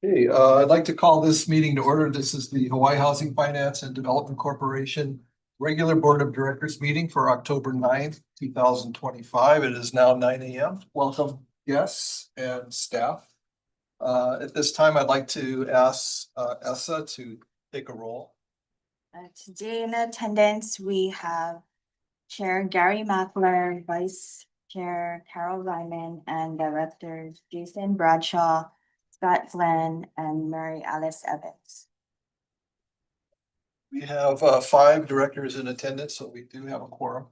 Hey, I'd like to call this meeting to order. This is the Hawaii Housing Finance and Development Corporation Regular Board of Directors meeting for October 9th, 2025. It is now 9 a.m. Welcome guests and staff. At this time, I'd like to ask Essa to take a roll. Today in attendance, we have Chair Gary Mackler, Vice Chair Carol Ryman, and Directors Jason Bradshaw, Scott Flynn, and Mary Alice Evans. We have 5 directors in attendance, so we do have a quorum.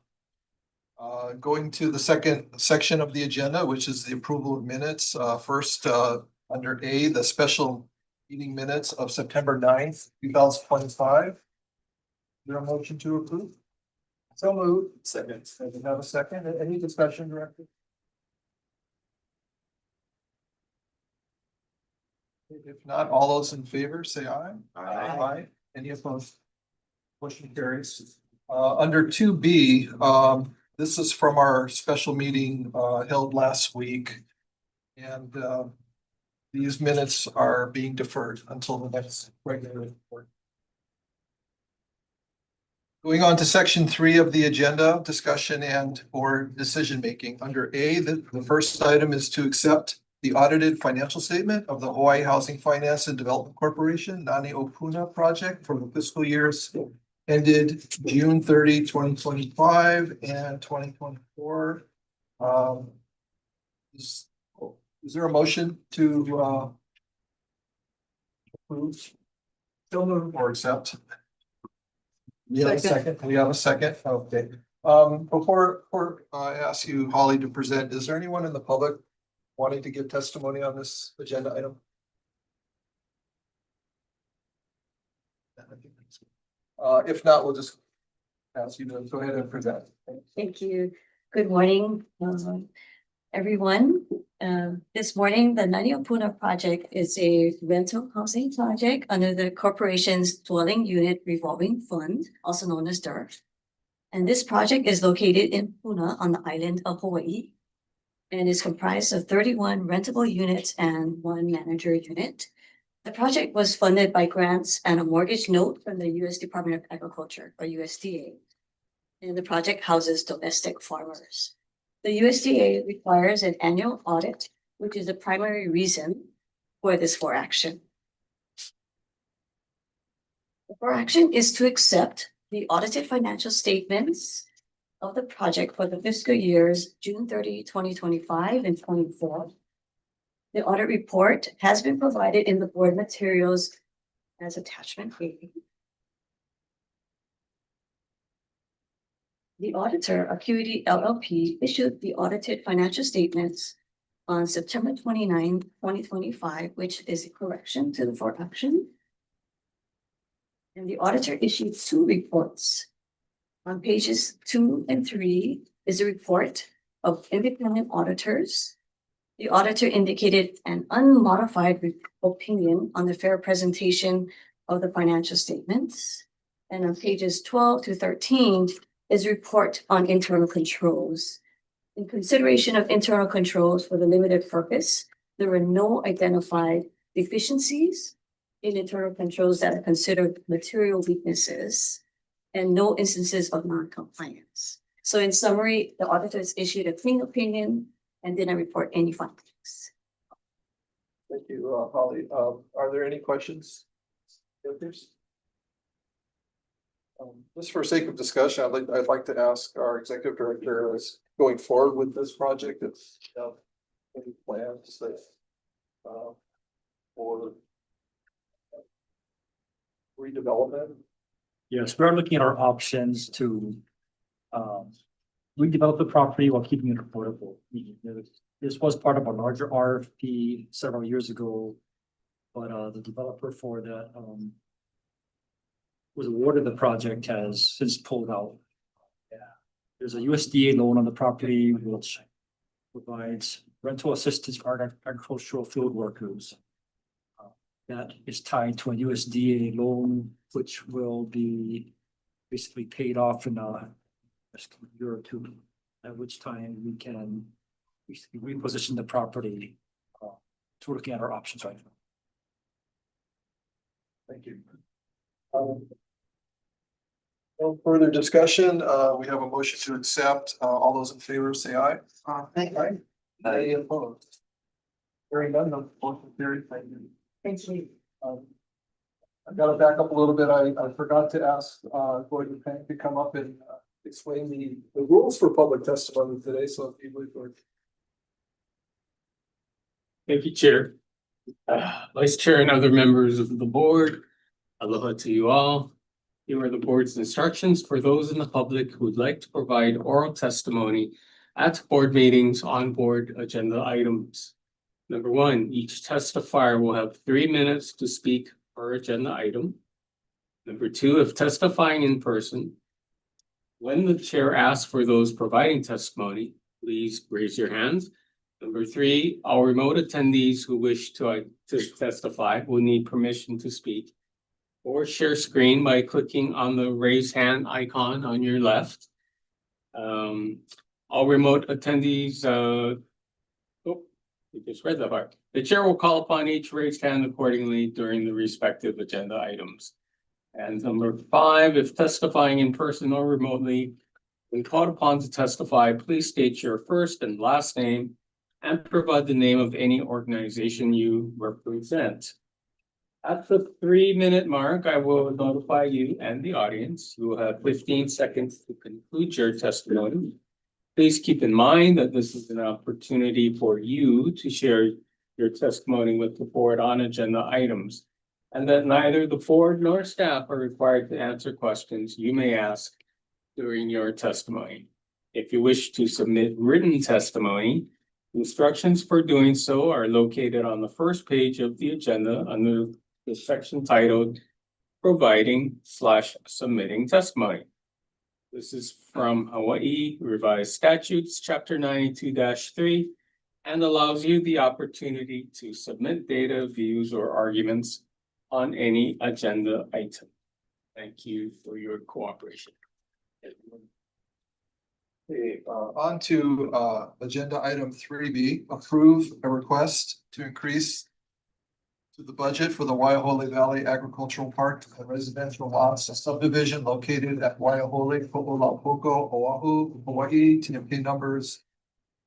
Going to the second section of the agenda, which is the approval of minutes. First, under A, the special meeting minutes of September 9th, 2025. Is there a motion to approve? So moved. Second. Does it have a second? Any discussion, Director? If not, all those in favor, say aye. Aye. Any opposed? Motion carries. Under 2B, this is from our special meeting held last week. And these minutes are being deferred until the next regular report. Going on to section 3 of the agenda, discussion and or decision making. Under A, the first item is to accept the audited financial statement of the Hawaii Housing Finance and Development Corporation, Nani Opuna project for the fiscal years ended June 30, 2025 and 2024. Is there a motion to approve? Still move or accept? We have a second. We have a second. Okay. Before I ask you, Holly, to present, is there anyone in the public wanting to give testimony on this agenda item? If not, we'll just ask you to go ahead and present. Thank you. Good morning, everyone. This morning, the Nani Opuna project is a rental housing project under the corporation's Dwelling Unit Revolving Fund, also known as DURF. And this project is located in Puna on the island of Hawaii and is comprised of 31 rentable units and 1 manager unit. The project was funded by grants and a mortgage note from the U.S. Department of Agriculture, or USDA. And the project houses domestic farmers. The USDA requires an annual audit, which is the primary reason for this for action. The for action is to accept the audited financial statements of the project for the fiscal years June 30, 2025 and 24. The audit report has been provided in the board materials as attachment A. The auditor, Acuity LLP, issued the audited financial statements on September 29, 2025, which is a correction to the for action. And the auditor issued 2 reports. On pages 2 and 3 is a report of independent auditors. The auditor indicated an unmodified opinion on the fair presentation of the financial statements. And on pages 12 to 13 is a report on internal controls. In consideration of internal controls for the limited purpose, there were no identified deficiencies in internal controls that are considered material weaknesses and no instances of non-compliance. So in summary, the auditors issued a clean opinion and didn't report any findings. Thank you, Holly. Are there any questions? Just for sake of discussion, I'd like to ask our executive director, is going forward with this project, it's any plans that for redevelopment? Yes, we're looking at our options to redevelop the property while keeping it affordable. This was part of a larger RFP several years ago, but the developer for that was awarded the project has since pulled out. Yeah, there's a USDA loan on the property which provides rental assistance for agricultural field workers. That is tied to a USDA loan, which will be basically paid off in a year or 2, at which time we can basically reposition the property. So we're looking at our options right now. Thank you. No further discussion. We have a motion to accept. All those in favor say aye. Aye. Any opposed? Hearing none, the motion carried. Thank you. Thank you. I've got to back up a little bit. I forgot to ask Gordon Pang to come up and explain the rules for public testimony today, so if you would, Gordon. Thank you, Chair. Vice Chair and other members of the board, aloha to you all. Here are the board's instructions for those in the public who would like to provide oral testimony at board meetings on board agenda items. Number one, each testifier will have 3 minutes to speak per agenda item. Number two, if testifying in person, when the chair asks for those providing testimony, please raise your hands. Number three, all remote attendees who wish to testify will need permission to speak or share screen by clicking on the raise hand icon on your left. All remote attendees, we just read that part. The chair will call upon each raised hand accordingly during the respective agenda items. And number five, if testifying in person or remotely, when called upon to testify, please state your first and last name and provide the name of any organization you represent. At the 3-minute mark, I will notify you and the audience. You will have 15 seconds to conclude your testimony. Please keep in mind that this is an opportunity for you to share your testimony with the board on agenda items, and that neither the board nor staff are required to answer questions you may ask during your testimony. If you wish to submit written testimony, instructions for doing so are located on the first page of the agenda under the section titled Providing/Submitting Testimony. This is from Hawaii Revised Statutes, Chapter 92-3, and allows you the opportunity to submit data, views, or arguments on any agenda item. Thank you for your cooperation. Okay, on to agenda item 3B, approve a request to increase to the budget for the Waiahole Valley Agricultural Park and residential lots, a subdivision located at Waiahole, Ho'olapoko, Oahu, Hawaii, TMK numbers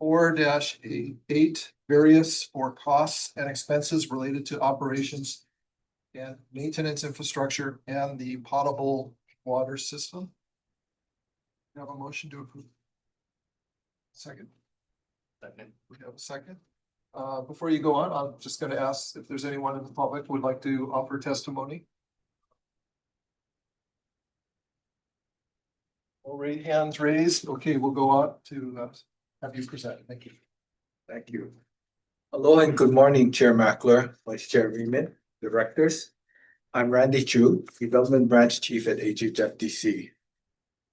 4-8, various for costs and expenses related to operations and maintenance infrastructure and the potable water system. We have a motion to approve. Second. We have a second. Before you go on, I'm just going to ask if there's anyone in the public who would like to offer testimony. No hands raised. Okay, we'll go on to have you present. Thank you. Thank you. Hello and good morning, Chair Mackler, Vice Chair Riemann, Directors. I'm Randy Chu, Development Branch Chief at HHFDC.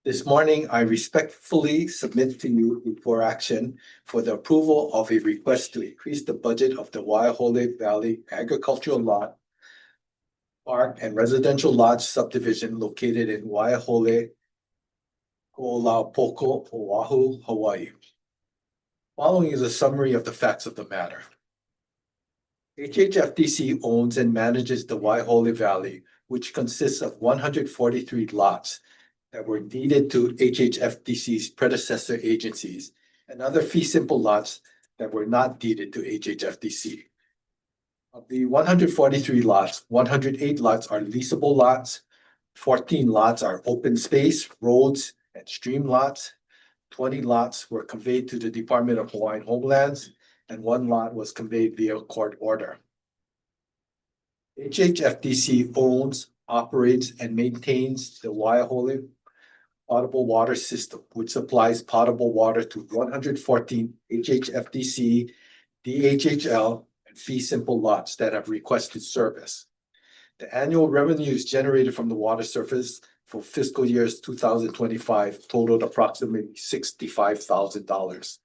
This morning, I respectfully submit to you for action for the approval of a request to increase the budget of the Waiahole Valley Agricultural Lot Park and Residential Lodge subdivision located in Waiahole, Ho'olapoko, Oahu, Hawaii. Following is a summary of the facts of the matter. HHFDC owns and manages the Waiahole Valley, which consists of 143 lots that were deeded to HHFDC's predecessor agencies and other fee simple lots that were not deeded to HHFDC. Of the 143 lots, 108 lots are leasable lots, 14 lots are open space, roads, and stream lots, 20 lots were conveyed to the Department of Hawaiian Homelands, and 1 lot was conveyed via court order. HHFDC owns, operates, and maintains the Waiahole potable water system, which supplies potable water to 114 HHFDC, DHHL, and fee simple lots that have requested service. The annual revenues generated from the water surface for fiscal years 2025 totaled approximately $65,000.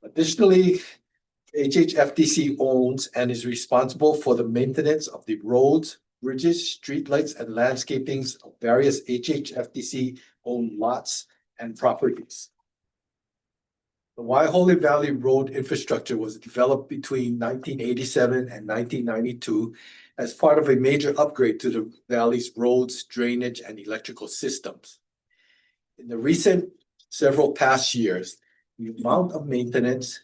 Additionally, HHFDC owns and is responsible for the maintenance of the roads, bridges, streetlights, and landscapings of various HHFDC owned lots and properties. The Waiahole Valley Road infrastructure was developed between 1987 and 1992 as part of a major upgrade to the valley's roads, drainage, and electrical systems. In the recent several past years, the amount of maintenance,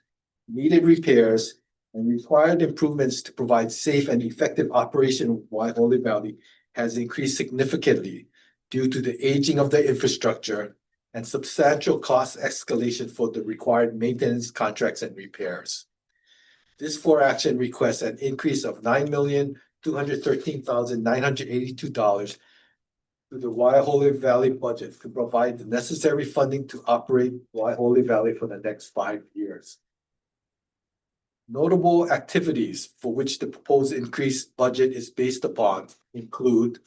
needed repairs, and required improvements to provide safe and effective operation of Waihole Valley has increased significantly due to the aging of the infrastructure and substantial cost escalation for the required maintenance contracts and repairs. This for action requests an increase of $9,213,982 to the Waihole Valley budget to provide the necessary funding to operate Waihole Valley for the next 5 years. Notable activities for which the proposed increased budget is based upon include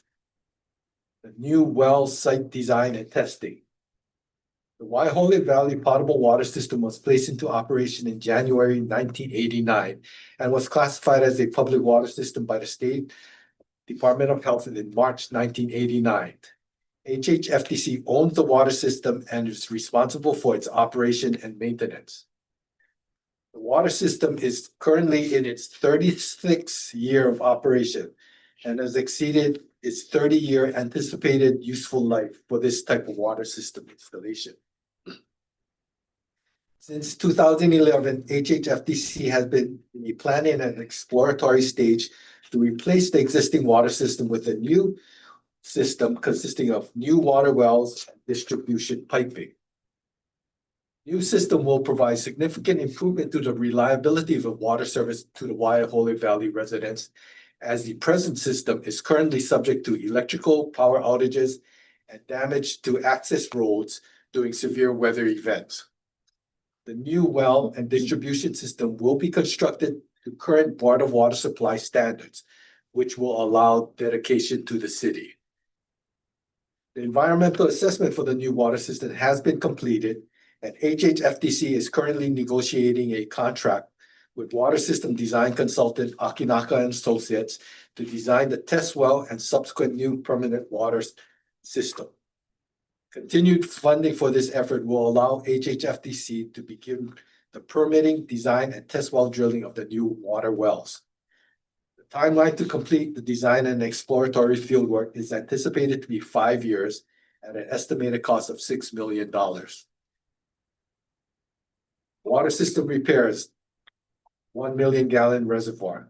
the new well site design and testing. The Waihole Valley potable water system was placed into operation in January 1989 and was classified as a public water system by the State Department of Health in March 1989. HHFDC owns the water system and is responsible for its operation and maintenance. The water system is currently in its 36th year of operation and has exceeded its 30-year anticipated useful life for this type of water system installation. Since 2011, HHFDC has been in the planning and exploratory stage to replace the existing water system with a new system consisting of new water wells and distribution piping. New system will provide significant improvement to the reliability of the water service to the Waihole Valley residents, as the present system is currently subject to electrical power outages and damage to access roads during severe weather events. The new well and distribution system will be constructed to current Board of Water Supply standards, which will allow dedication to the city. The environmental assessment for the new water system has been completed, and HHFDC is currently negotiating a contract with water system design consultant Akinaka and Associates to design the test well and subsequent new permanent water system. Continued funding for this effort will allow HHFDC to begin the permitting, design, and test well drilling of the new water wells. The timeline to complete the design and exploratory fieldwork is anticipated to be 5 years at an estimated cost of $6 million. Water system repairs, 1 million gallon reservoir.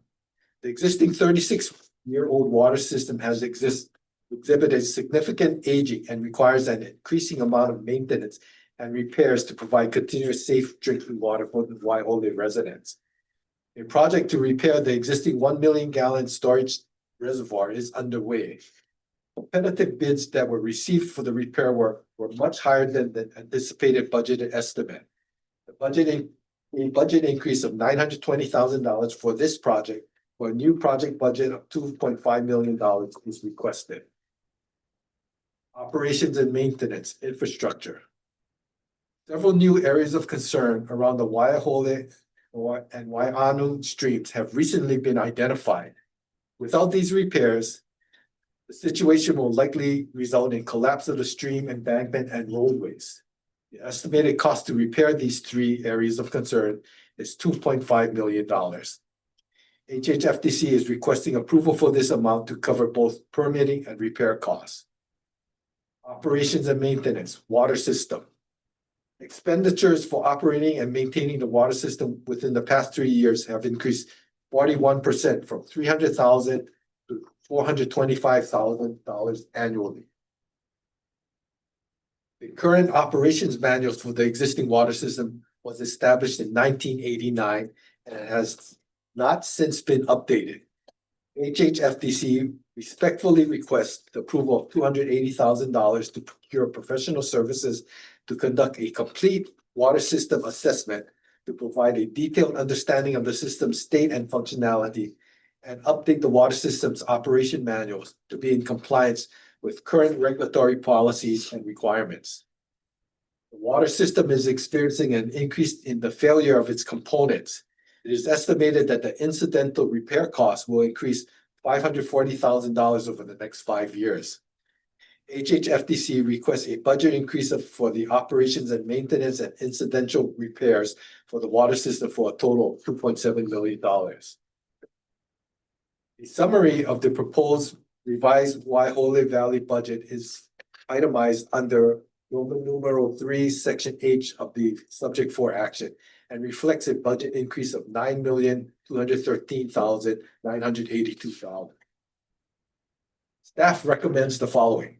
The existing 36-year-old water system has exhibited significant aging and requires an increasing amount of maintenance and repairs to provide continuous safe drinking water for the Waihole residents. A project to repair the existing 1 million gallon storage reservoir is underway. Competitive bids that were received for the repair work were much higher than the anticipated budgeted estimate. A budget increase of $920,000 for this project, for a new project budget of $2.5 million is requested. Operations and maintenance infrastructure. Several new areas of concern around the Waihole and Waianu streams have recently been identified. Without these repairs, the situation will likely result in collapse of the stream embankment and roadways. The estimated cost to repair these 3 areas of concern is $2.5 million. HHFDC is requesting approval for this amount to cover both permitting and repair costs. Operations and maintenance, water system. Expenditures for operating and maintaining the water system within the past 3 years have increased 41% from $300,000 to $425,000 annually. The current operations manuals for the existing water system was established in 1989 and has not since been updated. HHFDC respectfully requests the approval of $280,000 to procure professional services to conduct a complete water system assessment to provide a detailed understanding of the system's state and functionality, and update the water system's operation manuals to be in compliance with current regulatory policies and requirements. The water system is experiencing an increase in the failure of its components. It is estimated that the incidental repair costs will increase $540,000 over the next 5 years. HHFDC requests a budget increase for the operations and maintenance and incidental repairs for the water system for a total of $2.7 million. The The summary of the proposed revised Waihole Valley budget is itemized under Roman numeral 3, section H of the subject for action and reflects a budget increase of $9,213,982. Staff recommends the following.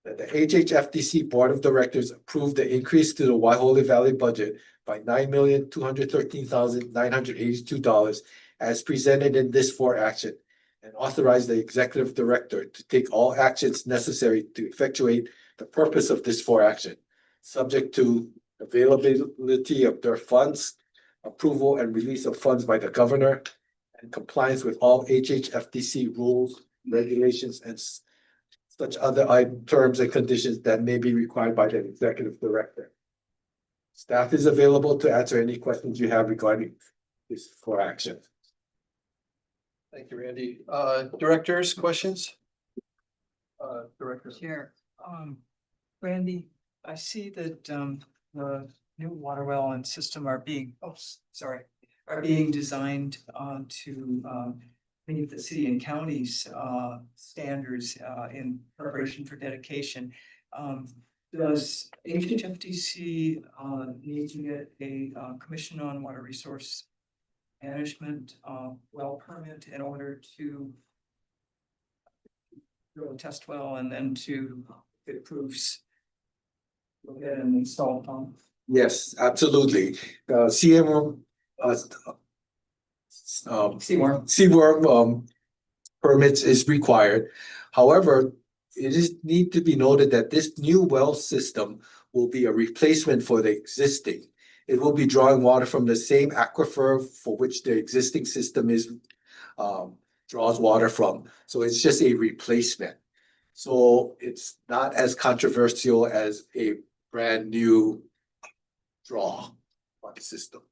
That the HHFDC Board of Directors approve the increase to the Waihole Valley budget by $9,213,982 as presented in this for action, and authorize the executive director to take all actions necessary to effectuate the purpose of this for action, subject to availability of their funds, approval and release of funds by the governor, and compliance with all HHFDC rules, regulations, and such other terms and conditions that may be required by the executive director. Staff is available to answer any questions you have regarding this for action. Thank you, Randy. Directors, questions? Director. Chair, Randy, I see that the new water well and system are being, are being designed to meet the city and county's standards in preparation for dedication. Does HHFDC need to get a Commission on Water Resource Management well permit in order to drill a test well and then to, if it proves, go ahead and install a pump? Yes, absolutely. CM, seaworm permits is required. However, it is need to be noted that this new well system will be a replacement for the existing. It will be drawing water from the same aquifer for which the existing system is draws water from. So it's just a replacement. So it's not as controversial as a brand new draw on the system.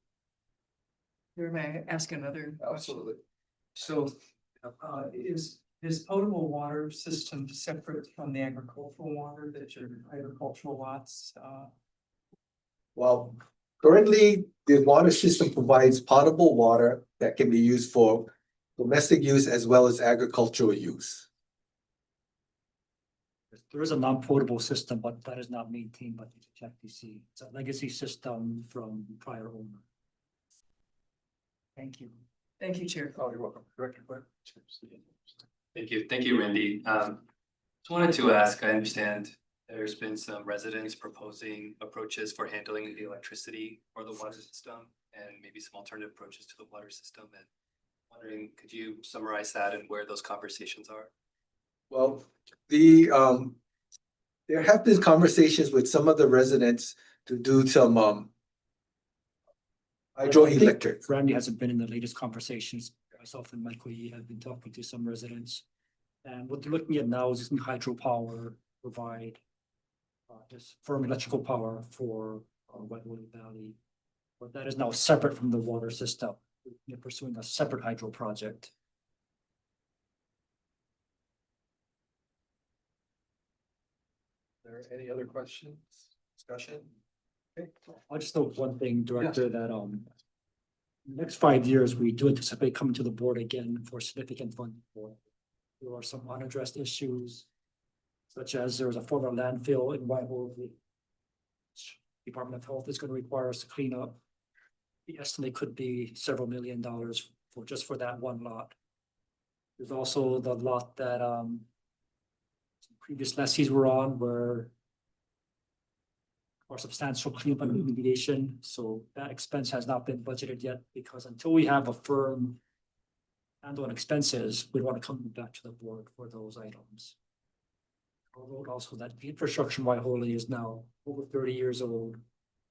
May I ask another? Absolutely. So, is potable water system separate from the agricultural water that your agricultural lots? Well, currently, the water system provides potable water that can be used for domestic use as well as agricultural use. There is a non-potable system, but that is not maintained by the HFDC. It's a legacy system from prior owner. Thank you. Thank you, Chair. Oh, you're welcome. Director Blair. Thank you, Randy. Just wanted to ask, I understand there's been some residents proposing approaches for handling the electricity or the water system and maybe some alternative approaches to the water system. And wondering, could you summarize that and where those conversations are? Well, there have been conversations with some of the residents to do some hydroelectric. Randy hasn't been in the latest conversations. Myself and Michael Yee have been talking to some residents. And what they're looking at now is using hydropower provide just firm electrical power for Waihole Valley. But that is now separate from the water system. They're pursuing a separate hydro project. Are there any other questions, discussion? Okay. I just know one thing, Director, that next 5 years, we do anticipate coming to the board again for significant funding. There are some unaddressed issues, such as there was a former landfill in Waihole. Department of Health is going to require us to clean up. The estimate could be several $1 million for just for that one lot. There's also the lot that previous lessees were on where or substantial cleanup and remediation. So that expense has not been budgeted yet because until we have a firm handle on expenses, we want to come back to the board for those items. Although also that the infrastructure in Waihole is now over 30 years old.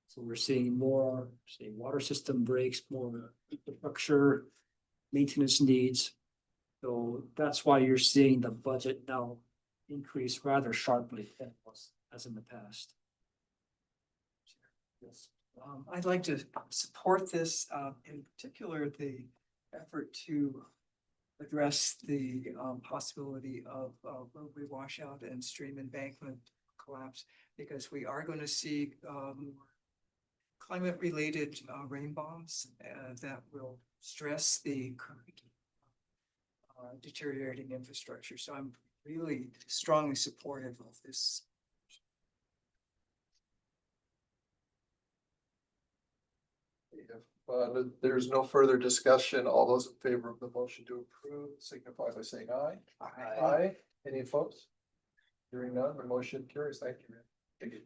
So we're seeing more, say, water system breaks, more infrastructure maintenance needs. So that's why you're seeing the budget now increase rather sharply than it was as in the past. Yes. I'd like to support this, in particular, the effort to address the possibility of roadway washout and stream embankment collapse, because we are going to see climate-related rain bombs that will stress the deteriorating infrastructure. So I'm really strongly supportive of this. If there's no further discussion, all those in favor of the motion to approve signify by saying aye. Aye. Any opposed? Hearing none, the motion carries. Thank you. Thank you.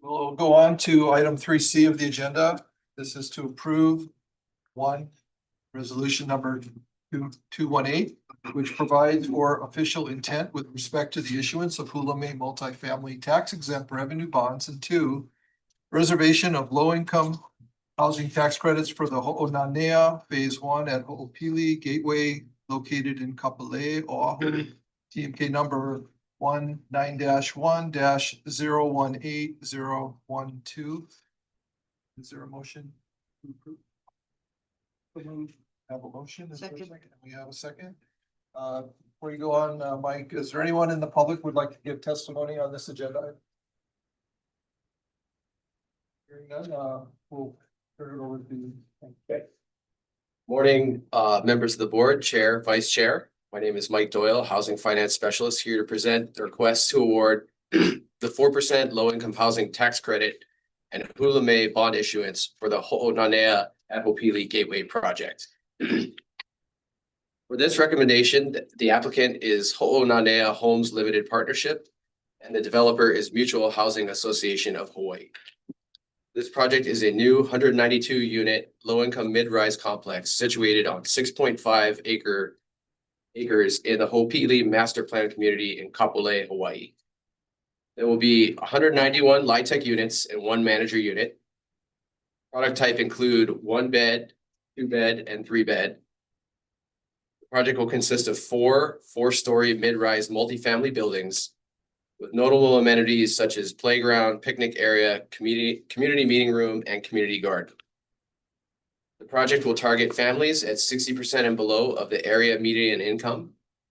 We'll go on to item 3C of the agenda. This is to approve resolution number 2218, which provides for official intent with respect to the issuance of Hula May multifamily tax exempt revenue bonds, and 2, reservation of low income housing tax credits for the Ho'onanea Phase 1 at Ho'opili Gateway located in Kapolei, Oahu, TMK number 19-1-018-012. Is there a motion to approve? Have a motion? Is there a Second. We have a second. Before you go on, Mike, is there anyone in the public would like to give testimony on this agenda? Hearing none, we'll turn it over to. Okay. Morning, members of the board, chair, vice chair. My name is Mike Doyle, Housing Finance Specialist, here to present the request to award the 4% low-income housing tax credit and Hula May bond issuance for the Ho'onanea at Ho'opili Gateway project. For this recommendation, the applicant is Ho'onanea Homes Limited Partnership, and the developer is Mutual Housing Association of Hawaii. This project is a new 192 unit low-income mid-rise complex situated on 6.5 acres in the Ho'opili Master Plan Community in Kapolei, Hawaii. There will be 191 LIHTC units and 1 manager unit. Product type include 1 bed, 2 bed, and 3 bed. The project will consist of 4 4-story mid-rise multifamily buildings with notable amenities such as playground, picnic area, community meeting room, and community garden. The project will target families at 60% and below of the area median income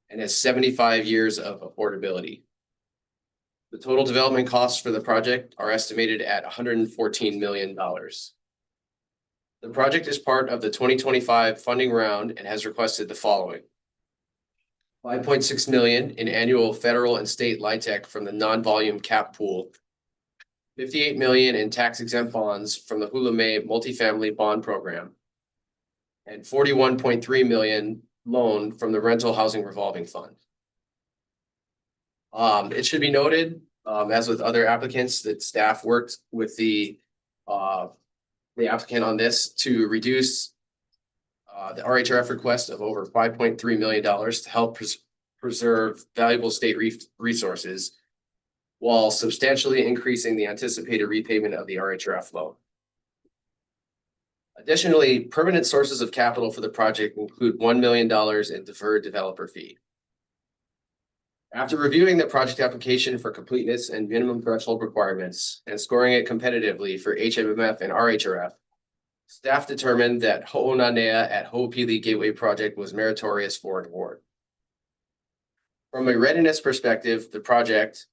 and has 75 years of affordability. The total development costs for the project are estimated at $114 million. The project is part of the 2025 funding round and has requested the following: $5.6 million in annual federal and state LIHTC from the non-volume cap pool, $58 million in tax exempt bonds from the Hula May multifamily bond program, and $41.3 million loan from the rental housing revolving fund. It should be noted, as with other applicants, that staff worked with the applicant on this to reduce the RHRF request of over $5.3 million to help preserve valuable state resources while substantially increasing the anticipated repayment of the RHRF loan. Additionally, permanent sources of capital for the project include $1 million in deferred developer fee. After reviewing the project application for completeness and minimum threshold requirements and scoring it competitively for HMMF and RHRF, staff determined that Ho'onanea at Ho'opili Gateway project was meritorious for an award. From a readiness perspective, the project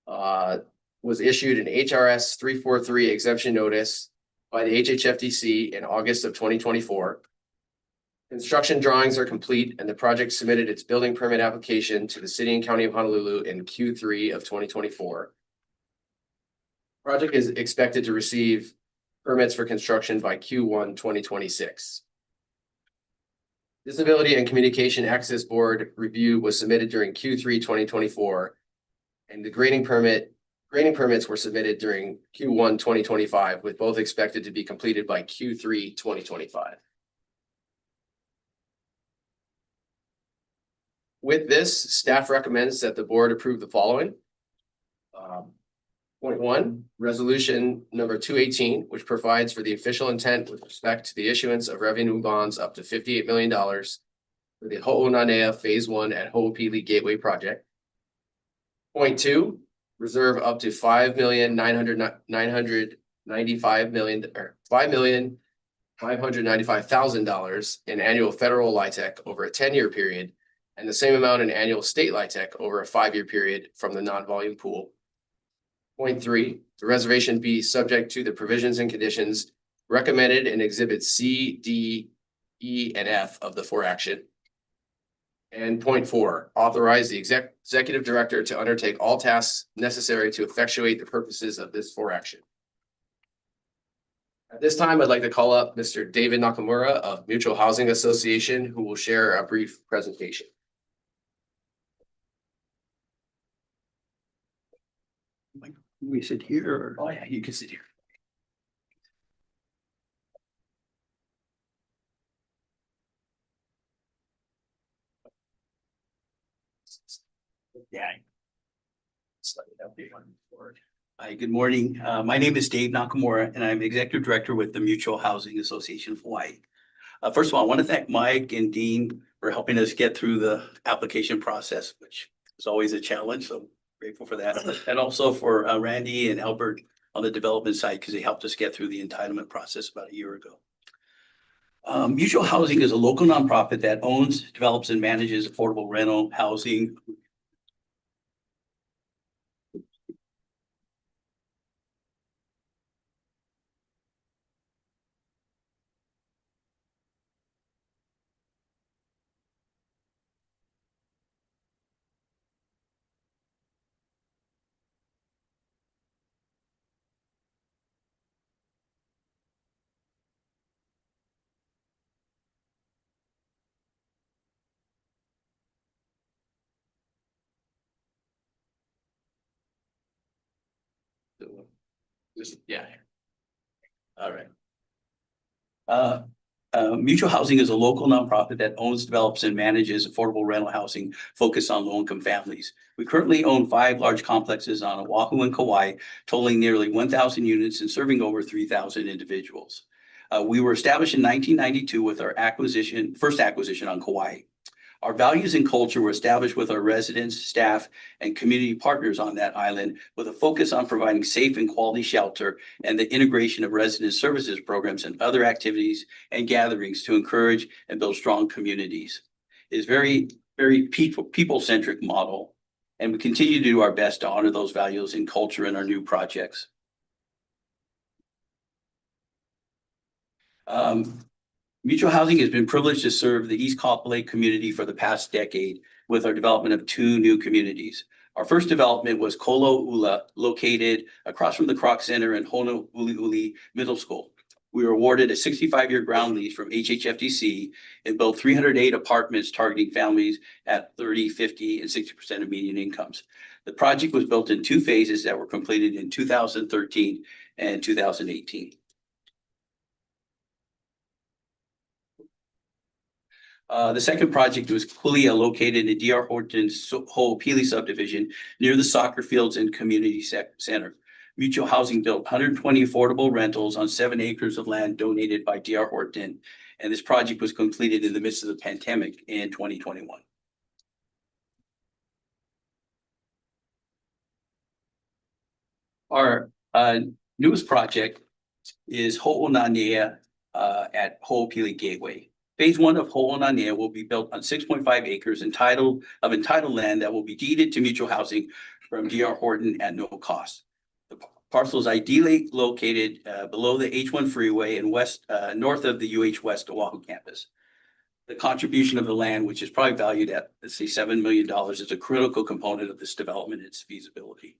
was issued an HRS 343 exemption notice by the HHFDC in August of 2024. Construction drawings are complete and the project submitted its building permit application to the City and County of Honolulu in Q3 of 2024. Project is expected to receive permits for construction by Q1 2026. Disability and Communication Access Board review was submitted during Q3 2024, and the grading permits were submitted during Q1 2025, with both expected to be completed by Q3 2025. With this, staff recommends that the board approve the following. Point 1, resolution number 218, which provides for the official intent with respect to the issuance of revenue bonds up to $58 million for the Ho'onanea Phase 1 at Ho'opili Gateway project. Point 2, reserve up to $5,595,000 in annual federal LIHTC over a 10-year period, and the same amount in annual state LIHTC over a 5-year period from the non-volume pool. Point 3, the reservation be subject to the provisions and conditions recommended in exhibits C, D, E, and F of the for action. And point 4, authorize the executive director to undertake all tasks necessary to effectuate the purposes of this for action. At this time, I'd like to call up Mr. David Nakamura of Mutual Housing Association, who will share a brief presentation. We sit here, or, oh yeah, you can sit here. Yeah. Hi, good morning. My name is Dave Nakamura, and I'm Executive Director with the Mutual Housing Association of Hawaii. First of all, I want to thank Mike and Dean for helping us get through the application process, which is always a challenge, so grateful for that. And also for Randy and Albert on the development side, because they helped us get through the entitlement process about a year ago. Mutual Housing is a local nonprofit that owns, develops, and manages affordable rental housing. Yeah. All right. Mutual Housing is a local nonprofit that owns, develops, and manages affordable rental housing focused on low-income families. We currently own 5 large complexes on Oahu and Kauai, totaling nearly 1,000 units and serving over 3,000 individuals. We were established in 1992 with our first acquisition on Kauai. Our values and culture were established with our residents, staff, and community partners on that island with a focus on providing safe and quality shelter and the integration of resident services programs and other activities and gatherings to encourage and build strong communities. It is very people-centric model, and we continue to do our best to honor those values and culture in our new projects. Mutual Housing has been privileged to serve the East Kapolei community for the past decade with our development of 2 new communities. Our first development was Koloula, located across from the Kroc Center and Honouliuli Middle School. We were awarded a 65-year ground lease from HHFDC and built 308 apartments targeting families at 30, 50, and 60% of median incomes. The project was built in 2 phases that were completed in 2013 and 2018. The second project was Kulia, located in DR Horton's Ho'opili subdivision near the soccer fields and community center. Mutual Housing built 120 affordable rentals on 7 acres of land donated by DR Horton, and this project was completed in the midst of the pandemic in 2021. Our newest project is Ho'onanea at Ho'opili Gateway. Phase 1 of Ho'onanea will be built on 6.5 acres entitled land that will be deeded to Mutual Housing from DR Horton at no cost. The parcel is ideally located below the H1 freeway and north of the UH West Oahu campus. The contribution of the land, which is probably valued at, let's say, $7 million, is a critical component of this development and its feasibility.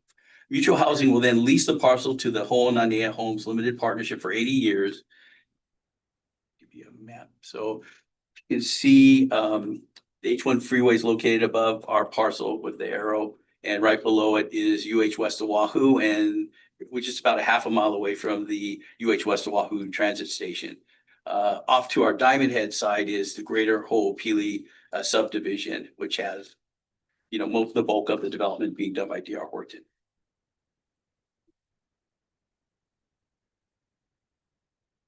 Mutual Housing will then lease the parcel to the Ho'onanea Homes Limited Partnership for 80 years. Give you a map. So you can see the H1 freeway is located above our parcel with the arrow, and right below it is UH West Oahu, and which is about a half a mile away from the UH West Oahu transit station. Off to our Diamond Head side is the greater Ho'opili subdivision, which has, most of the bulk of the development being done by DR Horton.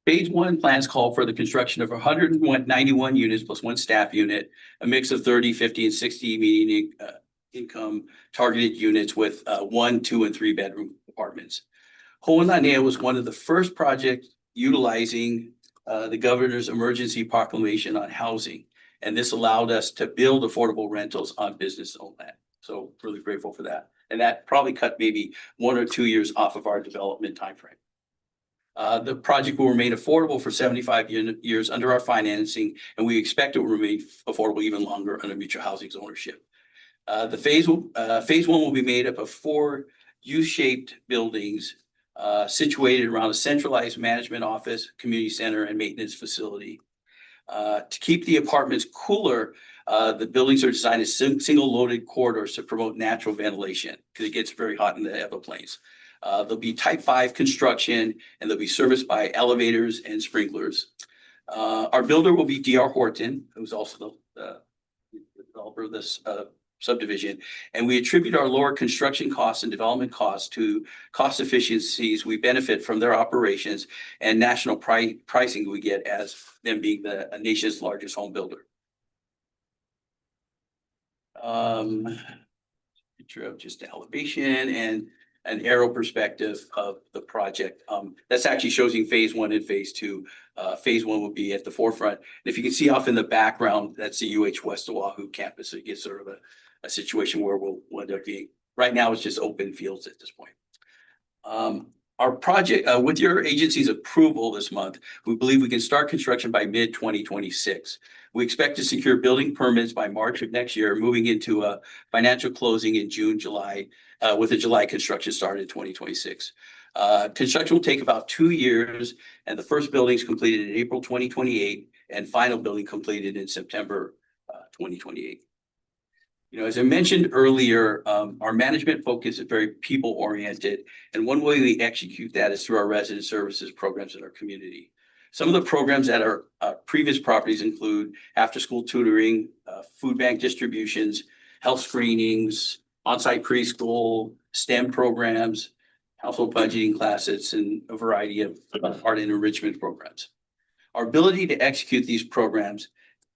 Phase 1 plans call for the construction of 191 units plus 1 staff unit, a mix of 30, 50, and 60 median income targeted units with 1, 2, and 3 bedroom apartments. Ho'onanea was one of the first projects utilizing the governor's emergency proclamation on housing, and this allowed us to build affordable rentals on business-owned land. So really grateful for that. And that probably cut maybe 1 or 2 years off of our development timeframe. The project will remain affordable for 75 years under our financing, and we expect it will remain affordable even longer under Mutual Housing's ownership. The phase one will be made up of 4 U-shaped buildings situated around a centralized management office, community center, and maintenance facility. To keep the apartments cooler, the buildings are designed as single loaded corridors to promote natural ventilation because it gets very hot in the Everglades. There'll be type 5 construction and they'll be serviced by elevators and sprinklers. Our builder will be D.R. Horton, who's also the developer of this subdivision. And we attribute our lower construction costs and development costs to cost efficiencies we benefit from their operations and national pricing we get as them being the nation's largest home builder. Picture of just elevation and an aerial perspective of the project. That's actually showing phase 1 and phase 2. Phase 1 will be at the forefront. And if you can see off in the background, that's the UH West Oahu campus. So it gets sort of a situation where we'll end up being, right now it's just open fields at this point. Our project, with your agency's approval this month, we believe we can start construction by mid-2026. We expect to secure building permits by March of next year, moving into a financial closing in June, July, with a July construction start in 2026. Construction will take about 2 years, and the first building is completed in April 2028, and final building completed in September 2028. You know, as I mentioned earlier, our management focus is very people-oriented, and one way we execute that is through our resident services programs in our community. Some of the programs at our previous properties include after-school tutoring, food bank distributions, health screenings, on-site preschool, STEM programs, household budgeting classes, and a variety of art and enrichment programs. Our ability to execute these programs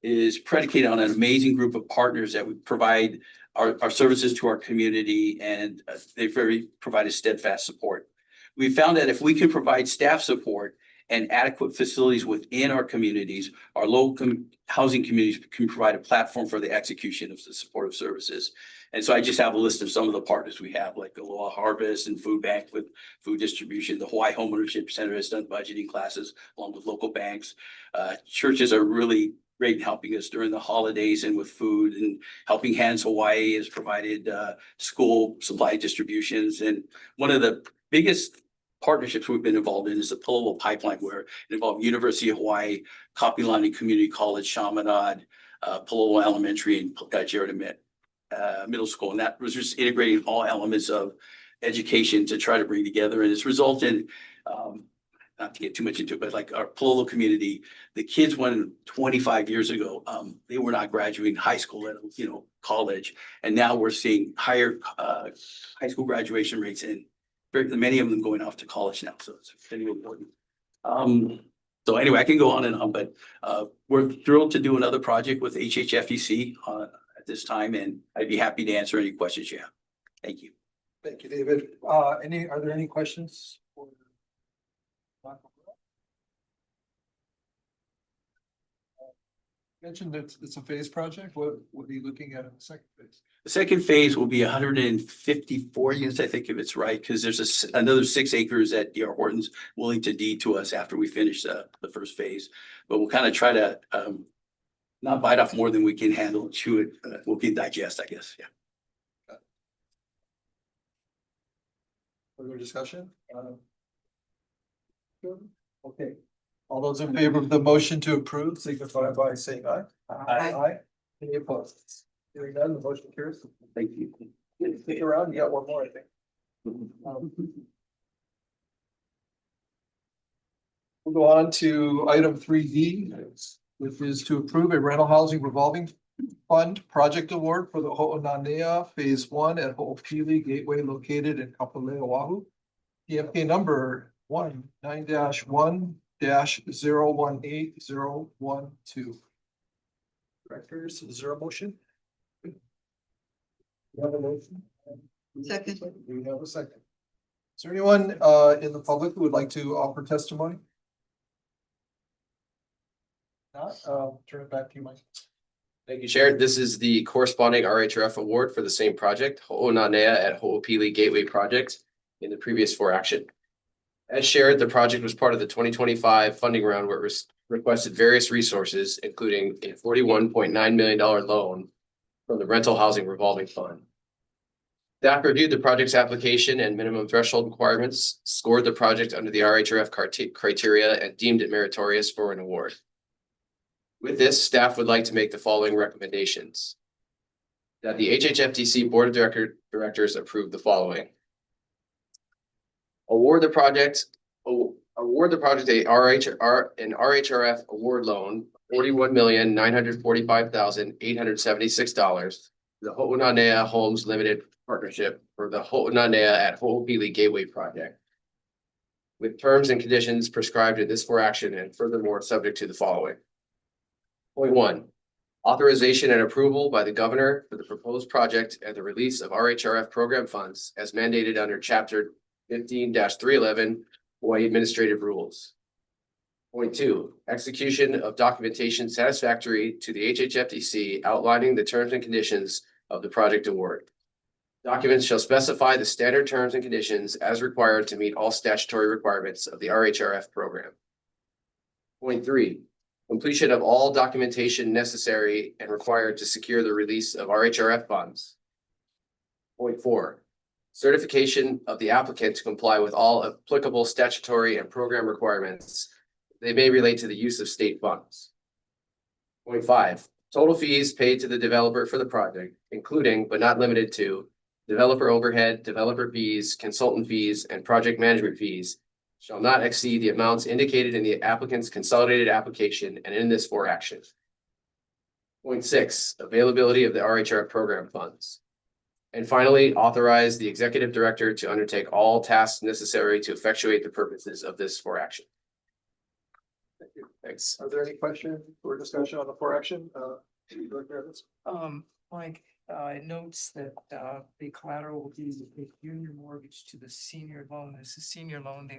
is predicated on an amazing group of partners that would provide our services to our community, and they provide a steadfast support. We found that if we can provide staff support and adequate facilities within our communities, our local housing communities can provide a platform for the execution of the supportive services. And so I just have a list of some of the partners we have, like Aloha Harvest and Food Bank with food distribution. The Hawaii Homeownership Center has done budgeting classes along with local banks. Churches are really great in helping us during the holidays and with food, and Helping Hands Hawaii has provided school supply distributions. And one of the biggest partnerships we've been involved in is the Palolo Pipeline, where it involved University of Hawaii, Kapilani Community College, Chaminade, Palolo Elementary, and Jared Middle School. And that was just integrating all elements of education to try to bring together. And it's resulted, not to get too much into it, but like our Palolo community, the kids when 25 years ago, they were not graduating high school, college. And now we're seeing higher high school graduation rates, and many of them going off to college now. So it's very important. So anyway, I can go on and on, but we're thrilled to do another project with HHFDC at this time, and I'd be happy to answer any questions you have. Thank you. Thank you, David. Are there any questions? Mentioned that it's a phase project. What are you looking at in the second phase? The second phase will be 154 units, I think, if it's right, because there's another 6 acres that D.R. Horton's willing to deed to us after we finish the first phase. But we'll kind of try to not bite off more than we can handle, chew it, we can digest, I guess. Yeah. Further discussion? Okay. All those in favor of the motion to approve, signify by saying aye. Aye. Any opposed? Hearing none, the motion carries. Thank you. Stick around, you got one more, I think. We'll go on to item 3D, which is to approve a rental housing revolving fund project award for the Ho'onanea Phase 1 at Ho'opili Gateway located in Kapolei, Oahu. PMK number 19-1-018012. Directors, is there a motion? We have a motion. Second. We have a second. Is there anyone in the public who would like to offer testimony? Not, turn it back to you, Mike. Thank you, Chair. This is the corresponding RHRF award for the same project, Ho'onanea at Ho'opili Gateway Project, in the previous 4 action. As shared, the project was part of the 2025 funding round where it requested various resources, including a $41.9 million loan from the Rental Housing Revolving Fund. Staff reviewed the project's application and minimum threshold requirements, scored the project under the RHRF criteria, and deemed it meritorious for an award. With this, staff would like to make the following recommendations. That the HHFDC Board of Directors approve the following. Award the project an RHRF award loan, $41,945,876. The Ho'onanea Homes Limited Partnership for the Ho'onanea at Ho'opili Gateway Project, with terms and conditions prescribed in this for action and furthermore subject to the following. Point 1. Authorization and approval by the governor for the proposed project and the release of RHRF program funds as mandated under Chapter 15-311 Hawaii Administrative Rules. Point 2. Execution of documentation satisfactory to the HHFDC outlining the terms and conditions of the project award. Documents shall specify the standard terms and conditions as required to meet all statutory requirements of the RHRF program. Point 3. Completion of all documentation necessary and required to secure the release of RHRF funds. Point 4. Certification of the applicant to comply with all applicable statutory and program requirements. They may relate to the use of state funds. Point 5. Total fees paid to the developer for the project, including but not limited to developer overhead, developer fees, consultant fees, and project management fees, shall not exceed the amounts indicated in the applicant's consolidated application and in this for action. Point 6. Availability of the RHR program funds. And finally, authorize the executive director to undertake all tasks necessary to effectuate the purposes of this for action. Thank you. Thanks. Are there any questions or discussion on the for action? Mike, it notes that the collateral will be a junior mortgage to the senior loan. Is the senior loan the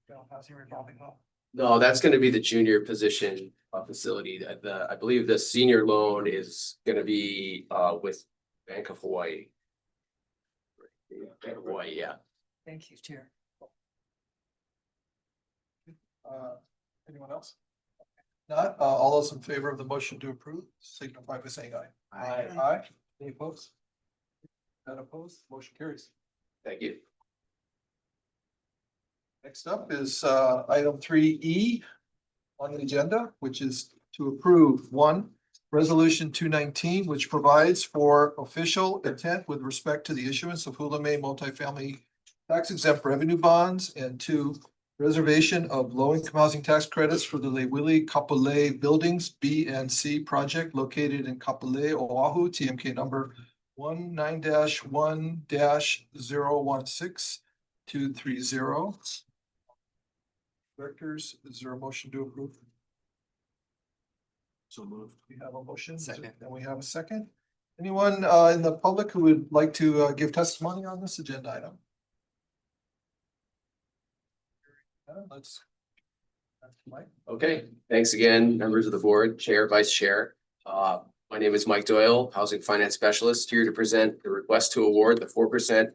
the housing revolving loan? No, that's going to be the junior position facility. I believe the senior loan is going to be with Bank of Hawaii. Bank of Hawaii, yeah. Thank you, Chair. Anyone else? Not, all those in favor of the motion to approve, signify by saying aye. Aye. Aye. Any opposed? None opposed, motion carries. Thank you. Next up is item 3E on the agenda, which is to approve 1, resolution 219, which provides for official intent with respect to the issuance of Hula May multifamily tax exempt revenue bonds, and 2, reservation of low-income housing tax credits for the Lewili Kapolei Buildings B and C project located in Kapolei, Oahu, TMK number 19-1-016230. Directors, is there a motion to approve? So moved. We have a motion. Second. And we have a second. Anyone in the public who would like to give testimony on this agenda item? Let's. Mike. Okay, thanks again, members of the board, chair, vice chair. My name is Mike Doyle, housing finance specialist, here to present the request to award the 4%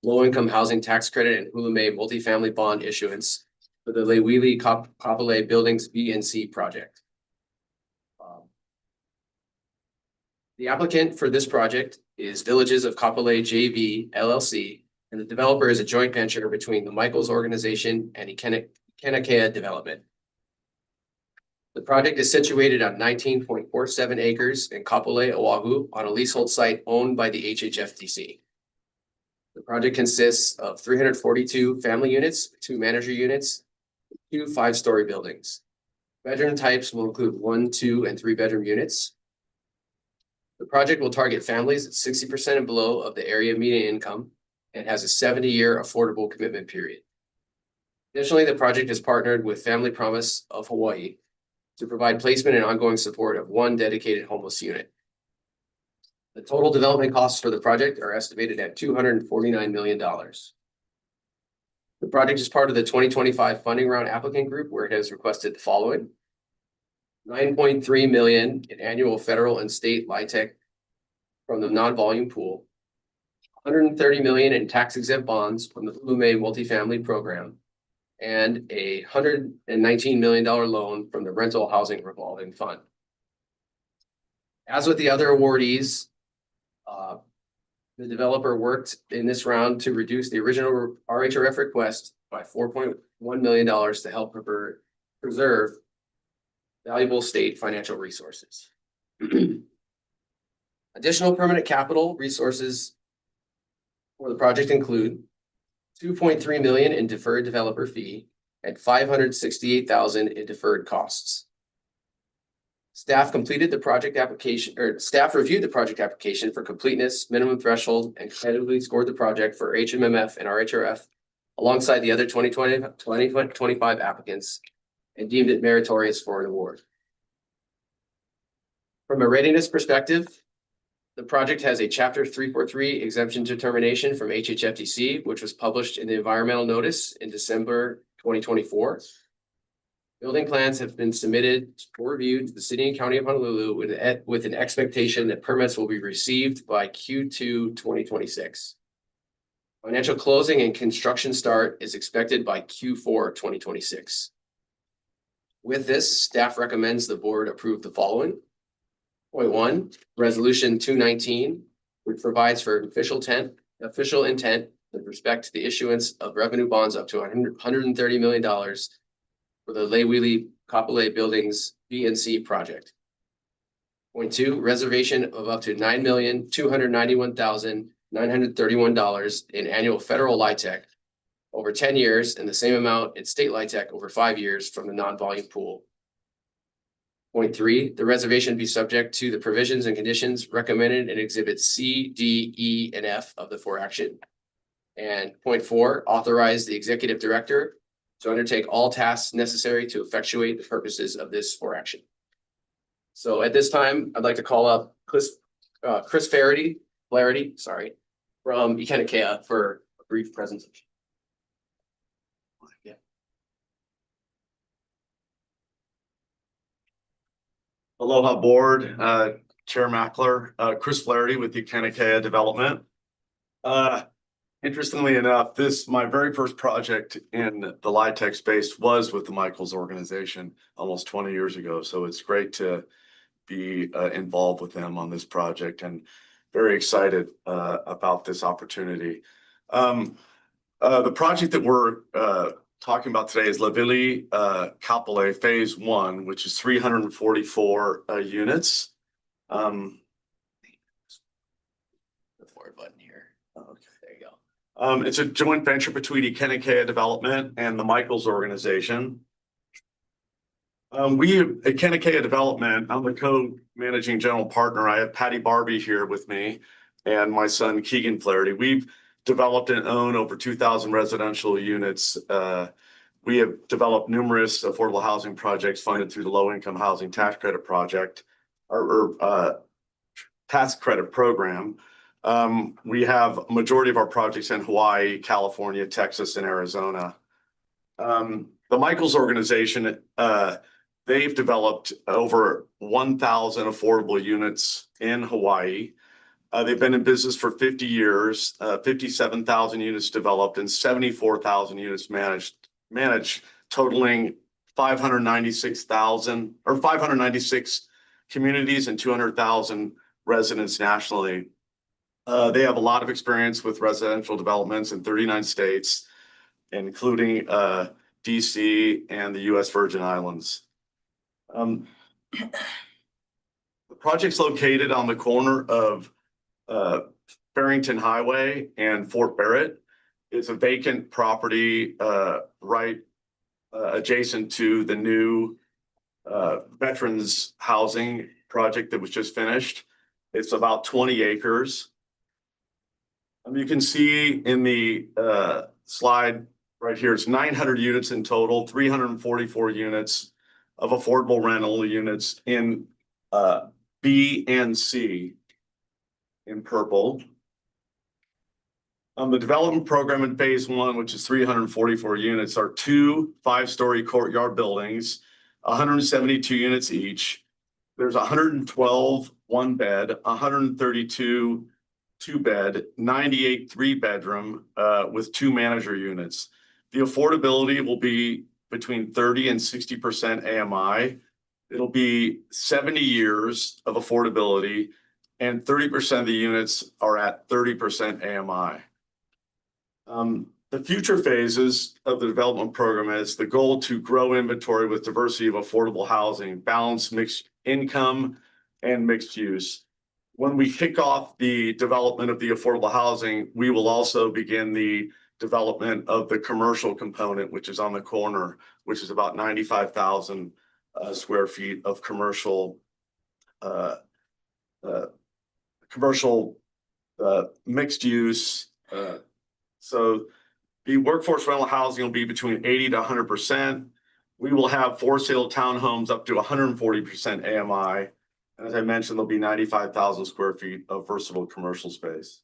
low-income housing tax credit and Hula May multifamily bond issuance for the Lewili Kapolei Buildings B and C project. The applicant for this project is Villages of Kapolei JV LLC, and the developer is a joint venture between the Michaels Organization and Ikenakea Development. The project is situated on 19.47 acres in Kapolei, Oahu, on a leasehold site owned by the HHFDC. The project consists of 342 family units, 2 manager units, 2 5-story buildings. Bedroom types will include 1, 2, and 3 bedroom units. The project will target families at 60% and below of the area median income and has a 70-year affordable commitment period. Additionally, the project is partnered with Family Promise of Hawaii to provide placement and ongoing support of 1 dedicated homeless unit. The total development costs for the project are estimated at $249 million. The project is part of the 2025 funding round applicant group, where it has requested the following: $9.3 million in annual federal and state LIHTC from the non-volume pool, $130 million in tax exempt bonds from the Flume multifamily program, and a $119 million loan from the rental housing revolving fund. As with the other awardees, the developer worked in this round to reduce the original RHRF request by $4.1 million to help preserve valuable state financial resources. Additional permanent capital resources for the project include $2.3 million in deferred developer fee and $568,000 in deferred costs. Staff completed the project application, or staff reviewed the project application for completeness, minimum threshold, and competitively scored the project for HMMF and RHRF alongside the other 2025 applicants and deemed it meritorious for an award. From a readiness perspective, the project has a Chapter 343 exemption determination from HHFDC, which was published in the environmental notice in December 2024. Building plans have been submitted for review to the City and County of Honolulu with an expectation that permits will be received by Q2 2026. Financial closing and construction start is expected by Q4 2026. With this, staff recommends the board approve the following. Point 1, Resolution 219, which provides for official intent with respect to the issuance of revenue bonds up to $130 million for the Lewili Kapolei Buildings B and C project. Point 2, reservation of up to $9,291,931 in annual federal LIHTC over 10 years and the same amount in state LIHTC over 5 years from the non-volume pool. Point 3, the reservation be subject to the provisions and conditions recommended in Exhibits C, D, E, and F of the foraction. And point 4, authorize the executive director to undertake all tasks necessary to effectuate the purposes of this foraction. So at this time, I'd like to call up Chris Flaherty, from Ikenakea for a brief presentation. Aloha board, Chair Mackler, Chris Flaherty with Ikenakea Development. Interestingly enough, my very first project in the LIHTC space was with the Michaels organization almost 20 years ago. So it's great to be involved with them on this project and very excited about this opportunity. The project that we're talking about today is Lewili Kapolei Phase 1, which is 344 units. The forward button here. Okay. There you go. It's a joint venture between Ikenakea Development and the Michaels organization. We at Ikenakea Development, I'm the co-managing general partner. I have Patty Barbie here with me and my son Keegan Flaherty. We've developed and own over 2,000 residential units. We have developed numerous affordable housing projects funded through the Low Income Housing Tax Credit Project or tax credit program. We have a majority of our projects in Hawaii, California, Texas, and Arizona. The Michaels organization, they've developed over 1,000 affordable units in Hawaii. They've been in business for 50 years, 57,000 units developed and 74,000 units managed, totaling 596 communities and 200,000 residents nationally. They have a lot of experience with residential developments in 39 states, including DC and the US Virgin Islands. The project's located on the corner of Farrington Highway and Fort Barrett. It's a vacant property right adjacent to the new veterans housing project that was just finished. It's about 20 acres. You can see in the slide right here, it's 900 units in total, 344 units of affordable rental units in B and C in purple. The development program in Phase 1, which is 344 units, are 2 5-story courtyard buildings, 172 units each. There's 112 one-bed, 132 2-bed, 98 3-bedroom with 2 manager units. The affordability will be between 30 and 60% AMI. It'll be 70 years of affordability, and 30% of the units are at 30% AMI. The future phases of the development program is the goal to grow inventory with diversity of affordable housing, balance mixed income and mixed use. When we kick off the development of the affordable housing, we will also begin the development of the commercial component, which is on the corner, which is about 95,000 square feet of commercial mixed use. So the workforce rental housing will be between 80 to 100%. We will have for sale townhomes up to 140% AMI. As I mentioned, there'll be 95,000 square feet of versatile commercial space.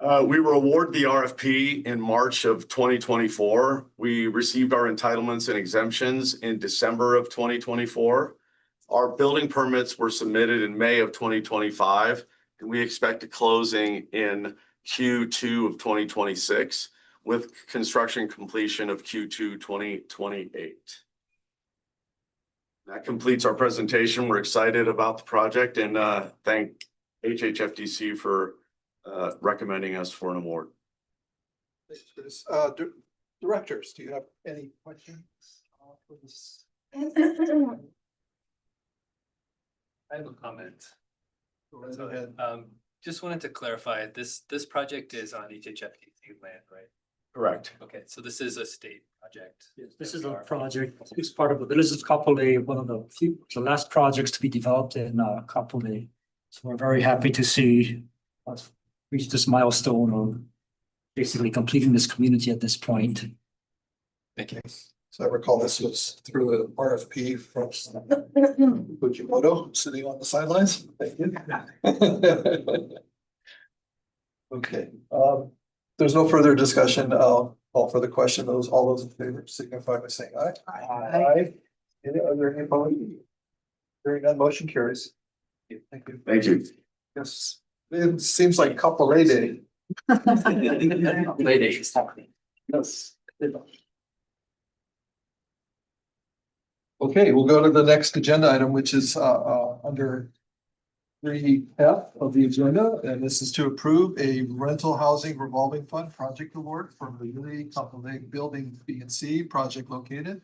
We were awarded the RFP in March of 2024. We received our entitlements and exemptions in December of 2024. Our building permits were submitted in May of 2025, and we expect a closing in Q2 of 2026 with construction completion of Q2 2028. That completes our presentation. We're excited about the project and thank HHFDC for recommending us for an award. Thanks, Chris. Directors, do you have any questions for this? I have a comment. Go right ahead. Just wanted to clarify, this project is on HHFDC land, right? Correct. Okay, so this is a state project. Yes, this is a project, it's part of the Village of Kapolei, one of the last projects to be developed in Kapolei. So we're very happy to see us reach this milestone of basically completing this community at this point. Thank you. So I recall this was through an RFP from Fujimoto sitting on the sidelines. Thank you. Okay, there's no further discussion. I'll call for the question. All those in favor signify by saying aye. Aye. Are there any opposed? Hearing none, motion carries. Thank you. Thank you. Yes, it seems like Kapolei Day. Ladies. Yes. Okay, we'll go to the next agenda item, which is under 3F of the agenda, and this is to approve a rental housing revolving fund project award for the Kapolei Building B and C project located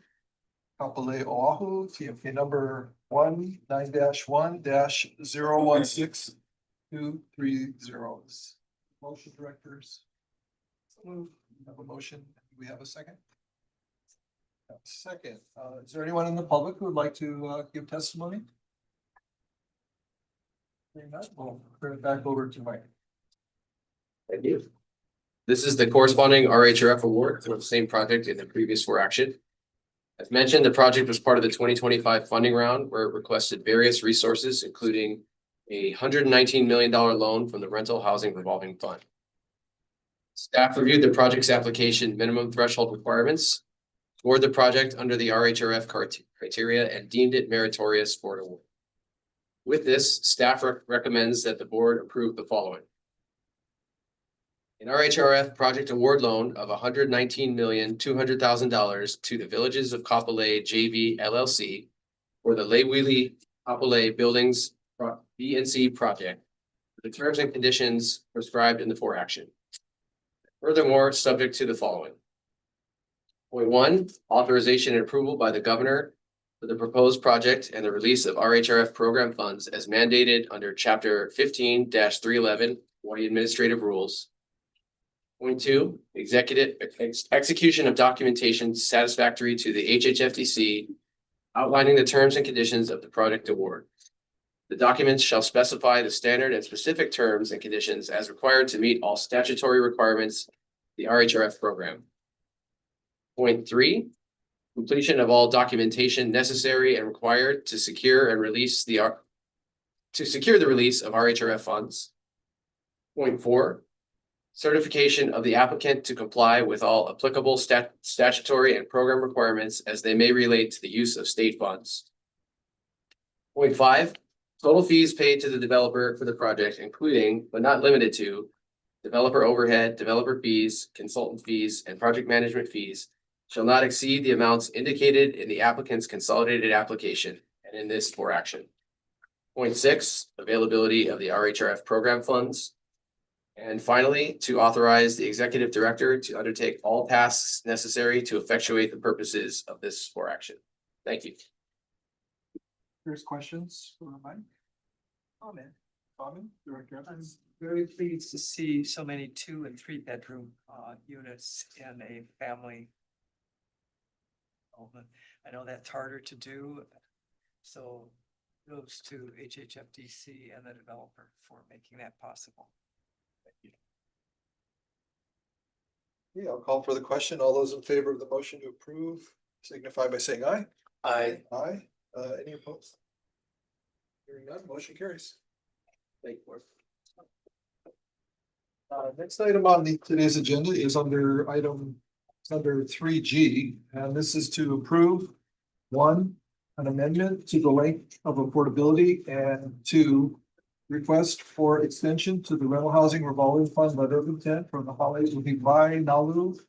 Kapolei, Oahu, TMK number 19-1-016-230. Motion, directors. We have a motion. Do we have a second? Second, is there anyone in the public who would like to give testimony? We'll turn it back over to Mike. Thank you. This is the corresponding RHRF award for the same project in the previous 4 action. As mentioned, the project was part of the 2025 funding round where it requested various resources, including a $119 million loan from the Rental Housing Revolving Fund. Staff reviewed the project's application minimum threshold requirements, scored the project under the RHRF criteria, and deemed it meritorious for an award. With this, staff recommends that the board approve the following. An RHRF project award loan of $119,200,000 to the Villages of Kapolei JV LLC for the Lewili Kapolei Buildings B and C project, the terms and conditions prescribed in the 4 action. Furthermore, subject to the following. Point 1, authorization and approval by the governor for the proposed project and the release of RHRF program funds as mandated under Chapter 15-311 Hawaii Administrative Rules. Point 2, execution of documentation satisfactory to the HHFDC outlining the terms and conditions of the project award. The documents shall specify the standard and specific terms and conditions as required to meet all statutory requirements of the RHRF program. Point 3, completion of all documentation necessary and required to secure the release of RHRF funds. Point 4, certification of the applicant to comply with all applicable statutory and program requirements as they may relate to the use of state funds. Point 5, Total fees paid to the developer for the project, including but not limited to developer overhead, developer fees, consultant fees, and project management fees shall not exceed the amounts indicated in the applicant's consolidated application and in this for action. Point 6, availability of the RHRF program funds. And finally, to authorize the executive director to undertake all tasks necessary to effectuate the purposes of this for action. Thank you. Here's questions for Mike. Comment, Director I'm Evans. very pleased to see so many 2 and 3 bedroom units in a family home. I know that's harder to do. So goes to HHFDC and the developer for making that possible. Yeah, I'll call for the question. All those in favor of the motion to approve signify by saying aye. Aye. Aye. Any opposed? Hearing none, motion carries. Thank you. Next item on today's agenda is under 3G, and this is to approve one, an amendment to the length of affordability, and 2, request for extension to the rental housing revolving fund letter of intent for the Hawaii Nalu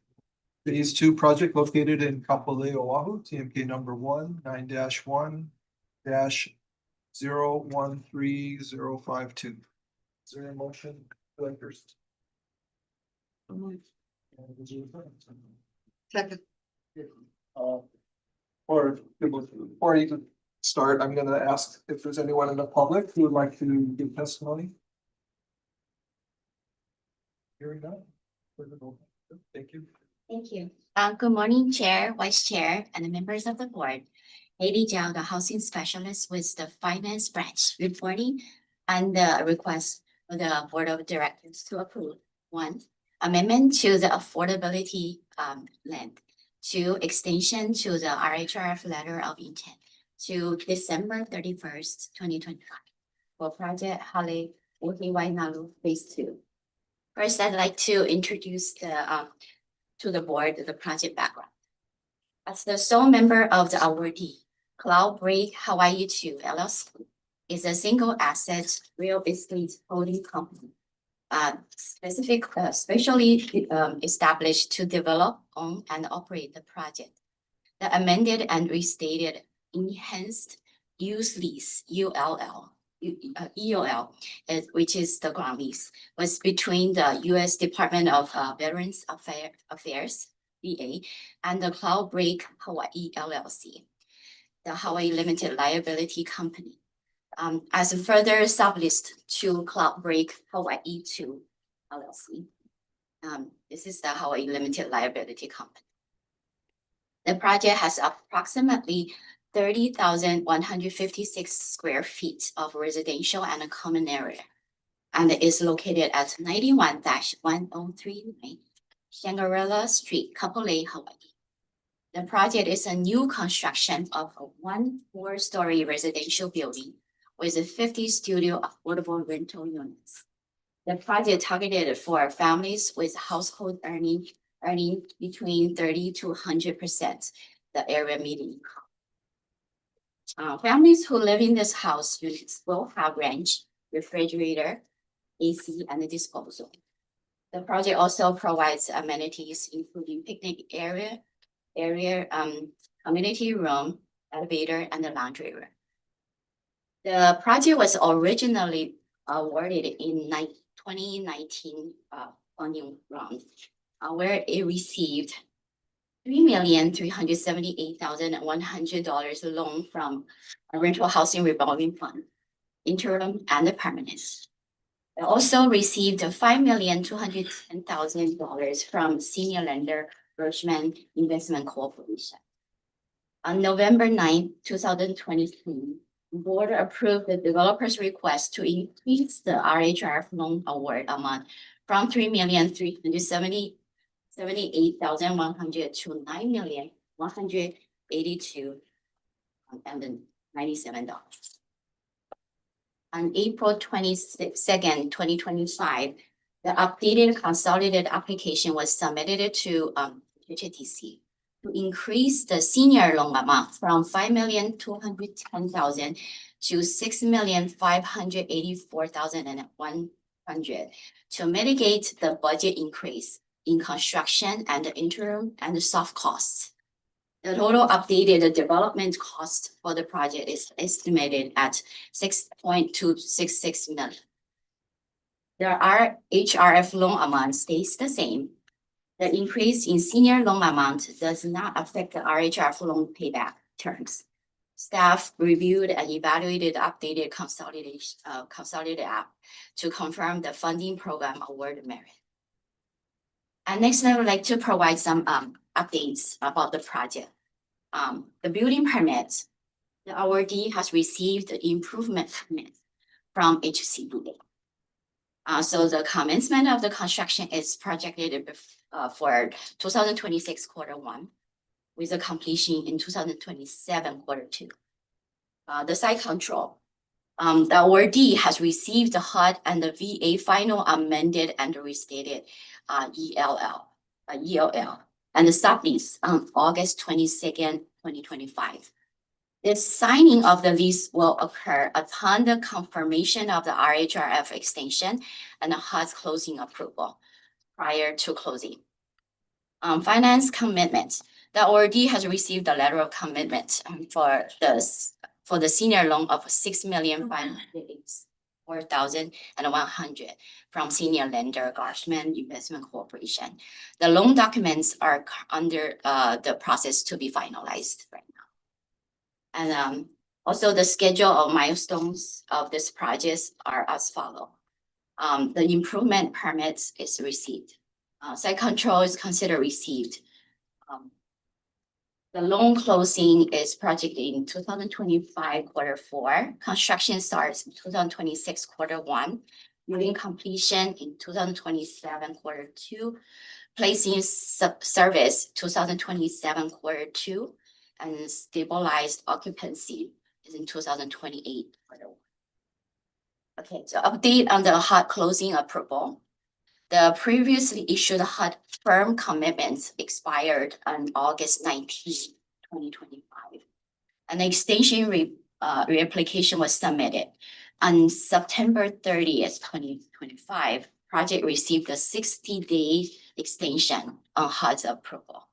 Phase 2 project located in Kapolei, Oahu, TMK number 19-1-1-013052. Is there a motion, directors? Second. Before you can start, I'm gonna ask if there's anyone in the public who would like to give testimony. Hearing none. Thank you. Thank you. Good morning, Chair, Vice Chair, and the members of the board. Haley Jiao, the housing specialist with the finance branch, reporting on the request for the board of directors to approve. 1, amendment to the affordability length. 2, extension to the RHRF letter of intent to December 31st, 2025 for project Hawaii Nalu Phase 2. First, I'd like to introduce to the board the project background. As the sole member of the awardee, Cloudbreak Hawaii 2 LLC is a single asset real estate holding company, specially established to develop, own, and operate the project. The amended and restated enhanced use lease EOL, which is the ground lease, was between the U.S. Department of Veterans Affairs, VA, and the Cloudbreak Hawaii LLC, the Hawaii Limited Liability Company, as a further sublist to Cloudbreak Hawaii 2 LLC. This is the Hawaii Limited Liability Company. The project has approximately 30,156 square feet of residential and a common area, and is located at 91-1039 Shangri-La Street, Kapolei, Hawaii. The project is a new construction of a 1 4-story residential building with 50 studio affordable rental units. The project targeted for families with household earning between 30 to 100% the area median income. Families who live in this house units will have range, refrigerator, AC, and a disposal. The project also provides amenities including picnic area, community room, elevator, and the laundry room. The project was originally awarded in 2019 funding round, where it received $3,378,100 loan from a rental housing revolving fund, interim and permanent. It also received $5,210,000 from senior lender Birchman Investment Corporation. On November 9, 2023, the board approved the developer's request to increase the RHRF loan award amount from $3,378,100 to $9,182,97. On April 22nd, 2025, the updated consolidated application was submitted to HHFDC. to increase the senior loan amount from 5,210,000 to 6,584,100 to mitigate the budget increase in construction and the interim and the soft costs. The total updated development cost for the project is estimated at 6.266 million. The HRF loan amount stays the same. The increase in senior loan amount does not affect the RHRF loan payback terms. Staff reviewed and evaluated the updated consolidated app to confirm the funding program award merit. And next, I would like to provide some updates about the project. The building permit, the awardee has received the improvement permit from HCBA. So the commencement of the construction is projected for 2026 Q1 with a completion in 2027 Q2. The site control. The awardee has received the HUD and the VA final amended and restated ELL and the sublease on August 22nd, 2025. The signing of the lease will occur upon the confirmation of the RHRF extension and the HUD's closing approval prior to closing. Finance commitment. The awardee has received a letter of commitment for the senior loan of 6,584,100 from senior lender Garshman Investment Corporation. The loan documents are under the process to be finalized right now. And also the schedule of milestones of this project are as follows. The improvement permits is received. Site control is considered received. The loan closing is projected in 2025 Q4. Construction starts in 2026 Q1. Building completion in 2027 Q2. Placing service 2027 Q2. And stabilized occupancy is in 2028 Q1. Okay, so update on the HUD closing approval. The previously issued HUD firm commitments expired on August 19, 2025. An extension reapplication was submitted. On September 30th, 2025, project received a 60-day extension on HUD's approval.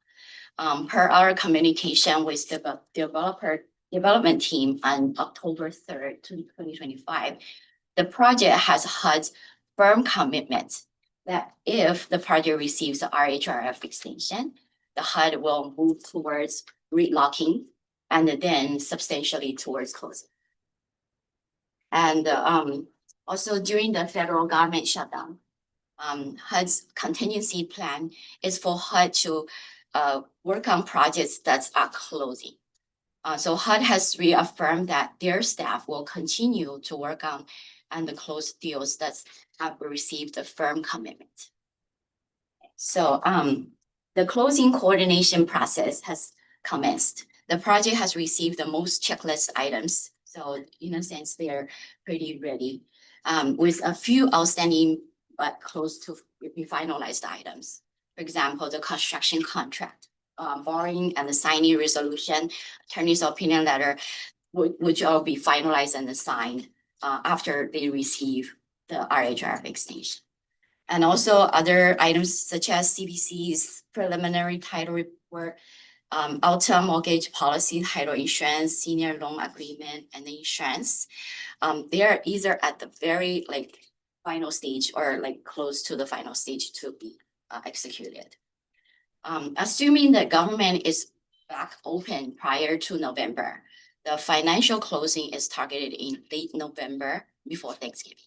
Per our communication with the development team on October 3rd, 2025, the project has HUD's firm commitment that if the project receives the RHRF extension, the HUD will move towards relocking and then substantially towards closing. And also during the federal government shutdown, HUD's contingency plan is for HUD to work on projects that are closing. So HUD has reaffirmed that their staff will continue to work on and close deals that have received a firm commitment. So the closing coordination process has commenced. The project has received the most checklist items. So in a sense, they're pretty ready with a few outstanding but close to be finalized items. For example, the construction contract, borrowing and the signing resolution, attorney's opinion letter, which all be finalized and signed after they receive the RHRF extension. And also other items such as CBC's preliminary title report, Alta mortgage policy, title insurance, senior loan agreement, and the insurance. They are either at the very final stage or close to the final stage to be executed. Assuming the government is back open prior to November, the financial closing is targeted in late November before Thanksgiving.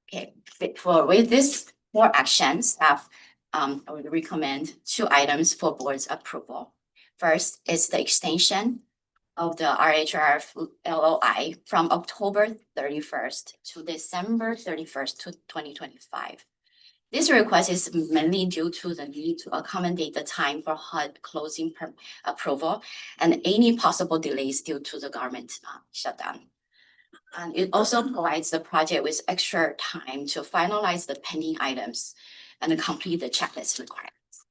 Okay, with this for action, staff I would recommend 2 items for board's approval. First is the extension of the RHRF LOI from October 31st to December 31st to 2025. This request is mainly due to the need to accommodate the time for HUD closing approval and any possible delays due to the government shutdown. And it also provides the project with extra time to finalize the pending items and complete the checklist requirements.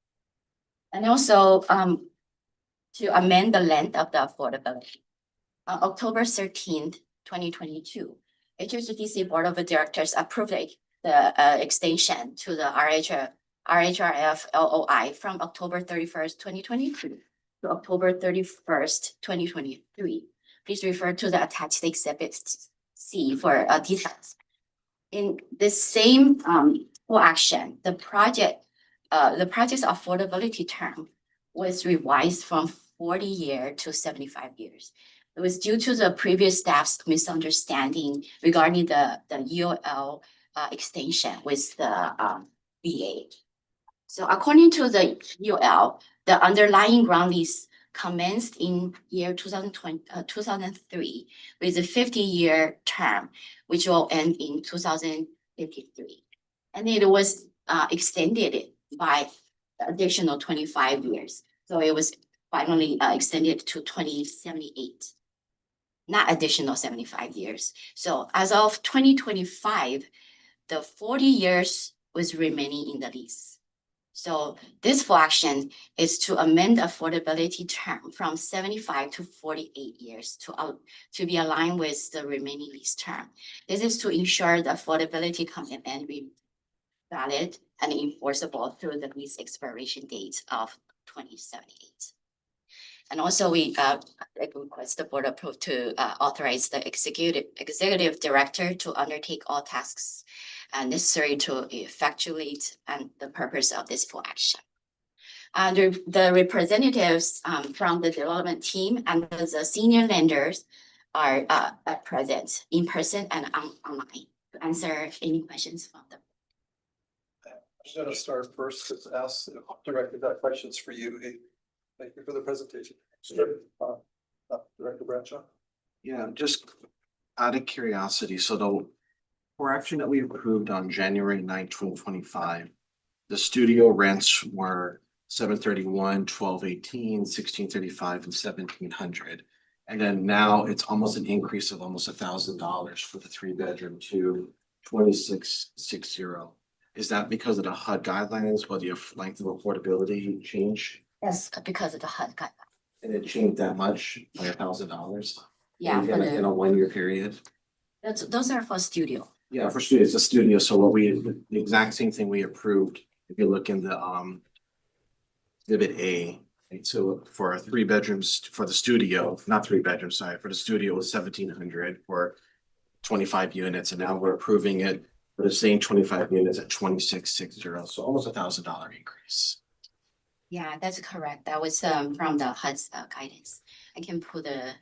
And also, to amend the length of the affordability. On October 13th, 2022, HHDC Board of Directors approved the extension to the RHRF LOI from October 31st, 2022 to October 31st, 2023. Please refer to the attached exhibit C for details. In this same full action, the project's affordability term was revised from 40 years to 75 years. It was due to the previous staff's misunderstanding regarding the UL extension with the VA. So according to the UL, the underlying ground lease commenced in year 2003 with a 50-year term, which will end in 2053. And it was extended by additional 25 years. So it was finally extended to 2078, not additional 75 years. So as of 2025, the 40 years was remaining in the lease. So this full action is to amend the affordability term from 75 to 48 years to be aligned with the remaining lease term. This is to ensure the affordability commitment be valid and enforceable through the lease expiration date of 2078. And also we request the board approve to authorize the executive director to undertake all tasks necessary to effectuate the purpose of this full action. The representatives from the development team and the senior lenders are present in person and online to answer any questions from them. I'm gonna start first, to ask, directed that questions for you. Thank you for the presentation. Director Bradshaw. Yeah, just out of curiosity, so the correction that we approved on January 9th, 2025, the studio rents were $731, $1,218, $1,635, and $1,700. And then now it's almost an increase of almost $1,000 for the 3-bedroom to $2,660. Is that because of the HUD guidelines or the length of affordability change? Yes, because of the HUD guideline. And it changed that much by $1,000? Yeah, In a 1-year period? those are for studio. Yeah, for studio, it's a studio, so the exact same thing we approved, if you look in the exhibit A. Right, so for 3 bedrooms, for the studio, not 3 bedrooms, sorry, for the studio was 1,700 for 25 units, and now we're approving it for the same 25 units at 2,660, so almost $1,000 increase. Yeah, that's correct. That was from the HUD's guidance. I can pull the.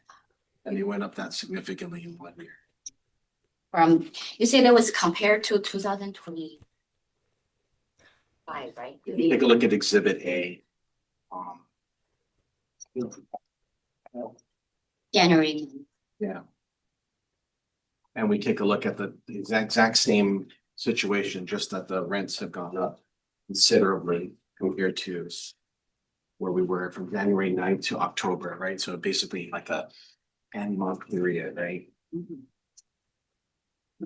And it went up that significantly in 1 year. You said it was compared to 2025, right? Take a look at exhibit A. January. Yeah. And we take a look at the exact same situation, just that the rents have gone up considerably compared to where we were from January 9th to October, right? So basically like a 10-month period, right?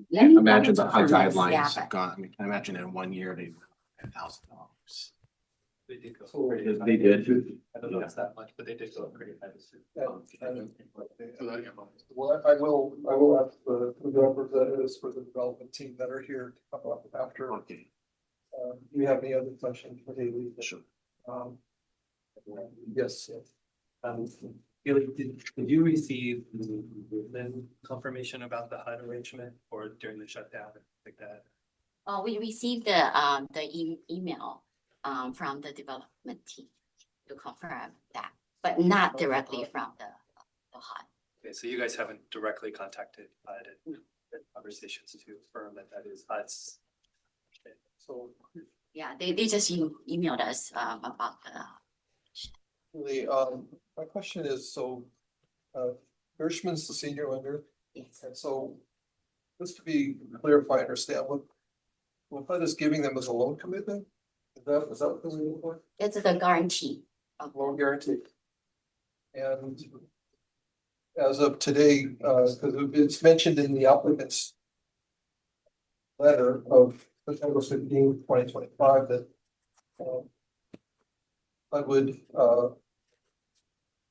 Imagine the HUD guidelines have gone, I mean, I imagine in 1 year they went $1,000. They did go. They did. I don't know if it's that much, but they did go pretty fast. Well, I will ask the representatives for the development team that are here to come up after. Okay. Do you have any other questions for Haley? Sure. Yes. Haley, did you receive the confirmation about the HUD arrangement or during the shutdown like that? Oh, we received the email from the development team to confirm that, but not directly from the HUD. Okay, so you guys haven't directly contacted HUD and had conversations to confirm that that is HUD's. Okay, so Yeah, they just emailed us about my question is, so Gershman's the senior lender, yes. and so just to be clear, if I understand, what HUD is giving them as a loan commitment? Is that what they're looking for? It's the guarantee. Loan guarantee. And as of today, because it's mentioned in the applicant's letter of September 15th, 2025, that I would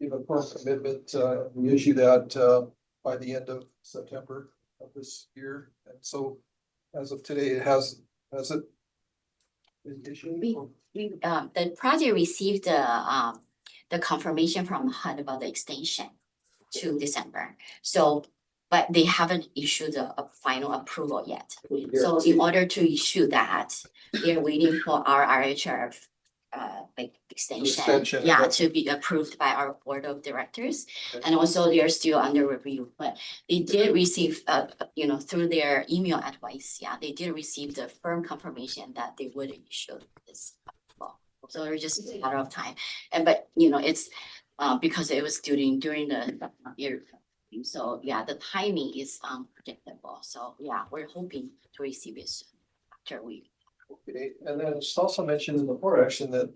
give a firm commitment, we issue that, by the end of September of this year. And so as of today, has it been issued? The project received the confirmation from HUD about the extension to December. So, but they haven't issued a final approval yet. So in order to issue that, they're waiting for our RHF like extension, Extension, yeah, that's- to be approved by our board of directors. And also they are still under review, but they did receive, through their email advice, yeah, they did receive the firm confirmation that they would issue this. So it was just a matter of time. And but, it's because it was during the year. So yeah, the timing is predictable. So yeah, we're hoping to receive it soon after we. Okay, and then it's also mentioned in the board action that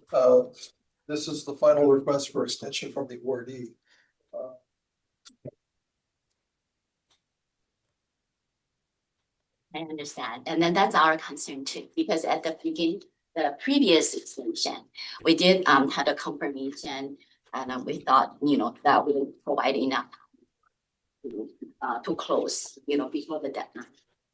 this is the final request for extension from the awardee. I understand. And then that's our concern too, because at the beginning, the previous extension, we did had a confirmation and we thought, that would provide enough to close, before the deadline.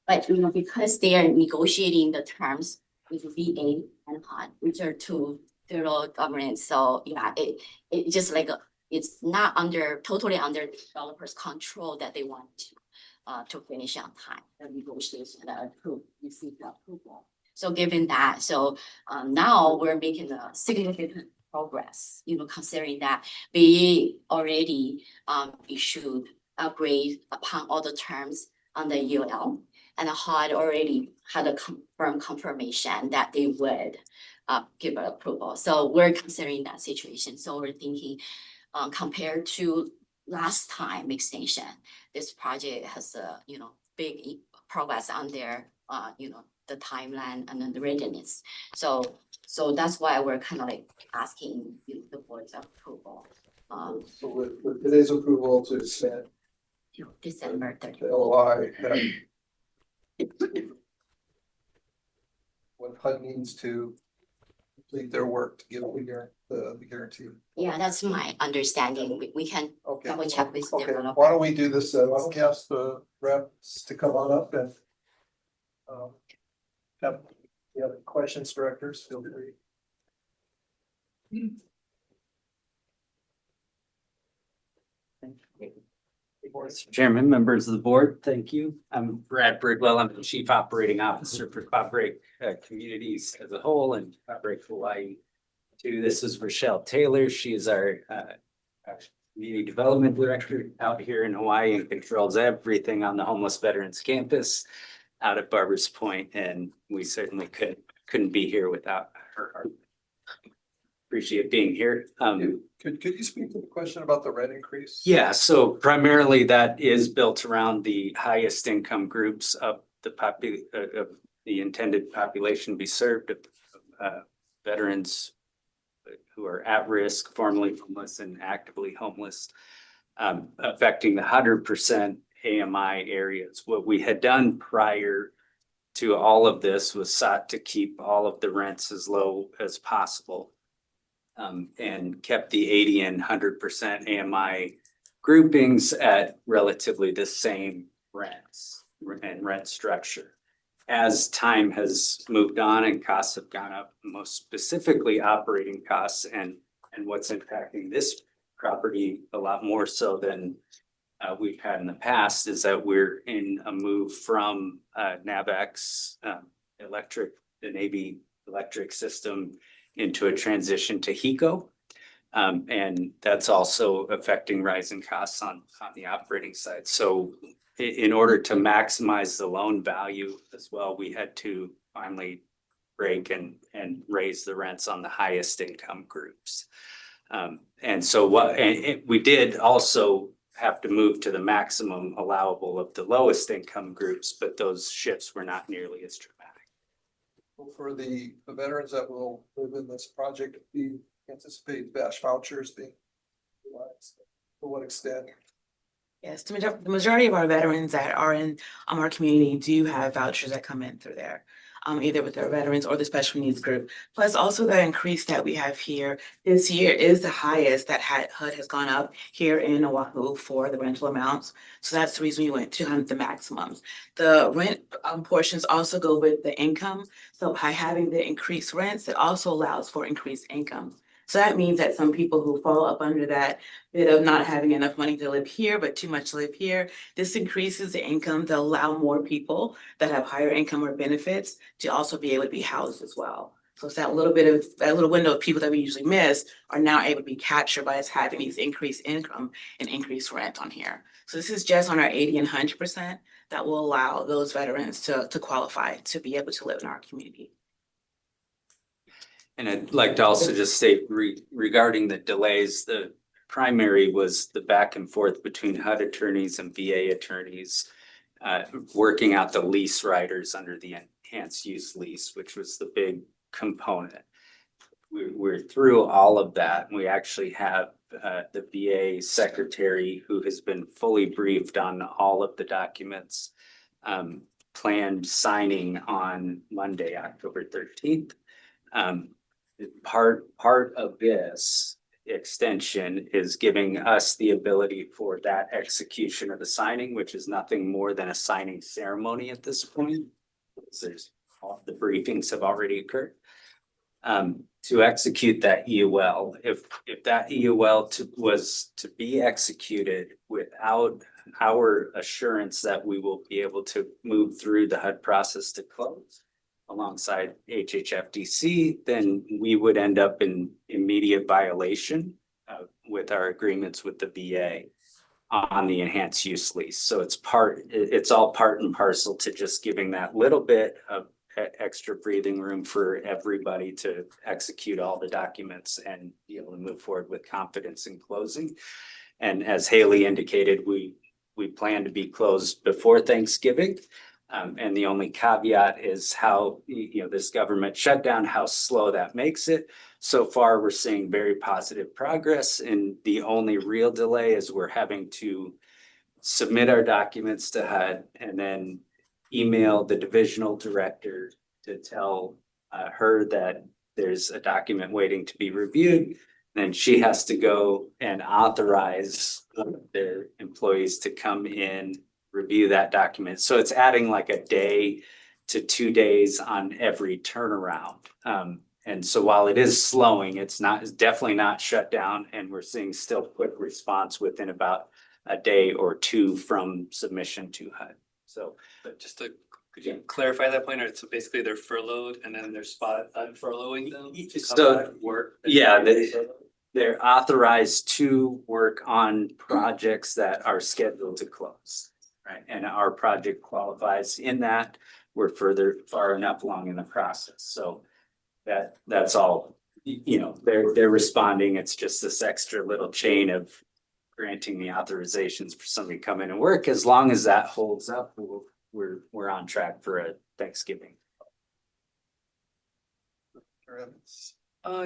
But, because they are negotiating the terms with VA and HUD, which are two federal governments, so yeah, it just like, it's not totally under the developer's control that they want to finish on time, the negotiation, receive the approval. So given that, now we're making a significant progress, considering that we already issued a grade upon all the terms on the UL. And HUD already had a firm confirmation that they would give an approval. So we're considering that situation. So we're thinking compared to last time extension, this project has a, big progress on their, the timeline and then the readiness. So that's why we're kind of like asking the board's approval. So with today's approval to extend December the 30th. LOI, when HUD needs to complete their work to give the guarantee. Yeah, that's my understanding. We can Okay. double check with Okay, developer. why don't we do this, why don't we ask the reps to come on up and have, you have questions, directors, feel free. Mr. Chairman, members of the board, thank you. I'm Brad Bridwell. I'm the Chief Operating Officer for Cloud Break Communities as a whole and Cloud Break Hawaii. This is Rochelle Taylor. She is our Community Development Director out here in Hawaii and controls everything on the homeless veterans campus out at Barbers Point, and we certainly couldn't be here without her. Appreciate being here. Could you speak to the question about the rent increase? Yeah, so primarily that is built around the highest income groups of the intended population be served, veterans who are at risk, formerly homeless and actively homeless, affecting the 100% AMI areas. What we had done prior to all of this was sought to keep all of the rents as low as possible. And kept the 80 and 100% AMI groupings at relatively the same rents and rent structure. As time has moved on and costs have gone up, most specifically operating costs and what's impacting this property a lot more so than we've had in the past is that we're in a move from NAVX the Navy electric system into a transition to HECO. And that's also affecting rising costs on the operating side. So in order to maximize the loan value as well, we had to finally break and raise the rents on the highest income groups. And so we did also have to move to the maximum allowable of the lowest income groups, but those shifts were not nearly as dramatic. For the veterans that will live in this project, we anticipate BASH vouchers being utilized. To what extent? Yes, the majority of our veterans that are in our community do have vouchers that come in through there. either with our veterans or the special needs group. Plus also the increase that we have here this year is the highest that HUD has gone up here in Oahu for the rental amounts. So that's the reason we went to the maximums. The rent portions also go with the income. So by having the increased rents, it also allows for increased income. So that means that some people who fall up under that bit of not having enough money to live here, but too much to live here, this increases the income to allow more people that have higher income or benefits to also be able to be housed as well. So it's that little bit of, that little window of people that we usually miss are now able to be captured by us having these increased income and increased rent on here. So this is just on our 80 and 100% that will allow those veterans to qualify to be able to live in our community. And I'd like to also just say regarding the delays, the primary was the back and forth between HUD attorneys and VA attorneys, working out the lease riders under the enhanced use lease, which was the big component. We're through all of that. And we actually have the VA secretary who has been fully briefed on all of the documents, planned signing on Monday, October 13th. Part of this extension is giving us the ability for that execution of the signing, which is nothing more than a signing ceremony at this point. All the briefings have already occurred. To execute that EUL, if that EUL was to be executed without our assurance that we will be able to move through the HUD process to close alongside HHFDC, then we would end up in immediate violation with our agreements with the VA on the enhanced use lease. So it's all part and parcel to just giving that little bit of extra breathing room for everybody to execute all the documents and be able to move forward with confidence in closing. And as Haley indicated, we plan to be closed before Thanksgiving. And the only caveat is how, this government shutdown, how slow that makes it. So far, we're seeing very positive progress, and the only real delay is we're having to submit our documents to HUD and then email the divisional director to tell her that there's a document waiting to be reviewed. Then she has to go and authorize their employees to come in, review that document. So it's adding like a day to 2 days on every turnaround. And so while it is slowing, it's definitely not shut down, and we're seeing still quick response within about a day or two from submission to HUD. So, But could you clarify that point? Or so basically they're furloughed and then they're unfurloughing them to come So, back to work? yeah, they're authorized to work on projects that are scheduled to close, right? And our project qualifies in that. We're far enough along in the process. So that's all, they're responding. It's just this extra little chain of granting the authorizations for somebody to come in and work. As long as that holds up, we're on track for a Thanksgiving.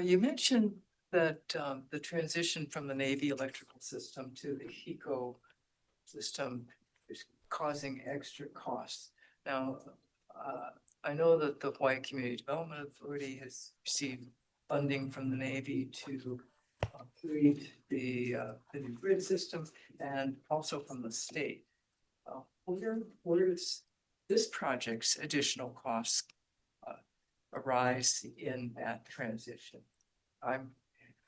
You mentioned that the transition from the Navy electrical system to the HECO system is causing extra costs. Now, I know that the Hawaii Community Development Authority has received funding from the Navy to create the new grid system, and also from the state. Where does this project's additional costs arise in that transition?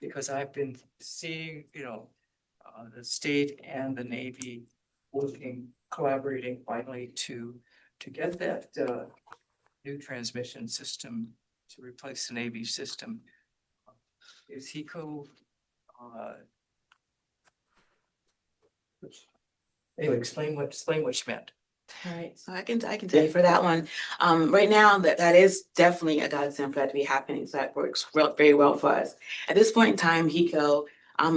Because I've been seeing, the state and the Navy collaborating finally to get that new transmission system to replace the Navy system. Is HECO anyway, explain what you meant. All right, so I can tell you for that one. Right now, that is definitely a godsend for that to be happening. So that works very well for us. At this point in time, HECO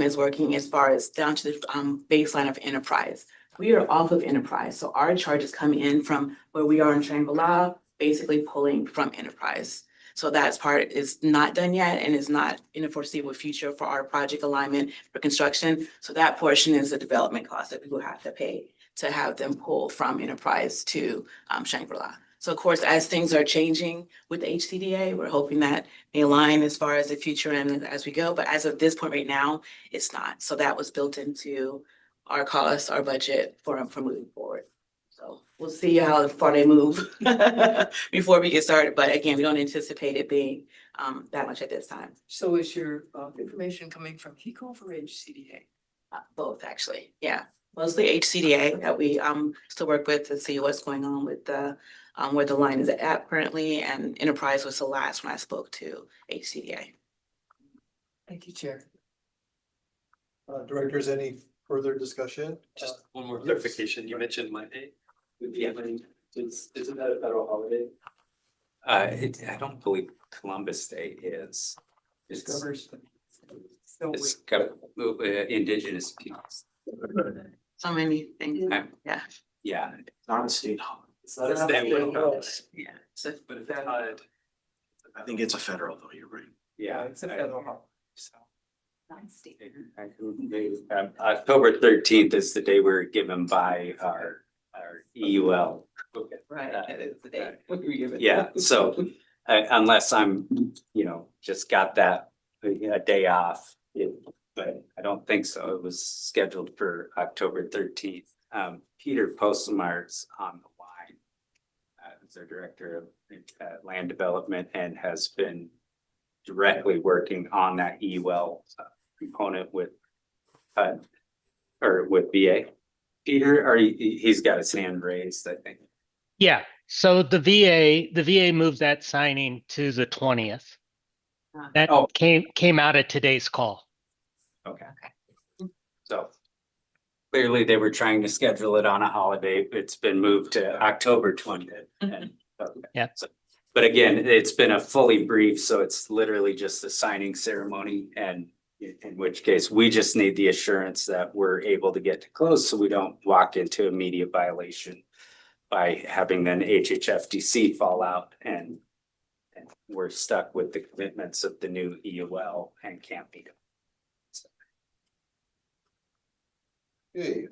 is working as far as down to the baseline of enterprise. We are off of enterprise, so our charges come in from where we are in Shangri-La, basically pulling from enterprise. So that part is not done yet and is not in the foreseeable future for our project alignment for construction. So that portion is the development cost that we will have to pay to have them pull from enterprise to Shangri-La. So of course, as things are changing with the HCDA, we're hoping that they align as far as the future and as we go. But as of this point right now, it's not. So that was built into our costs, our budget for moving forward. So we'll see how far they move before we get started. But again, we don't anticipate it being that much at this time. So is your information coming from HECO or HCDA? Both, actually. Yeah, mostly HCDA that we still work with to see what's going on with the where the line is at currently, and Enterprise was the last when I spoke to HCDA. Thank you, Chair. Directors, any further discussion? Just one more clarification. You mentioned Monday. Yeah. Isn't that a federal holiday? I don't believe Columbus Day is. It's got indigenous peoples. So many things. Yeah. Yeah. Not a state holiday. It's not a state holiday. Yeah. But if that had, I think it's a federal though, you're right. yeah. It's a federal holiday. October 13th is the day we're given by our EUL. Okay. Right, that is the day. What do we give it? Yeah, so unless I'm, just got that a day off, but I don't think so. It was scheduled for October 13th. Peter Postmark's on the line. Is our director of land development and has been directly working on that EUL component with with VA. Peter, he's got his hand raised, I think. Yeah, so the VA moved that signing to the 20th. That came out of today's call. Okay. So clearly they were trying to schedule it on a holiday. It's been moved to October 20th. Yeah. So, but again, it's been a fully brief, so it's literally just the signing ceremony, and in which case we just need the assurance that we're able to get to close so we don't walk into immediate violation by having then HHFDC fall out and we're stuck with the commitments of the new EUL and can't meet them. Okay,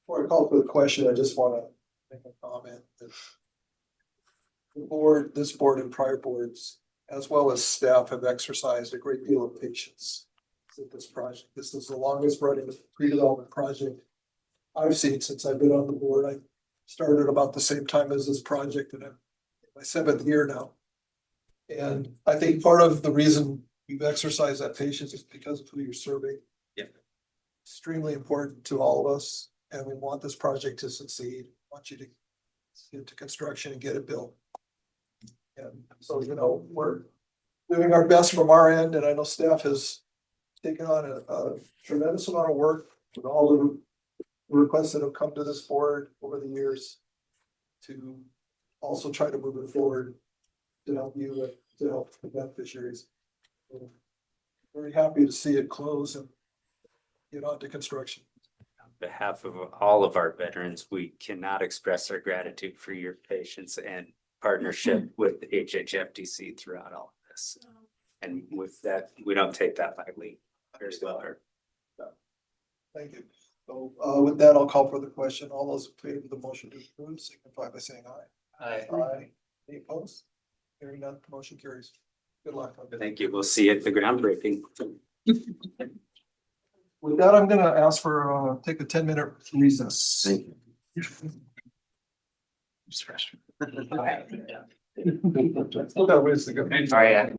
before I call for the question, I just want to make a comment that the board, this board and prior boards, as well as staff, have exercised a great deal of patience with this project. This is the longest running pre-development project I've seen since I've been on the board. I started about the same time as this project, and I'm in my 7th year now. And I think part of the reason you've exercised that patience is because of who you're serving. Yeah. Extremely important to all of us, and we want this project to succeed. We want you to get to construction and get it built. And so, we're doing our best from our end, and I know staff has taken on a tremendous amount of work with all the requests that have come to this board over the years to also try to move it forward to help you, to help the beneficiaries. So, very happy to see it close and get on to construction. On behalf of all of our veterans, we cannot express our gratitude for your patience and partnership with HHFDC throughout all of this. And with that, we don't take that lightly. Very well. Thank you. So with that, I'll call for the question. All those in favor of the motion to approve signify by saying aye. Aye. Any opposed? Hearing none, motion carries. Good luck. Thank you. We'll see you at the groundbreaking. With that, I'm gonna ask for take a 10-minute recess. Thank you. Still got ways to go. Sorry.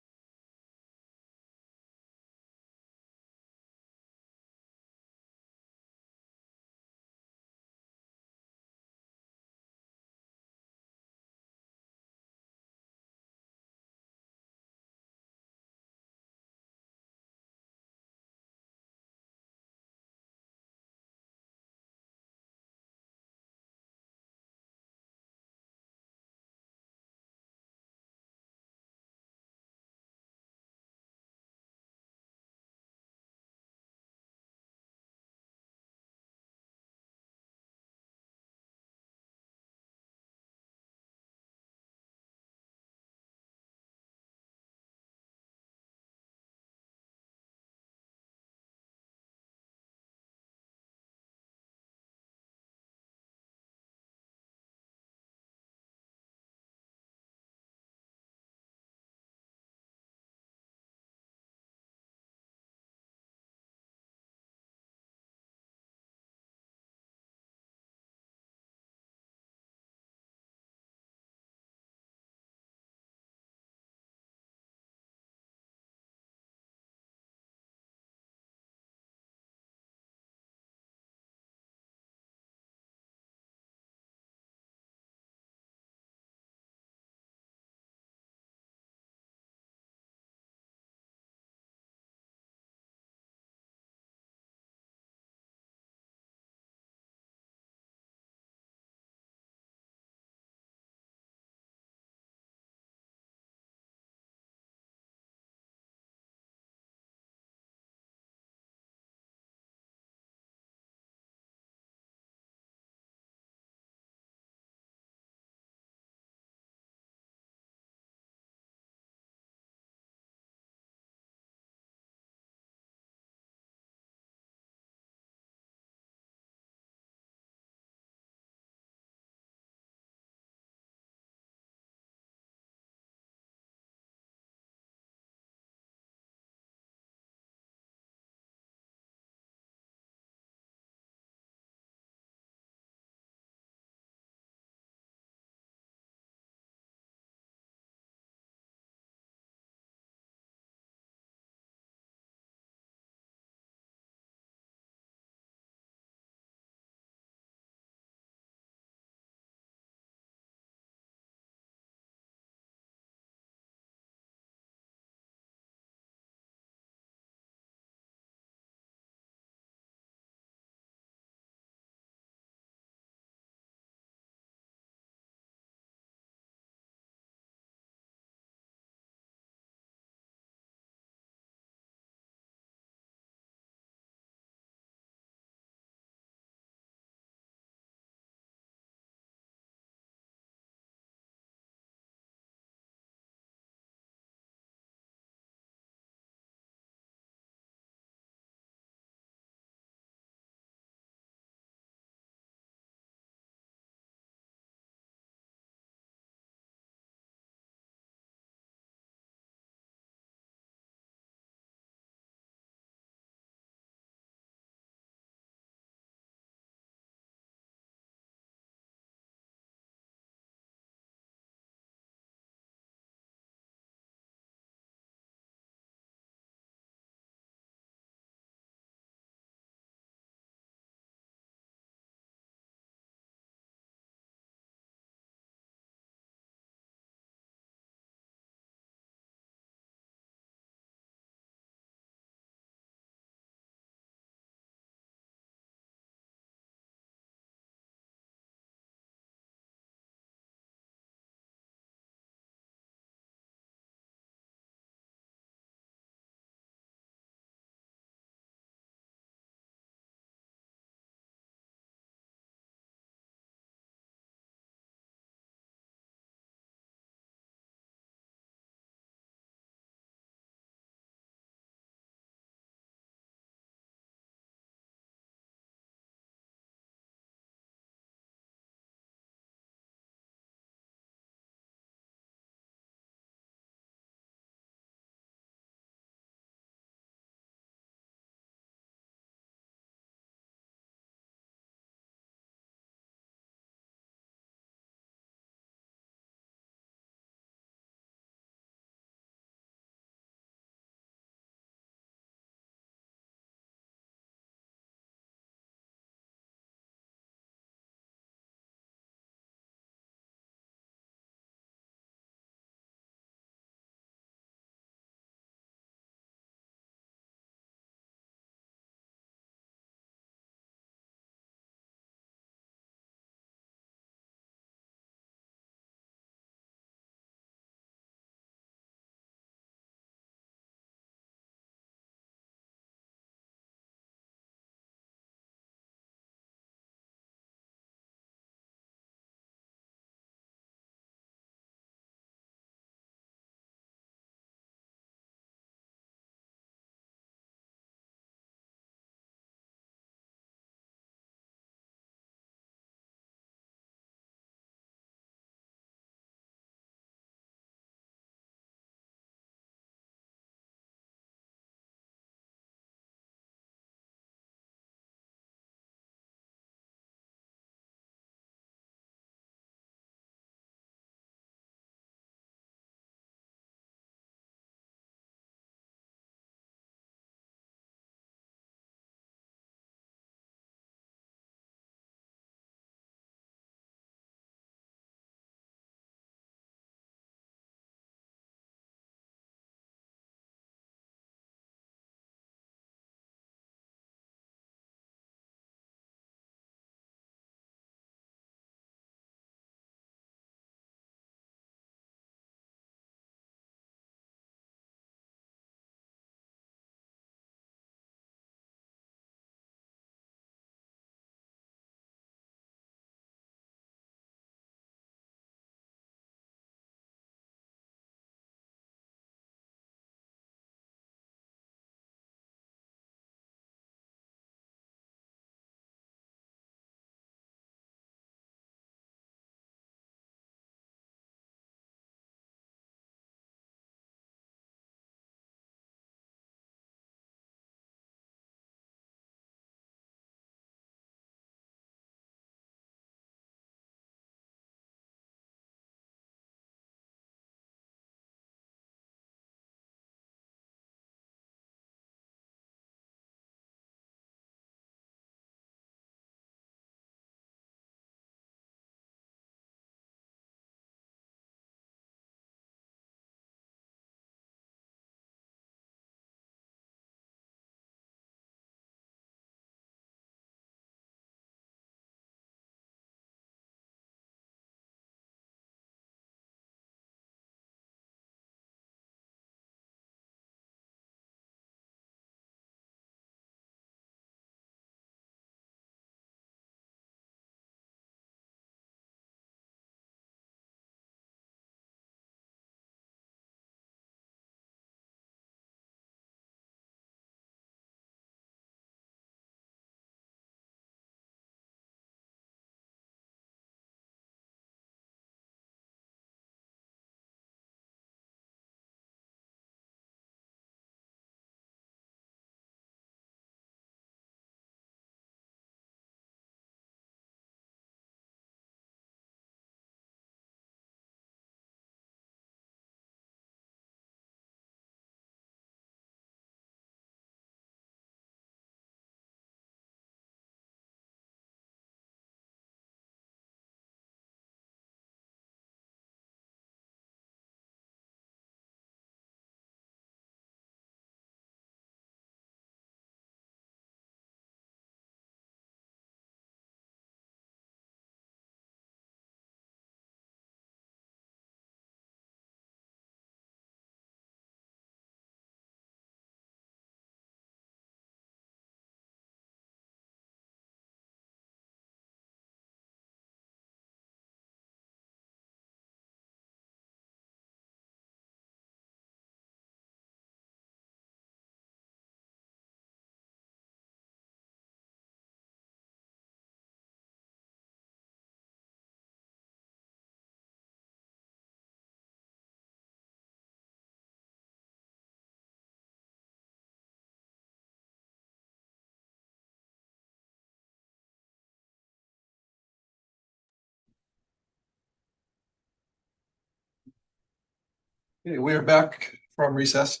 Okay, we are back from recess.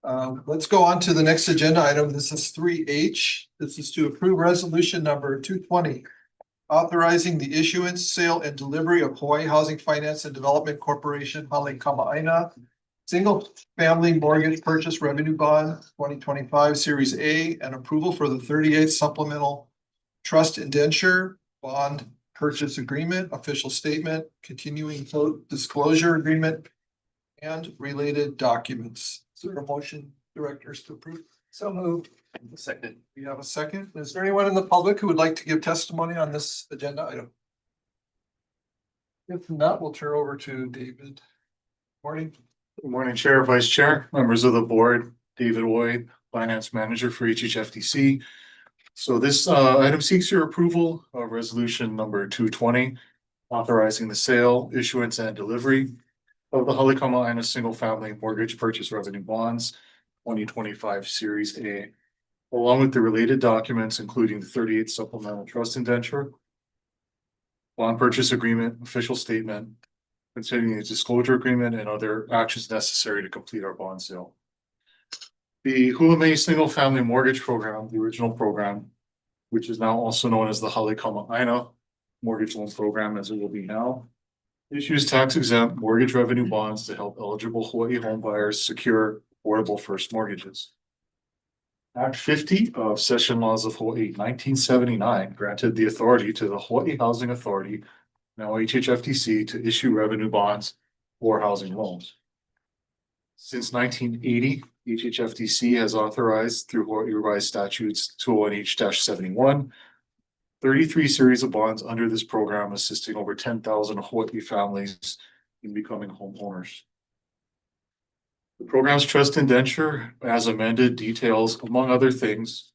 Let's go on to the next agenda item. This is 3H. This is to approve resolution number 220. Authorizing the issuance, sale, and delivery of Hawaii Housing Finance and Development Corporation, Hale Kama'aina. Single family mortgage purchase revenue bond 2025 Series A, and approval for the 38th supplemental trust indenture bond purchase agreement, official statement, continuing vote disclosure agreement, and related documents. Is there a motion, directors, to approve? So moved. Second. We have a second. Is there anyone in the public who would like to give testimony on this agenda item? If not, we'll turn over to David. Morning. Good morning, Chair, Vice Chair, members of the board, David Lloyd, Finance Manager for HHFDC. So this item seeks your approval of resolution number 220, authorizing the sale, issuance, and delivery of the Hale Kama'aina Single Family Mortgage Purchase Revenue Bonds 2025 Series A, along with the related documents, including the 38th Supplemental Trust Indenture, bond purchase agreement, official statement, considering the disclosure agreement and other actions necessary to complete our bond sale. The Hula Mai Single Family Mortgage Program, the original program, which is now also known as the Hale Kama'aina Mortgage Loan Program, as it will be now, issues tax-exempt mortgage revenue bonds to help eligible Hawaii home buyers secure affordable first mortgages. Act 50 of Session Laws of Hawaii 1979 granted the authority to the Hawaii Housing Authority, now HHFDC, to issue revenue bonds for housing loans. Since 1980, HHFDC has authorized through Hawaii Revised Statutes 201H-71, 33 series of bonds under this program, assisting over 10,000 Hawaii families in becoming homeowners. The program's trust indenture, as amended, details, among other things,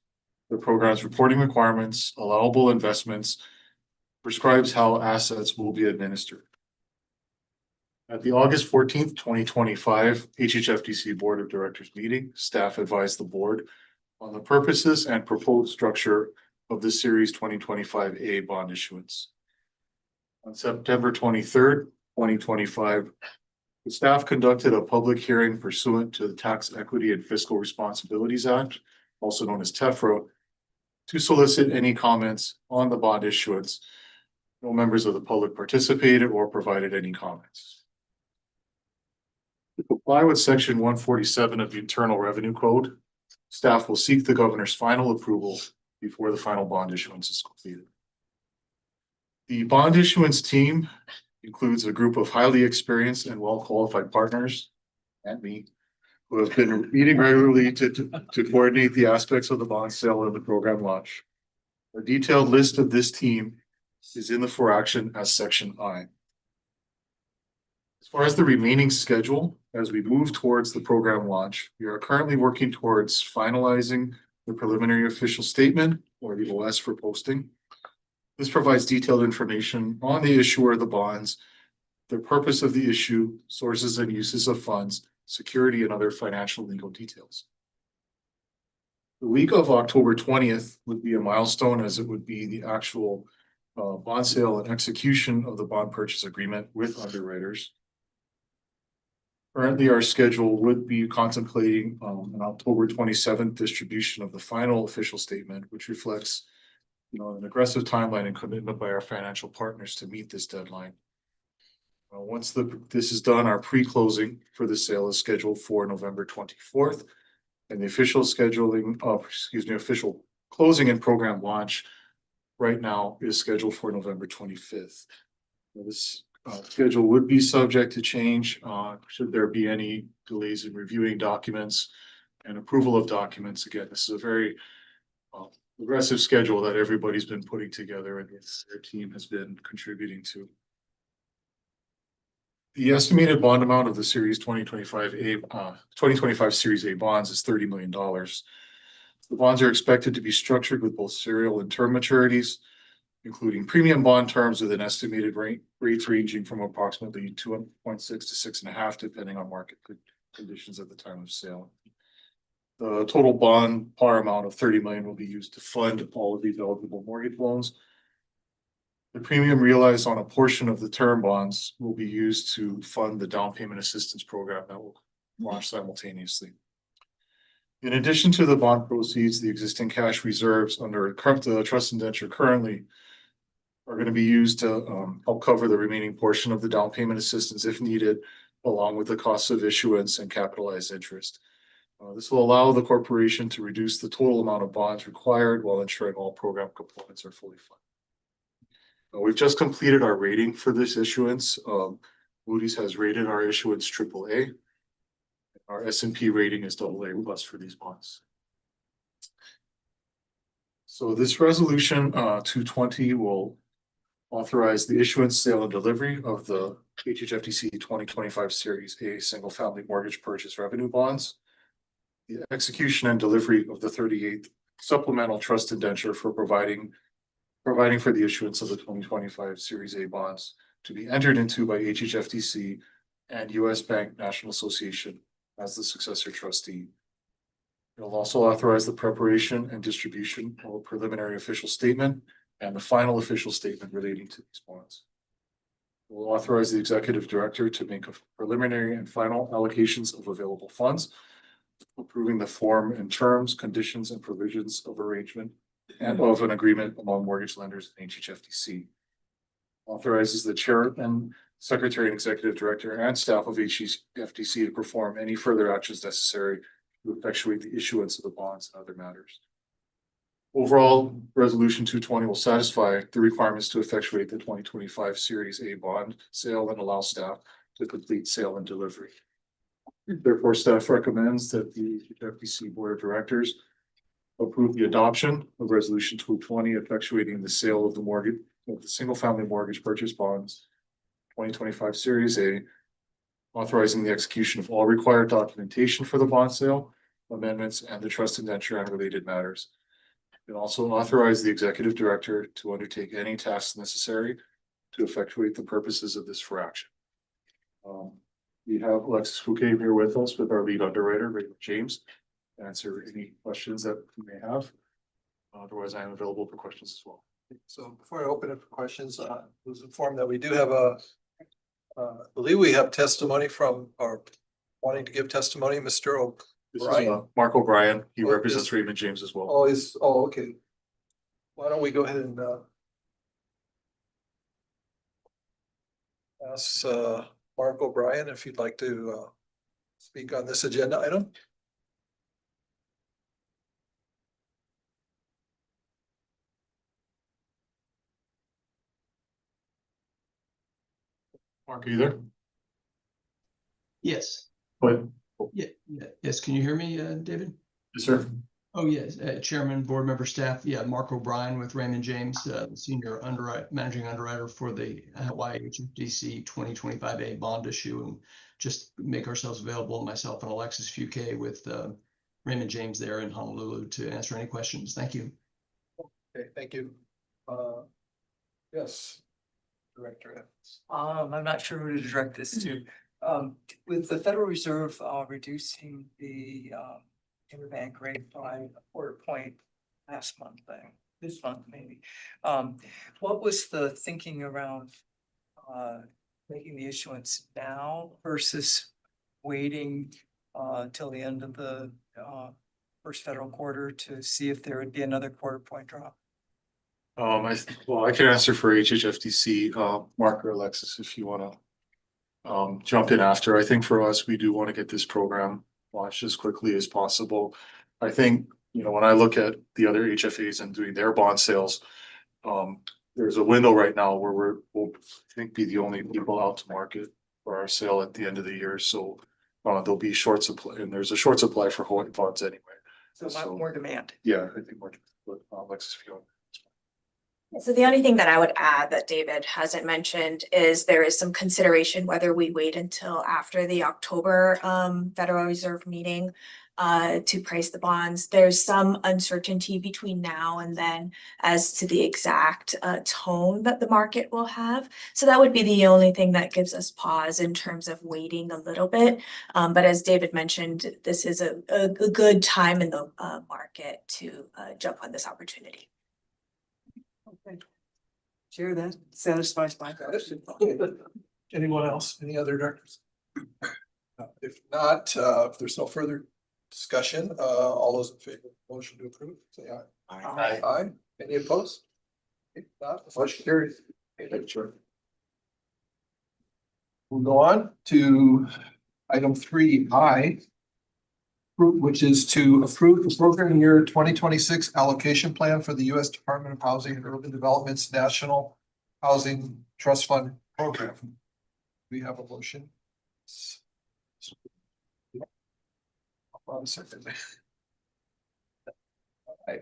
the program's reporting requirements, allowable investments, prescribes how assets will be administered. At the August 14th, 2025 HHFDC Board of Directors meeting, staff advised the board on the purposes and proposed structure of the Series 2025A bond issuance. On September 23rd, 2025, the staff conducted a public hearing pursuant to the Tax Equity and Fiscal Responsibilities Act, also known as TEFRA, to solicit any comments on the bond issuance. No members of the public participated or provided any comments. To comply with Section 147 of the Internal Revenue Code, staff will seek the governor's final approval before the final bond issuance is completed. The bond issuance team includes a group of highly experienced and well-qualified partners, and me, who have been meeting regularly to coordinate the aspects of the bond sale and the program launch. A detailed list of this team is in the for action as Section I. As far as the remaining schedule, as we move towards the program launch, we are currently working towards finalizing the preliminary official statement, or the OS, for posting. This provides detailed information on the issuer of the bonds, the purpose of the issue, sources and uses of funds, security, and other financial legal details. The week of October 20th would be a milestone, as it would be the actual bond sale and execution of the bond purchase agreement with underwriters. Currently, our schedule would be contemplating an October 27th distribution of the final official statement, which reflects, an aggressive timeline and commitment by our financial partners to meet this deadline. Once this is done, our pre-closing for the sale is scheduled for November 24th, and the official official closing and program launch right now is scheduled for November 25th. This schedule would be subject to change should there be any delays in reviewing documents and approval of documents. Again, this is a very aggressive schedule that everybody's been putting together and their team has been contributing to. The estimated bond amount of the Series 2025 Series A bonds is $30 million. The bonds are expected to be structured with both serial and term maturities, including premium bond terms with an estimated rates ranging from approximately 2.6 to 6.5, depending on market conditions at the time of sale. The total bond par amount of $30 million will be used to fund all of these eligible mortgage loans. The premium realized on a portion of the term bonds will be used to fund the down payment assistance program that will launch simultaneously. In addition to the bond proceeds, the existing cash reserves under the trust indenture currently are going to be used to help cover the remaining portion of the down payment assistance if needed, along with the costs of issuance and capitalized interest. This will allow the corporation to reduce the total amount of bonds required while ensuring all program components are fully funded. We've just completed our rating for this issuance. Moody's has rated our issuance AAA. Our S&P rating is AA+ for these bonds. So this resolution 220 will authorize the issuance, sale, and delivery of the HHFDC 2025 Series A single-family mortgage purchase revenue bonds, the execution and delivery of the 38th supplemental trust indenture for providing for the issuance of the 2025 Series A bonds to be entered into by HHFDC and U.S. Bank National Association as the successor trustee. It will also authorize the preparation and distribution of a preliminary official statement and the final official statement relating to these bonds. It will authorize the executive director to make a preliminary and final allocations of available funds, approving the form and terms, conditions, and provisions of arrangement and of an agreement among mortgage lenders and HHFDC. Authorizes the chair and secretary and executive director and staff of HHFDC to perform any further actions necessary to effectuate the issuance of the bonds and other matters. Overall, Resolution 220 will satisfy the requirements to effectuate the 2025 Series A bond sale and allow staff to complete sale and delivery. Therefore, staff recommends that the HHFDC Board of Directors approve the adoption of Resolution 220 effectuating the sale of the single-family mortgage purchase bonds 2025 Series A, authorizing the execution of all required documentation for the bond sale, amendments, and the trust indenture and related matters. It also authorize the executive director to undertake any tasks necessary to effectuate the purposes of this for action. We have Alexis Fouquet here with us with our lead underwriter, Raymond James, to answer any questions that you may have. Otherwise, I am available for questions as well. So before I open it for questions, I was informed that we do have I believe we have testimony from, or wanting to give testimony, Mr. This is O'Brien. Mark O'Brien. He Oh, represents yes. Raymond James as well. Okay. Why don't we go ahead and ask Mark O'Brien if you'd like to speak on this agenda item. Mark, are you there? Yes. But Yes. Can you hear me, David? yes, sir. Oh, yes. Chairman, board member, staff. Yeah, Mark O'Brien with Raymond James, senior managing underwriter for the Hawaii HFDC 2025A bond issue, and just make ourselves available, myself and Alexis Fouquet with Raymond James there in Honolulu to answer any questions. Thank you. Okay, thank you. Yes. Director. I'm not sure who to direct this to. With the Federal Reserve reducing the interbank rate by a quarter point last month, this month maybe. What was the thinking around making the issuance now versus waiting till the end of the first federal quarter to see if there would be another quarter point drop? I can answer for HHFDC, Mark or Alexis, if you want to jump in after. I think for us, we do want to get this program launched as quickly as possible. I think, when I look at the other HFAs and doing their bond sales, there's a window right now where we'll I think be the only people out to market for our sale at the end of the year. So there'll be short supply, and there's a short supply for Hawaii bonds anyway. So more demand. Yeah, I think more. Alexis, if you want. So the only thing that I would add that David hasn't mentioned is there is some consideration whether we wait until after the October Federal Reserve meeting to price the bonds. There's some uncertainty between now and then as to the exact tone that the market will have. So that would be the only thing that gives us pause in terms of waiting a little bit. But as David mentioned, this is a good time in the market to jump on this opportunity. Okay. Chair, that satisfies my question. Anyone else? Any other directors? If not, if there's no further discussion, all those in favor of the motion to approve, say aye. Aye. Aye. Any opposed? If not, the motion carries. Okay, thank you, Chair. We'll go on to item 3I, which is to approve the program year 2026 allocation plan for the U.S. Department of Housing and Urban Development's National Housing Trust Fund Program. We have a motion. Hold on a second. Hi.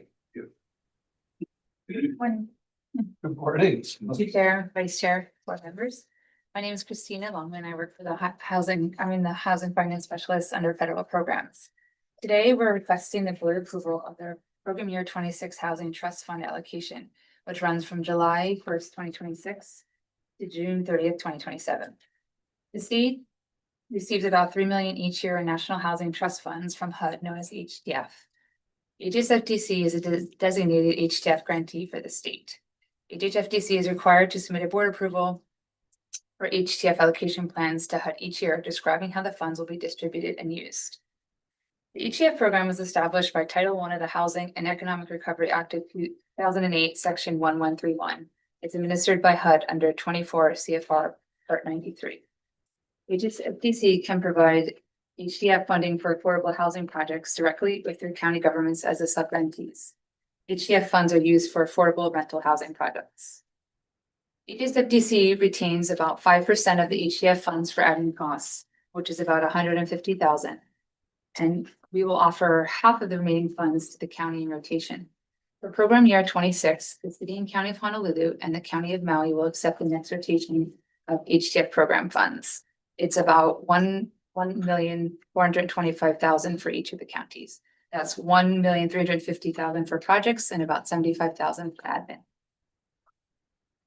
Good morning. Chair, Vice Chair, board members. My name is Christina Longman. I work for the I'm the Housing Finance Specialist under federal programs. Today, we're requesting the board approval of the program year 26 Housing Trust Fund allocation, which runs from July 1st, 2026 to June 30th, 2027. The state receives about $3 million each year in National Housing Trust Funds from HUD, known as HTF. HHFDC is a designated HTF grantee for the state. HHFDC is required to submit a board approval for HTF allocation plans to HUD each year, describing how the funds will be distributed and used. The HTF program was established by Title I of the Housing and Economic Recovery Act of 2008, Section 1131. It's administered by HUD under 24 CFR Part 93. HHFDC can provide HTF funding for affordable housing projects directly with their county governments as the sub-grantees. HTF funds are used for affordable rental housing projects. HHFDC retains about 5% of the HTF funds for admin costs, which is about $150,000. And we will offer half of the remaining funds to the county in rotation. For program year 26, the city and county of Honolulu and the county of Maui will accept the next rotation of HTF program funds. It's about $1,425,000 for each of the counties. That's $1,350,000 for projects and about $75,000 for admin.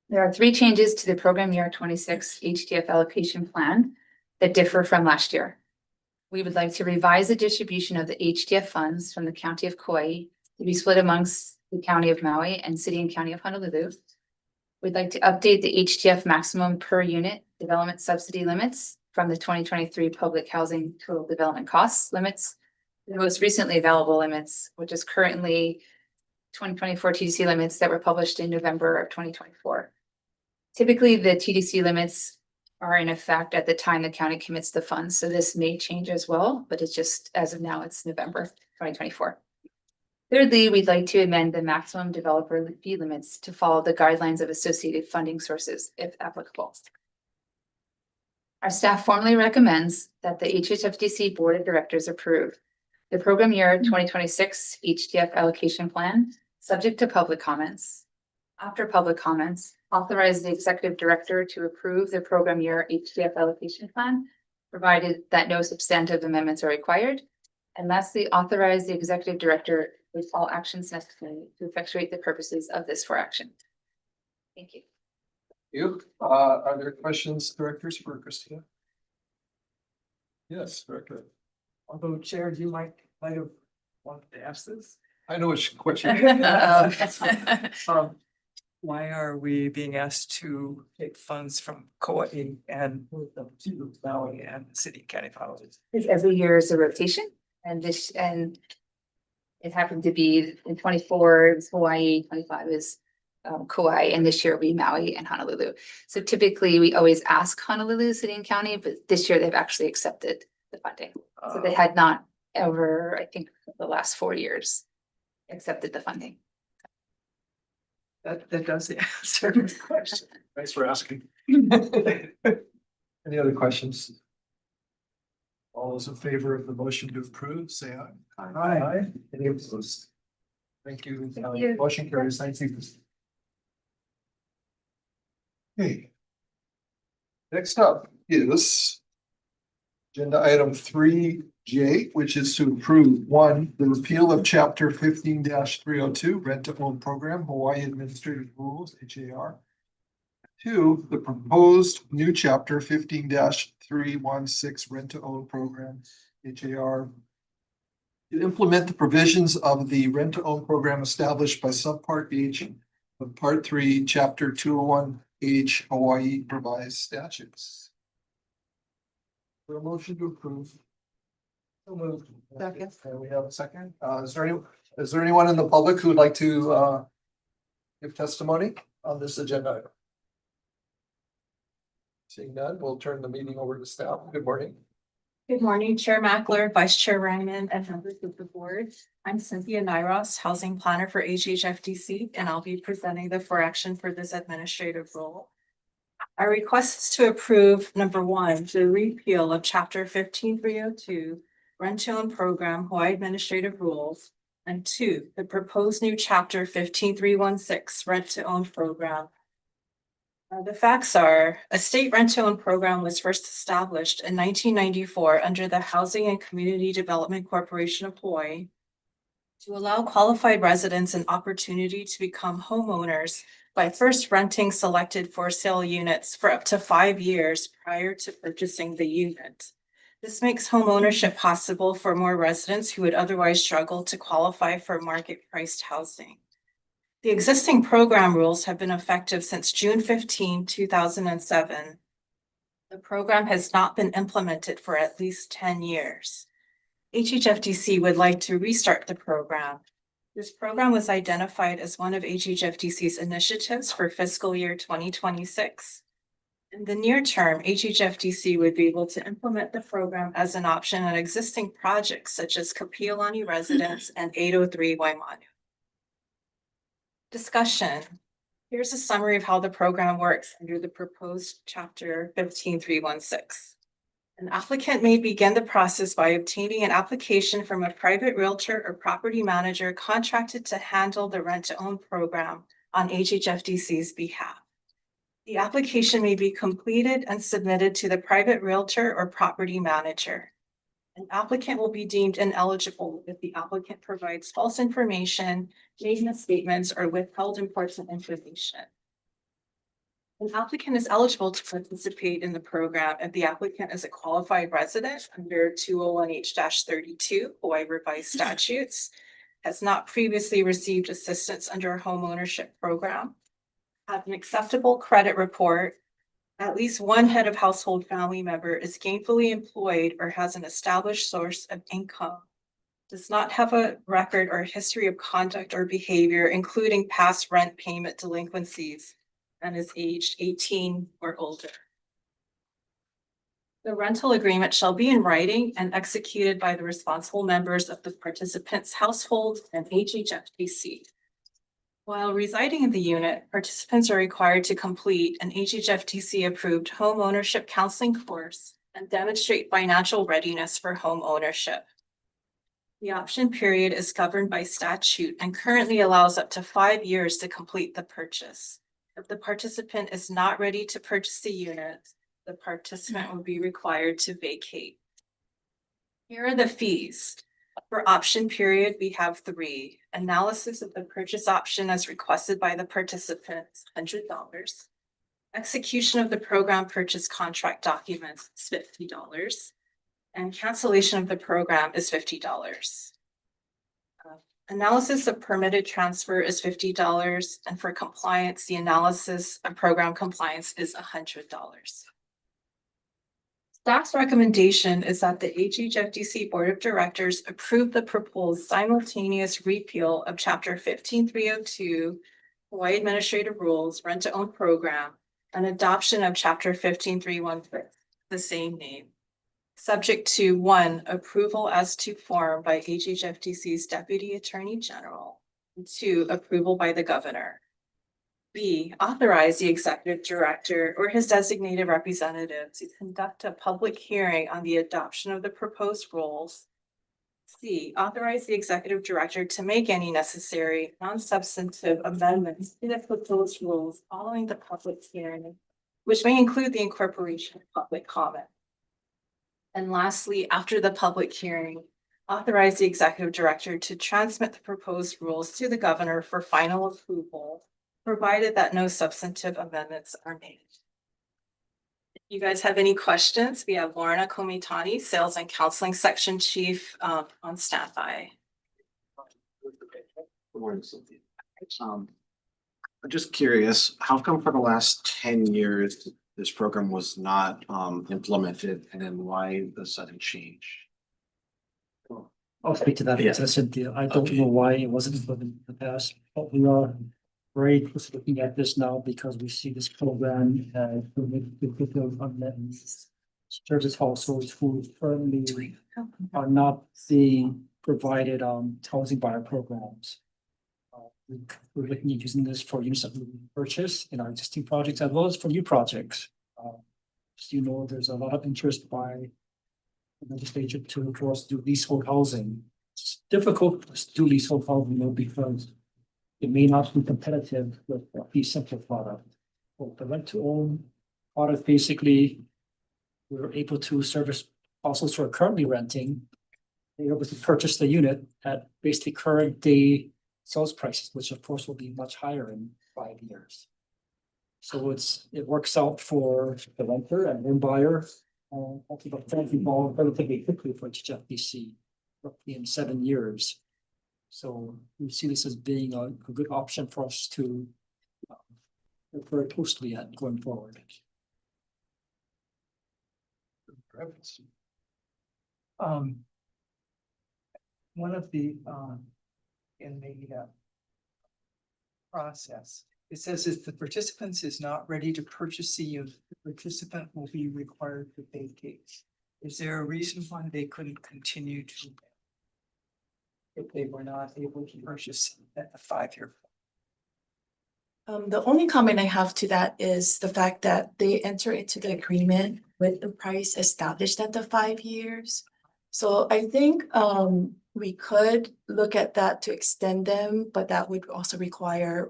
There are 3 changes to the program year 26 HTF allocation plan that differ from last year. We would like to revise the distribution of the HTF funds from the county of Kauai to be split amongst the county of Maui and city and county of Honolulu. We'd like to update the HTF maximum per unit development subsidy limits from the 2023 public housing total development costs limits, the most recently available limits, which is currently 2024 TDC limits that were published in November of 2024. Typically, the TDC limits are in effect at the time the county commits the funds. So this may change as well, but it's just, as of now, it's November 2024. Thirdly, we'd like to amend the maximum developer fee limits to follow the guidelines of associated funding sources, if applicable. Our staff formally recommends that the HHFDC Board of Directors approve the program year 2026 HTF allocation plan, subject to public comments. After public comments, authorize the executive director to approve the program year HTF allocation plan, provided that no substantive amendments are required. And lastly, authorize the executive director with all actions necessary to effectuate the purposes of this for action. Thank you. Are there questions, directors, for Christina? Yes, Director. Although Chair, you might have wanted to ask this. I know which question. Why are we being asked to take funds from Kauai and move them to Maui and the city and county of Honolulu? Because every year is a rotation, and it happened to be in 24 it was Hawaii, 25 is Kauai, and this year will be Maui and Honolulu. So typically we always ask Honolulu City and County, but this year they've actually accepted the funding. So they had not ever, I think, the last 4 years accepted the funding. That does answer the question. Thanks for asking. Any other questions? All those in favor of the motion to approve, say aye. Aye. Any opposed? Thank you. Thank you. Motion carries. Thank you. Okay. Next up is agenda item 3J, which is to approve 1, the repeal of chapter 15-302 rent to own program, Hawaii Administrative Rules, HAR. 2, the proposed new chapter 15-316 rent to own program, HAR. To implement the provisions of the rent to own program established by subpart H of Part 3, Chapter 201H Hawaii Revised Statutes. For a motion to approve. So moved. Second. And we have a second. Is there anyone in the public who would like to give testimony on this agenda item? Seeing none, we'll turn the meeting over to staff. Good morning. Good morning, Chair Mackler, Vice Chair Ryman, and members of the board. I'm Cynthia Nyros, Housing Planner for HHFDC, and I'll be presenting the for action for this administrative role. Our request is to approve, number one, the repeal of Chapter 15302, Rent-to-Own Program Hawaii Administrative Rules, and two, the proposed new Chapter 15316, Rent-to-Own Program. The facts are, a state rent-to-own program was first established in 1994 under the Housing and Community Development Corporation of Hawaii to allow qualified residents an opportunity to become homeowners by first renting selected for sale units for up to 5 years prior to purchasing the unit. This makes homeownership possible for more residents who would otherwise struggle to qualify for market-priced housing. The existing program rules have been effective since June 15, 2007. The program has not been implemented for at least 10 years. HHFDC would like to restart the program. This program was identified as one of HHFDC's initiatives for fiscal year 2026. In the near term, HHFDC would be able to implement the program as an option on existing projects such as Kapiolani Residence and 803 Waimanu. Discussion. Here's a summary of how the program works under the proposed Chapter 15316. An applicant may begin the process by obtaining an application from a private realtor or property manager contracted to handle the rent-to-own program on HHFDC's behalf. The application may be completed and submitted to the private realtor or property manager. An applicant will be deemed ineligible if the applicant provides false information, made misstatements, or withheld important information. An applicant is eligible to participate in the program if the applicant is a qualified resident under 201H-32 Hawaii Revised Statutes, has not previously received assistance under a homeownership program, have an acceptable credit report, at least one head of household family member is gainfully employed or has an established source of income, does not have a record or history of conduct or behavior, including past rent payment delinquencies, and is aged 18 or older. The rental agreement shall be in writing and executed by the responsible members of the participant's household and HHFDC. While residing in the unit, participants are required to complete an HHFDC-approved home ownership counseling course and demonstrate financial readiness for home ownership. The option period is governed by statute and currently allows up to 5 years to complete the purchase. If the participant is not ready to purchase the unit, the participant will be required to vacate. Here are the fees. For option period, we have 3. Analysis of the purchase option as requested by the participants, $100. Execution of the program purchase contract documents is $50. And cancellation of the program is $50. Analysis of permitted transfer is $50. And for compliance, the analysis of program compliance is $100. Staff's recommendation is that the HHFDC Board of Directors approve the proposed simultaneous repeal of Chapter 15302 Hawaii Administrative Rules Rent-to-Own Program and adoption of Chapter 15316, the same name, subject to 1, approval as to form by HHFDC's Deputy Attorney General, and 2, approval by the Governor. B, authorize the executive director or his designated representative to conduct a public hearing on the adoption of the proposed rules. C, authorize the executive director to make any necessary non-substantive amendments to the proposed rules following the public hearing, which may include the incorporation of public comment. And lastly, after the public hearing, authorize the executive director to transmit the proposed rules to the governor for final approval, provided that no substantive amendments are made. If you guys have any questions, we have Lorna Komitani, Sales and Counseling Section Chief, on standby. Good morning, Cynthia. I'm just curious, how come for the last 10 years, this program was not implemented, and then why the sudden change? I'll speak to that, Yeah. Cynthia. I don't Okay. know why it wasn't implemented in the past, but we are very close looking at this now because we see this program unmet needs. Service households who currently are not being provided housing by our programs. We're looking at using this for units that we purchase in our existing projects as well as for new projects. As you know, there's a lot of interest by the legislature to for us to do leasehold housing. It's difficult to do leasehold housing though because it may not be competitive with a fee simple product. Well, the rent to own product basically, we're able to service households who are currently renting. They're able to purchase the unit at basically current day sales prices, which of course will be much higher in 5 years. So it works out for the renter and home buyer. Also the funds involved relatively quickly for HHFDC, roughly in 7 years. So we see this as being a good option for us to look very closely at going forward. One of the, in the process, it says if the participants is not ready to purchase the unit, the participant will be required to vacate. Is there a reason why they couldn't continue to? If they were not able to purchase at the 5-year? The only comment I have to that is the fact that they enter into the agreement with the price established at the 5 years. So I think we could look at that to extend them, but that would also require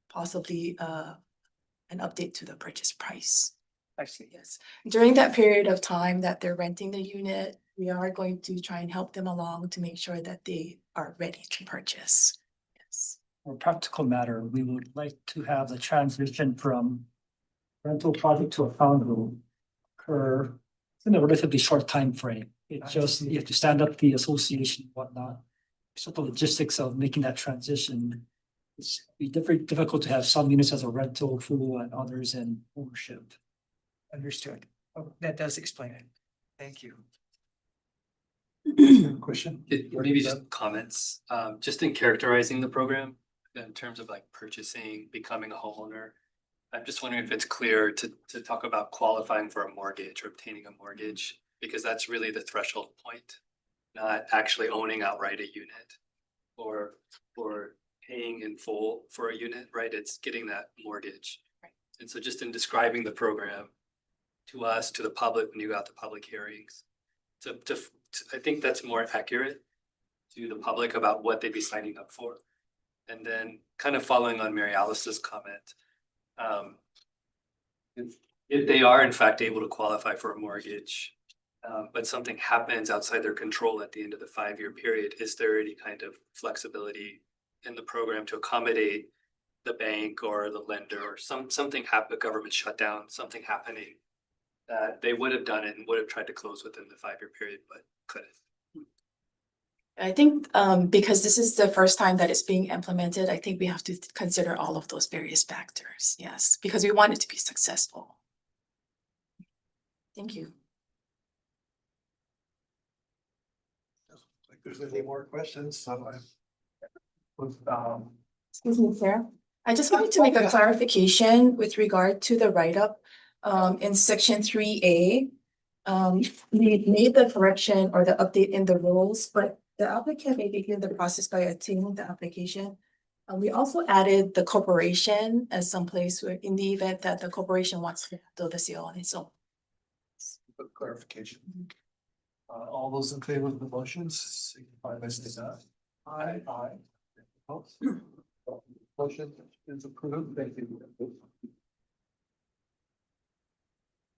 possibly an update to the purchase price. I see. Yes, during that period of time that they're renting the unit, we are going to try and help them along to make sure that they are ready to purchase. Yes. For a practical matter, we would like to have the transition from rental project to a condo occur in a relatively short time frame. It just, you have to stand up the association and whatnot. So the logistics of making that transition, it's be difficult to have some units as a rental pool and others in ownership. Understood. Oh, that does explain it. Thank you. Question? Or maybe just comments, just in characterizing the program in terms of like purchasing, becoming a homeowner. I'm just wondering if it's clear to talk about qualifying for a mortgage or obtaining a mortgage, because that's really the threshold point. Not actually owning outright a unit or paying in full for a unit, right? It's getting that mortgage. Right. And so just in describing the program to us, to the public, when you got the public hearings, I think that's more accurate to the public about what they'd be signing up for. And then kind of following on Mary Alice's comment, if they are in fact able to qualify for a mortgage, but something happens outside their control at the end of the 5-year period, is there any kind of flexibility in the program to accommodate the bank or the lender or something happen, government shutdown, something happening that they would have done it and would have tried to close within the 5-year period, but couldn't? I think because this is the first time that it's being implemented, I think we have to consider all of those various factors. Yes, because we want it to be successful. Thank you. If there's any more questions, so Excuse me, Sarah. I just wanted to make a clarification with regard to the write-up in section 3A. We made the correction or the update in the rules, but the applicant may begin the process by obtaining the application. We also added the corporation as someplace where in the event that the corporation wants to do the sale on its own. clarification. All those in favor of the motions, signify by saying aye. Aye. Opposed? Motion is approved. Thank you.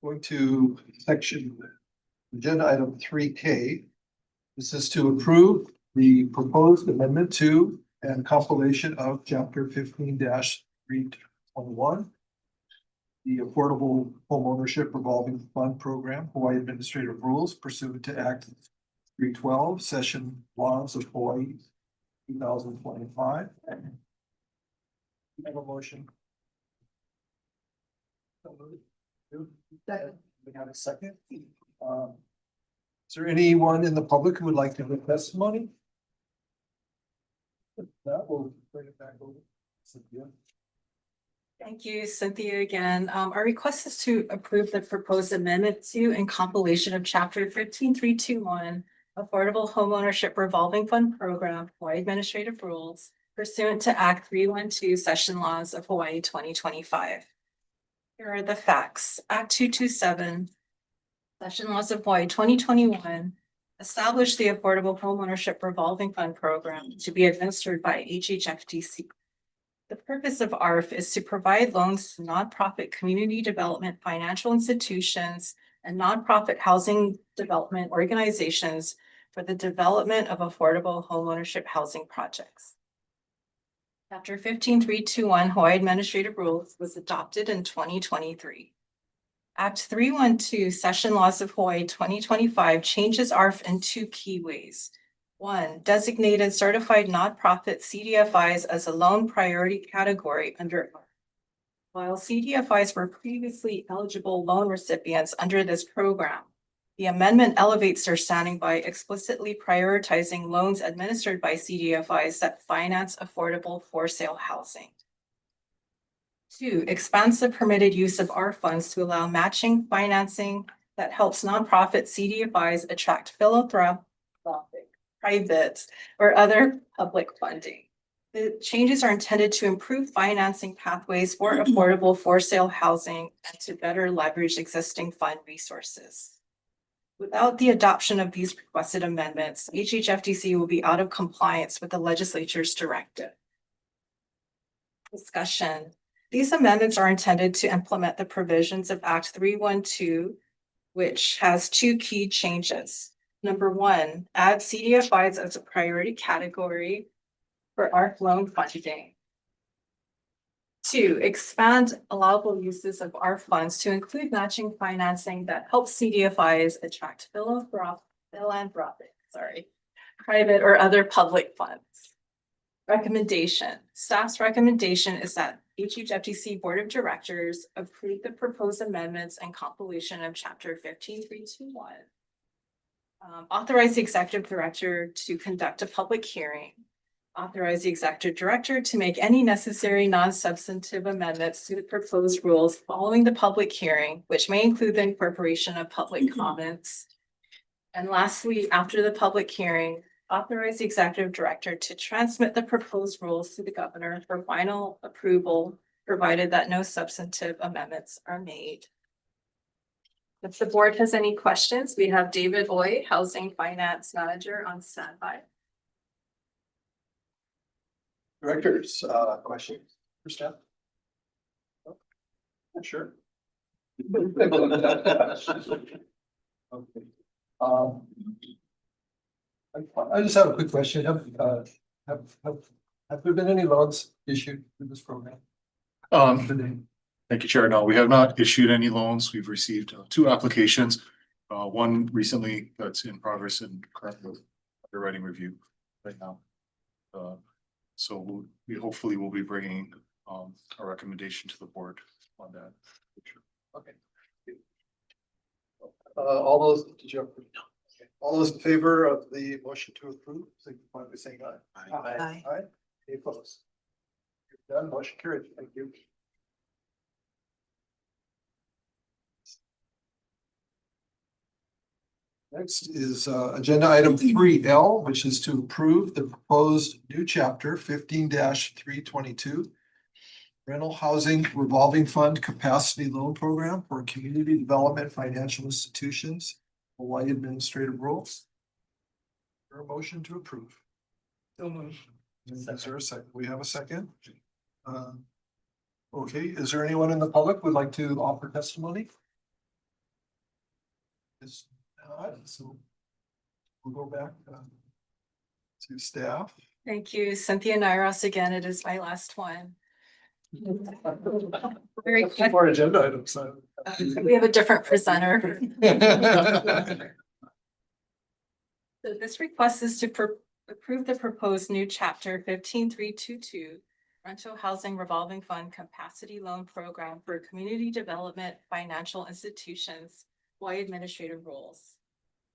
Going to section agenda item 3K. This is to approve the proposed amendment to and compilation of chapter 15-321. The Affordable Homeownership Revolving Fund Program, Hawaii Administrative Rules pursuant to Act 312, Session Laws of Hawaii 2025. Have a motion We have a second. Is there anyone in the public who would like to give testimony? That will bring it back over. Cynthia. Thank you, Cynthia again. Our request is to approve the proposed amendment to and compilation of chapter 15321 Affordable Homeownership Revolving Fund Program, Hawaii Administrative Rules pursuant to Act 312 Session Laws of Hawaii 2025. Here are the facts. Act 227, Session Laws of Hawaii 2021 established the Affordable Homeownership Revolving Fund Program to be administered by HHFDC. The purpose of ARF is to provide loans to nonprofit community development financial institutions and nonprofit housing development organizations for the development of affordable homeownership housing projects. Chapter 15321 Hawaii Administrative Rules was adopted in 2023. Act 312 Session Laws of Hawaii 2025 changes ARF in two key ways. One, designated certified nonprofit CDFIs as a loan priority category under ARF. While CDFIs were previously eligible loan recipients under this program, the amendment elevates their standing by explicitly prioritizing loans administered by CDFIs that finance affordable for sale housing. Two, expands the permitted use of ARF funds to allow matching financing that helps nonprofit CDFIs attract philanthropic, private, or other public funding. The changes are intended to improve financing pathways for affordable for sale housing and to better leverage existing fund resources. Without the adoption of these requested amendments, HHFDC will be out of compliance with the legislature's directive. Discussion. These amendments are intended to implement the provisions of Act 312, which has two key changes. Number one, add CDFIs as a priority category for ARF loan funding. Two, expand allowable uses of ARF funds to include matching financing that helps CDFIs attract private or other public funds. Recommendation. Staff's recommendation is that HHFDC Board of Directors approve the proposed amendments and compilation of Chapter 15321. Authorize the Executive Director to conduct a public hearing. Authorize the Executive Director to make any necessary non-substantive amendments to the proposed rules following the public hearing, which may include the incorporation of public comments. And lastly, after the public hearing, authorize the Executive Director to transmit the proposed rules to the Governor for final approval, provided that no substantive amendments are made. If the board has any questions, we have David Oy, Housing Finance Manager, on standby. Directors, questions for staff? Oh, sure. Okay. I just have a quick question. Have there been any loans issued in this program? Thank you, Chair. No, we have not issued any loans. We've received two applications. One recently that's in progress and currently underwriting review right now. So we hopefully will be bringing a recommendation to the board on that. Okay. All those, did you have? All those in favor of the motion to approve, signify by saying aye. Aye. Aye. Any opposed? You're done, motion carried. Thank you. Next is agenda item 3L, which is to approve the proposed new chapter 15-322 rental housing revolving fund capacity loan program for community development financial institutions, Hawaii administrative rules. For a motion to approve. So moved. Is there a second? We have a second. Okay, is there anyone in the public who would like to offer testimony? Yes. So we'll go back to staff. Thank you, Cynthia Nyros again. It is my last one. Very quick. More agenda items. We have a different presenter. So this request is to approve the proposed new chapter 15322 Rental Housing Revolving Fund Capacity Loan Program for Community Development Financial Institutions, Hawaii Administrative Rules.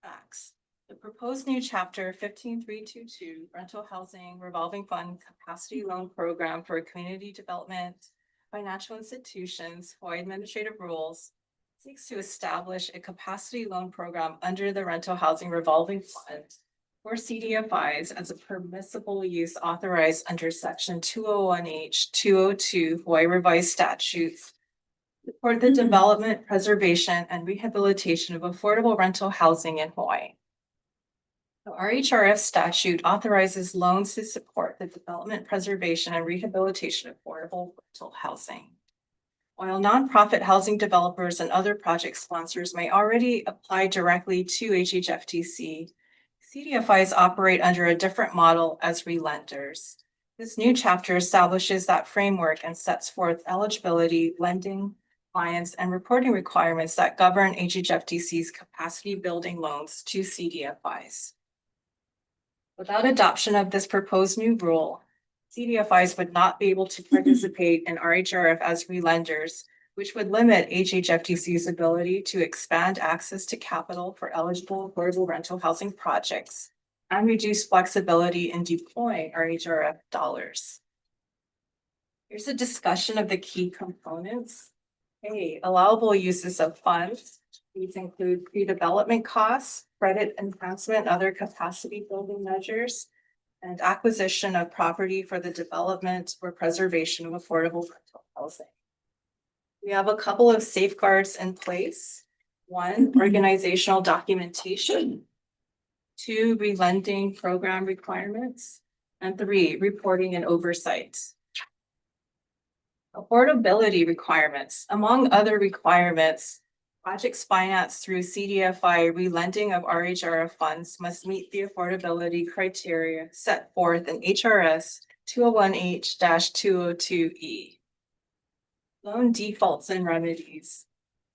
Facts. The proposed new chapter 15322 Rental Housing Revolving Fund Capacity Loan Program for Community Development Financial Institutions, Hawaii Administrative Rules seeks to establish a capacity loan program under the Rental Housing Revolving Fund or CDFIs as a permissible use authorized under section 201H 202 Hawaii Revised Statutes for the development, preservation, and rehabilitation of affordable rental housing in Hawaii. The RHRF statute authorizes loans to support the development, preservation, and rehabilitation of affordable rental housing. While nonprofit housing developers and other project sponsors may already apply directly to HHFDC, CDFIs operate under a different model as relenders. This new chapter establishes that framework and sets forth eligibility, lending, compliance, and reporting requirements that govern HHFDC's capacity building loans to CDFIs. Without adoption of this proposed new rule, CDFIs would not be able to participate in RHRF as relenders, which would limit HHFDC's ability to expand access to capital for eligible affordable rental housing projects and reduce flexibility in deploying RHRF dollars. Here's a discussion of the key components. A, allowable uses of funds. These include pre-development costs, credit enhancement, other capacity building measures, and acquisition of property for the development or preservation of affordable rental housing. We have a couple of safeguards in place. 1, organizational documentation. 2, relending program requirements. And 3, reporting and oversight. Affordability requirements. Among other requirements, projects financed through CDFI relending of RHRF funds must meet the affordability criteria set forth in HRS 201H-202E. Loan defaults and remedies.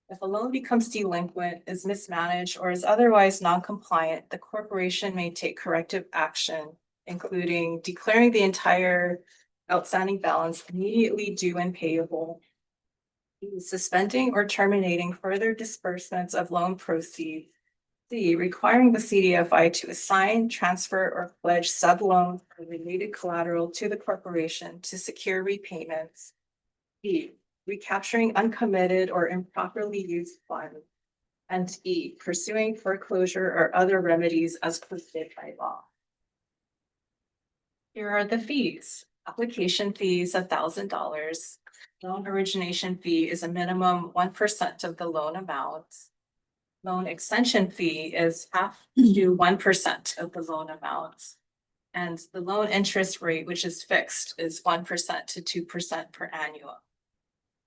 If a loan becomes delinquent, is mismanaged, or is otherwise non-compliant, the corporation may take corrective action, including declaring the entire outstanding balance immediately due and payable, suspending or terminating further disbursements of loan proceeds. C, requiring the CDFI to assign, transfer, or pledge sub-loan or related collateral to the corporation to secure repayments. B, recapturing uncommitted or improperly used funds. And E, pursuing foreclosure or other remedies as provided by law. Here are the fees. Application fees, $1,000. Loan origination fee is a minimum 1% of the loan amount. Loan extension fee is half to 1% of the loan amount. And the loan interest rate, which is fixed, is 1% to 2% per annum.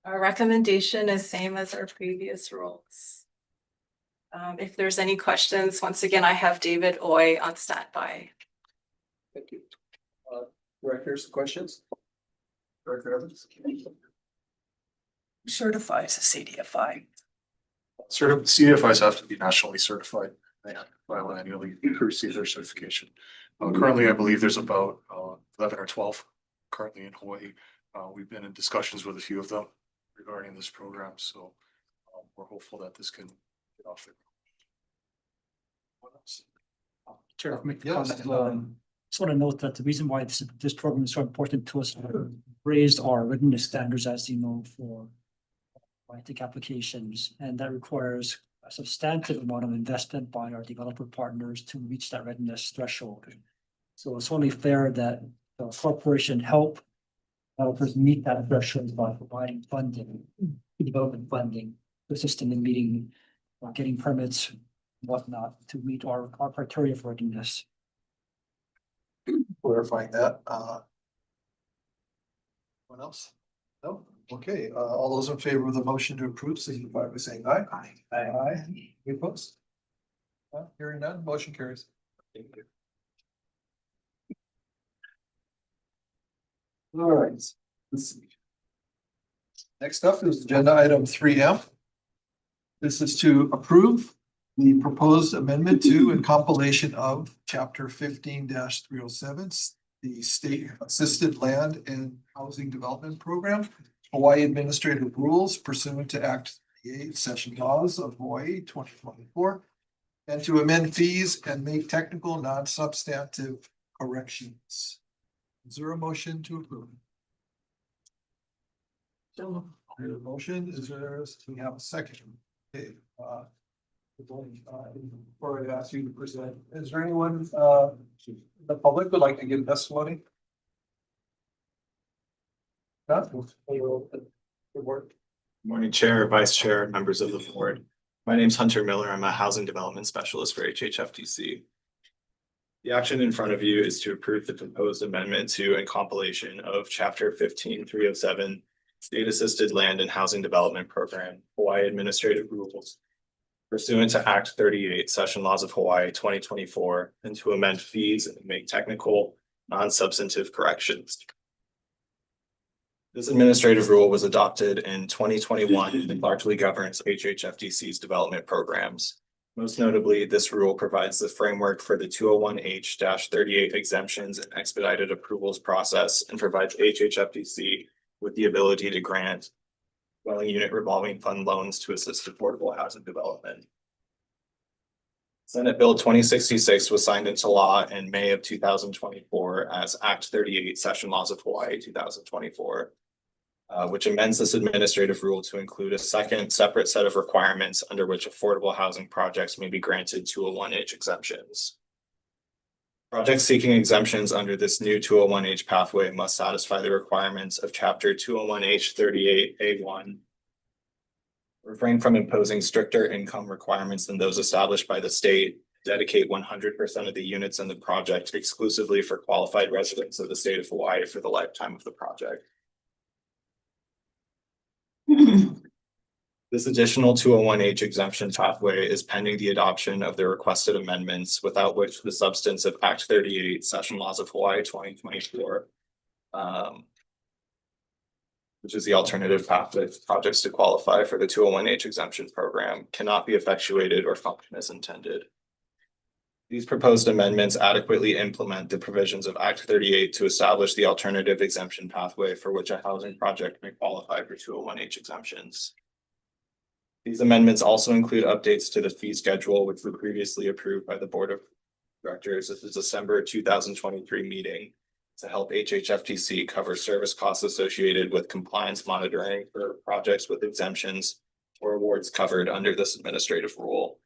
Our recommendation is same as our previous rules. If there's any questions, once again, I have David Oy on standby. Thank you. Directors, questions? Director Evans? Certifies a CDFI. CDFIs have to be nationally certified. They have to file annually to receive their certification. Currently, I believe there's about 11 or 12 currently in Hawaii. We've been in discussions with a few of them regarding this program, so we're hopeful that this can get off there. What else? Chair, if I may Yes, comment, just want to note that the reason why this program is so important to us, raised our readiness standards, as you know, for RITIC applications, and that requires a substantive amount of investment by our developer partners to reach that readiness threshold. So it's only fair that the corporation help developers meet that threshold by providing funding, development funding, to assist in meeting, getting permits, whatnot, to meet our criteria for readiness. Clarifying that. What else? No? Okay, all those in favor of the motion to approve, signify by saying aye. Aye. Aye. Any opposed? Hearing none, motion carries. Thank you. All right, let's see. Next up is agenda item 3M. This is to approve the proposed amendment to and compilation of chapter 15-307 the State Assisted Land and Housing Development Program, Hawaii Administrative Rules pursuant to Act 8 Session Laws of Hawaii 2024, and to amend fees and make technical non-substantive corrections. Is there a motion to approve? There's a motion, is there, we have a second? Okay, before I ask you to present, is there anyone, the public would like to give testimony? Morning, Chair, Vice Chair, members of the board. My name is Hunter Miller. I'm a Housing Development Specialist for HHFDC. The action in front of you is to approve the proposed amendment to and compilation of Chapter 15307, State Assisted Land and Housing Development Program, Hawaii Administrative Rules, pursuant to Act 38, Session Laws of Hawaii 2024, and to amend fees and make technical, non-substantive corrections. This administrative rule was adopted in 2021 and largely governs HHFDC's development programs. Most notably, this rule provides the framework for the 201H-38 exemptions and expedited approvals process, and provides HHFDC with the ability to grant dwelling unit revolving fund loans to assist affordable housing development. Senate Bill 2066 was signed into law in May of 2024 as Act 38 Session Laws of Hawaii 2024, which amends this administrative rule to include a second separate set of requirements under which affordable housing projects may be granted 201H exemptions. Projects seeking exemptions under this new 201H pathway must satisfy the requirements of Chapter 201H38A1, refrain from imposing stricter income requirements than those established by the state, dedicate 100% of the units in the project exclusively for qualified residents of the state of Hawaii for the lifetime of the project. This additional 201H exemption pathway is pending the adoption of the requested amendments, without which the substance of Act 38 Session Laws of Hawaii 2024, which is the alternative path to projects to qualify for the 201H exemption program, cannot be effectuated or function as intended. These proposed amendments adequately implement the provisions of Act 38 to establish the alternative exemption pathway for which a housing project may qualify for 201H exemptions. These amendments also include updates to the fee schedule, which were previously approved by the Board of Directors at the December 2023 meeting, to help HHFDC cover service costs associated with compliance monitoring for projects with exemptions or awards covered under this administrative rule.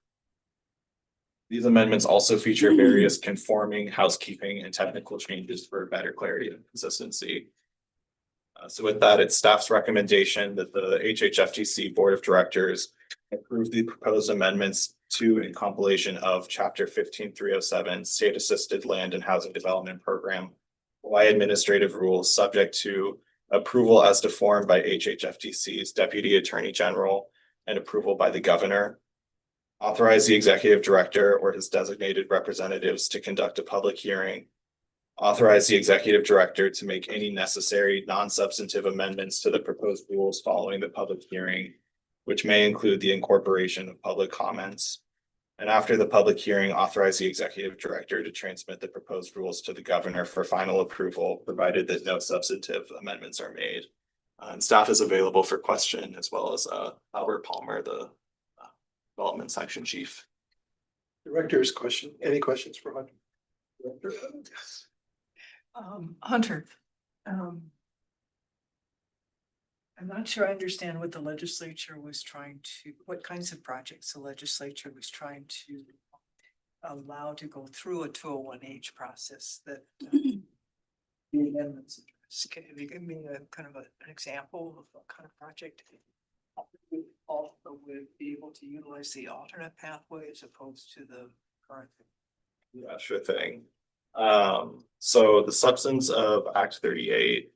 These amendments also feature various conforming, housekeeping, and technical changes for better clarity and consistency. So with that, it's staff's recommendation that the HHFDC Board of Directors approve the proposed amendments to and compilation of Chapter 15307, State Assisted Land and Housing Development Program, Hawaii Administrative Rules, subject to approval as to form by HHFDC's Deputy Attorney General and approval by the Governor. Authorize the Executive Director or his designated representatives to conduct a public hearing. Authorize the Executive Director to make any necessary non-substantive amendments to the proposed rules following the public hearing, which may include the incorporation of public comments. And after the public hearing, authorize the Executive Director to transmit the proposed rules to the Governor for final approval, provided that no substantive amendments are made. And staff is available for question, as well as Albert Palmer, the Development Section Chief. Director's question, any questions for Hunter? Director? Hunter, I'm not sure I understand what the legislature was trying to, what kinds of projects the legislature was trying to allow to go through a 201H process that the amendments address. Can you give me a kind of an example of what kind of project also would be able to utilize the alternate pathway as opposed to the current? Yeah, sure thing. So the substance of Act 38,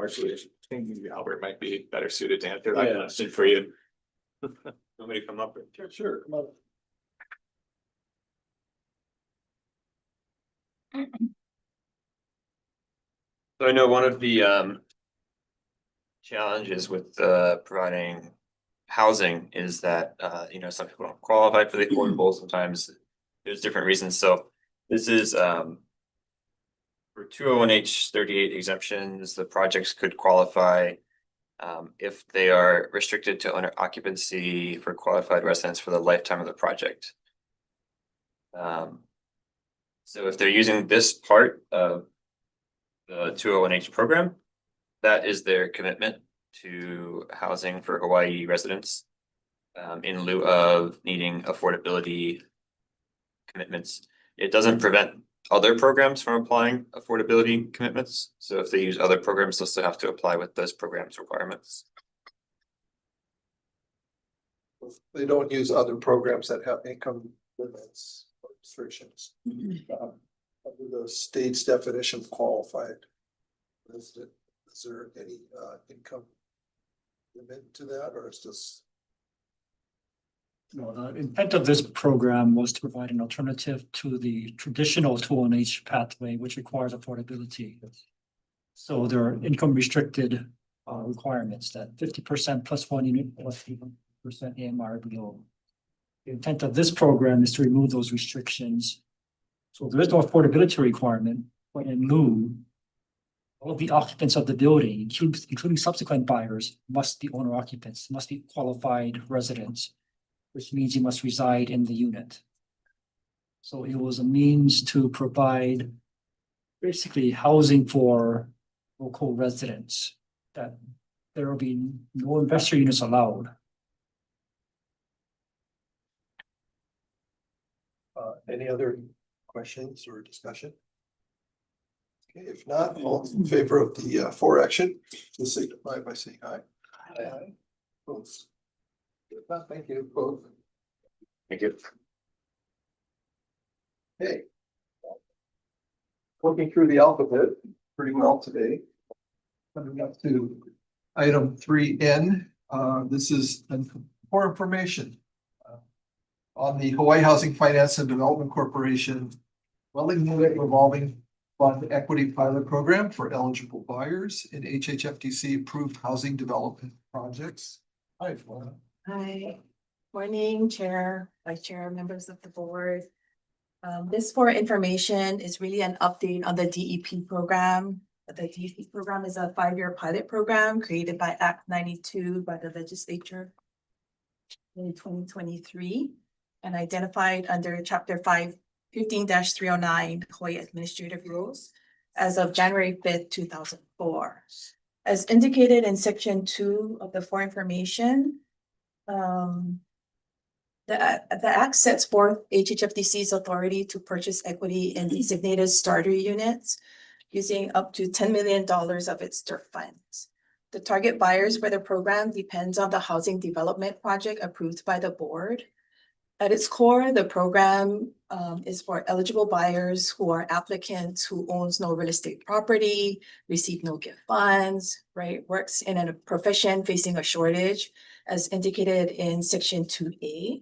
actually, I think maybe Albert might be better suited to answer that question for you. Want me to come up? Sure, come on. So I know one of the challenges with providing housing is that some people don't qualify for the affordable. Sometimes there's different reasons. So this is For 201H 38 exemptions, the projects could qualify if they are restricted to owner occupancy for qualified residents for the lifetime of the project. So if they're using this part of the 201H program, that is their commitment to housing for Hawaii residents in lieu of needing affordability commitments. It doesn't prevent other programs from applying affordability commitments. So if they use other programs, they'll still have to apply with those programs requirements. They don't use other programs that have income limits or restrictions. Under the state's definition of qualified resident, is there any income limit to that, or is this? No, the intent of this program was to provide an alternative to the traditional 201H pathway, which requires affordability. So there are income restricted requirements that 50% plus 1 unit plus 50% AMR below. The intent of this program is to remove those restrictions. So there is no affordability requirement, but in lieu, all of the occupants of the building, including subsequent buyers, must be owner occupants, must be qualified residents, which means you must reside in the unit. So it was a means to provide basically housing for local residents, that there will be no investor units allowed. Any other questions or discussion? Okay, if not, all in favor of the for action, please signify by saying aye. Aye. Opposed? Thank you both. Thank you. Okay. Working through the alphabet pretty well today. Coming up to item 3N, this is for information on the Hawaii Housing Finance and Development Corporation Dwelling Unit Revolving Fund Equity Pilot Program for eligible buyers in HHFDC approved housing development projects. Hi, Flora. Hi, morning, Chair, Vice Chair, members of the board. This for information is really an update on the DEP program. The DEP program is a 5-year pilot program created by Act 92 by the legislature in 2023 and identified under Chapter 515-309 Hawaii Administrative Rules as of January 5th, 2004. As indicated in Section 2 of the for information, the Act sets forth HHFDC's authority to purchase equity in designated starter units using up to $10 million of its DERF funds. The target buyers for the program depends on the housing development project approved by the board. At its core, the program is for eligible buyers who are applicants who owns no real estate property, receive no gift funds, right? Works in a profession facing a shortage as indicated in Section 2A.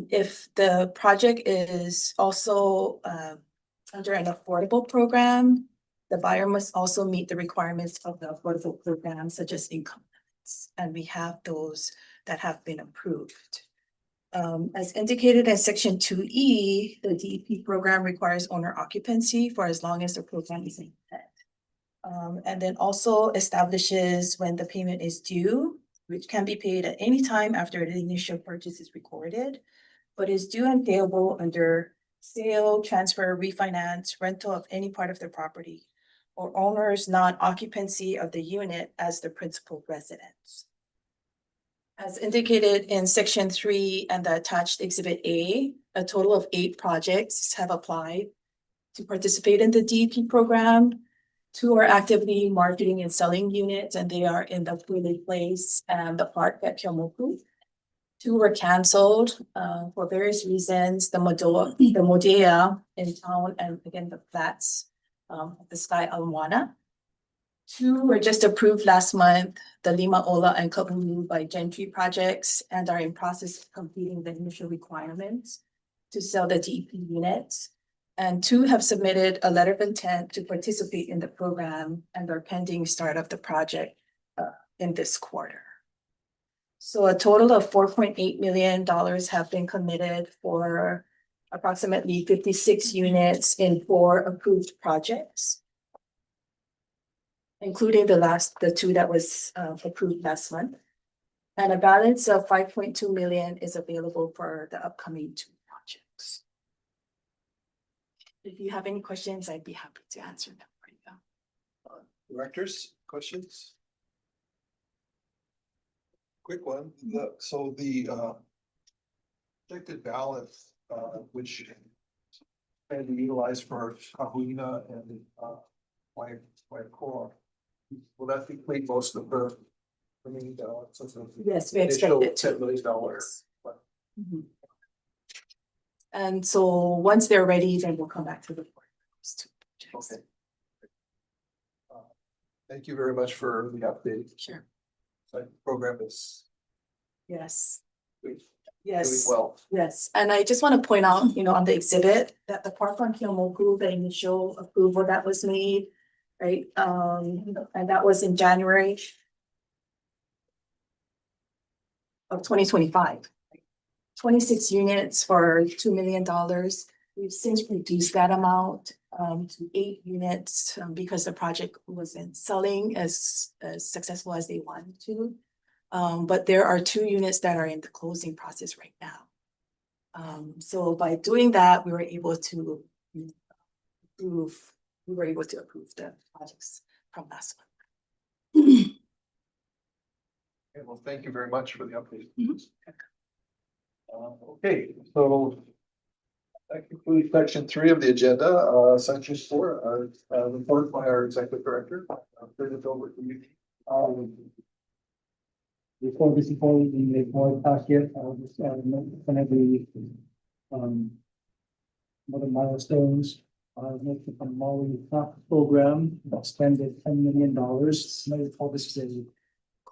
If the project is also under an affordable program, the buyer must also meet the requirements of the affordable program, such as income limits, and we have those that have been approved. As indicated in Section 2E, the DEP program requires owner occupancy for as long as the program is in effect. And then also establishes when the payment is due, which can be paid at any time after the initial purchase is recorded, but is due and payable under sale, transfer, refinance, rental of any part of the property, or owner's non-occupancy of the unit as the principal residence. As indicated in Section 3 and the attached Exhibit A, a total of 8 projects have applied to participate in the DEP program. 2 are actively marketing and selling units, and they are in the Pule Place and the park at Keomoku. 2 were canceled for various reasons. The Modea in town, and again, the flats, the Sky Almoana. 2 were just approved last month, the Lima Ola and Kaulu by Gentry projects, and are in process of completing the initial requirements to sell the DEP units. And 2 have submitted a letter of intent to participate in the program and are pending start of the project in this quarter. So a total of $4.8 million have been committed for approximately 56 units in 4 approved projects, including the 2 that was approved last month. And a balance of 5.2 million is available for the upcoming 2 projects. If you have any questions, I'd be happy to answer them for you. Directors, questions? Quick one, so the projected balance, which can be utilized for Kahuina and Waikor, will that complete most of the remaining balance? Yes, we expect it to. $10 million. Mhm. And so once they're ready, then we'll come back to the board. Okay. Thank you very much for the update. Sure. The program is Yes. doing Yes. well. Yes, and I just want to point out, on the exhibit that the Park on Keomoku, the initial approval that was made, right? And that was in January of 2025. 26 units for $2 million. We've since reduced that amount to 8 units because the project wasn't selling as successful as they wanted to. But there are 2 units that are in the closing process right now. So by doing that, we were able to approve the projects from last month. Okay, well, thank you very much for the update. Okay, so that concludes section 3 of the agenda. Section 4, report by our executive director. I'll turn it over to you. Before the board packet, I'll just one of the other milestones. Making a Maui program expended $10 million. Maybe call this is a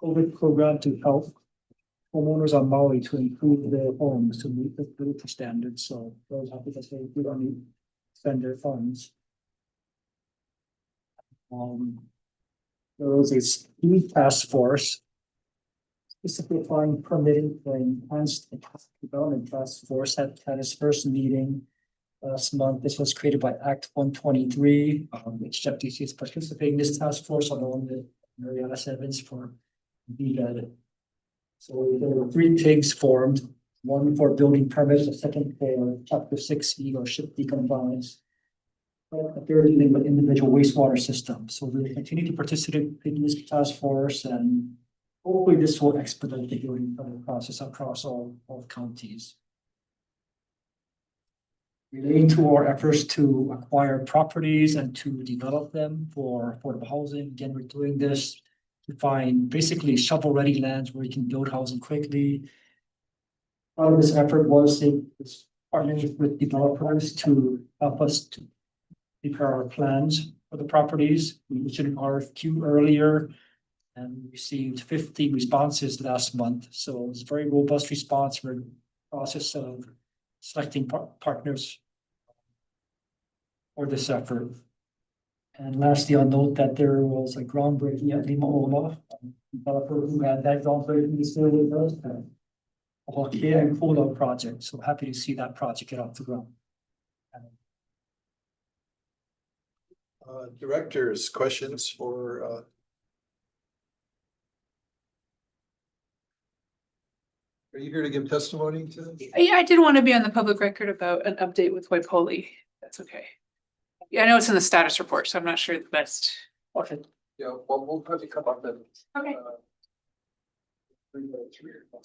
COVID program to help homeowners on Maui to improve their homes to meet the building standards. So those happy to say we don't need to spend their funds. There was a speed task force specifying permitting for enhanced development task force had its first meeting last month. This was created by Act 123, which HHFDC is participating in this task force along with Mariana Evans for VDED. So there were 3 pigs formed, one for building permits, the second for Chapter 6E or SHIP compliance, a third dealing with individual wastewater systems. So we will continue to participate in this task force, and hopefully this will expedite the building permit process across all counties. Relating to our efforts to acquire properties and to develop them for affordable housing, again, we're doing this to find basically shovel-ready lands where you can build housing quickly. Part of this effort was this partnership with developers to help us to prepare our plans for the properties. We issued an RFQ earlier and received 50 responses last month. So it was a very robust response. We're in the process of selecting partners for this effort. And lastly, I'll note that there was a groundbreaking at Limaola, developer who had that groundbreaking still with us, the Hokia and Polo project. So happy to see that project get off the ground. Directors, questions for are you here to give testimony today? Yeah, I did want to be on the public record about an update with Waipoli. That's okay. Yeah, I know it's in the status report, so I'm not sure the best. Okay. Yeah, well, we'll probably come up then. Okay.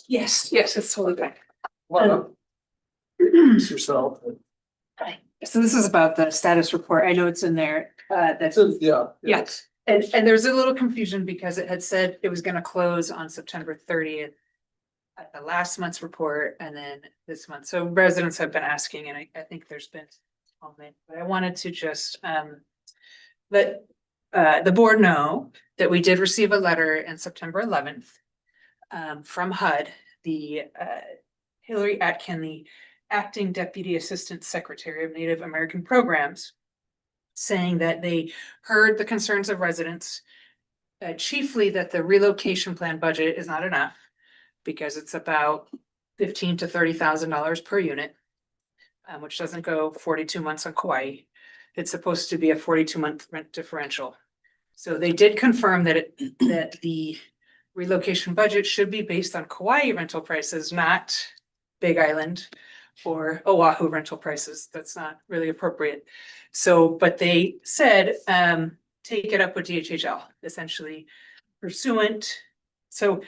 Yes, it's totally fine. Well, yourself. Hi. So this is about the status report. I know it's in there. That's yeah. yes. And there's a little confusion because it had said it was going to close on September 30th at the last month's report and then this month. So residents have been asking, and I think there's been comment, but I wanted to just let the board know that we did receive a letter in September 11th from HUD, the Hillary Atkin, the Acting Deputy Assistant Secretary of Native American Programs, saying that they heard the concerns of residents, chiefly that the relocation plan budget is not enough because it's about $15,000 to $30,000 per unit. which doesn't go 42 months on Kauai. It's supposed to be a 42-month rent differential. So they did confirm that that the relocation budget should be based on Kauai rental prices, not Big Island or Oahu rental prices. That's not really appropriate. So, but they said, take it up with DHHL, essentially pursuant. So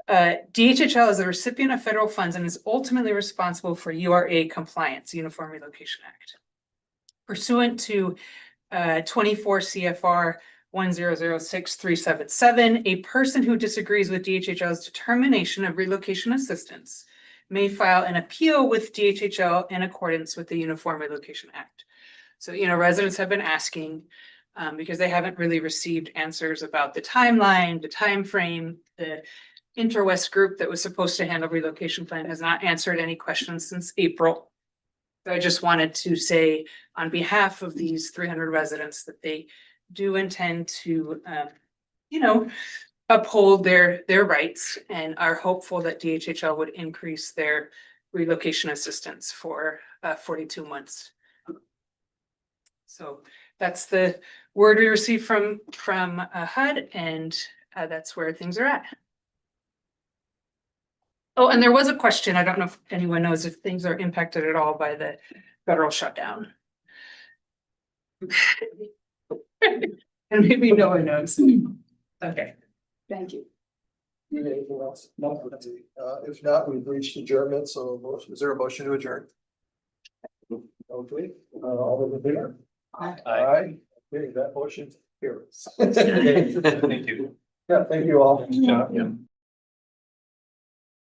DHHL is the recipient of federal funds and is ultimately responsible for URA compliance, Uniform Relocation Act. Pursuant to 24 CFR 1006-377, a person who disagrees with DHHL's determination of relocation assistance may file an appeal with DHHL in accordance with the Uniform Relocation Act. So, you know, residents have been asking because they haven't really received answers about the timeline, the time frame. The Interwest group that was supposed to handle relocation plan has not answered any questions since April. So I just wanted to say on behalf of these 300 residents that they do intend to, you know, uphold their rights and are hopeful that DHHL would increase their relocation assistance for 42 months. So that's the word we received from HUD, and that's where things are at. Oh, and there was a question. I don't know if anyone knows if things are impacted at all by the federal shutdown. And maybe no one knows. Okay, thank you. Anything else? No. If not, we've reached adjournment, so is there a motion to adjourn? Okay, all those in favor? Aye. Okay, that motion here. Thank you. Yeah, thank you all. Yeah.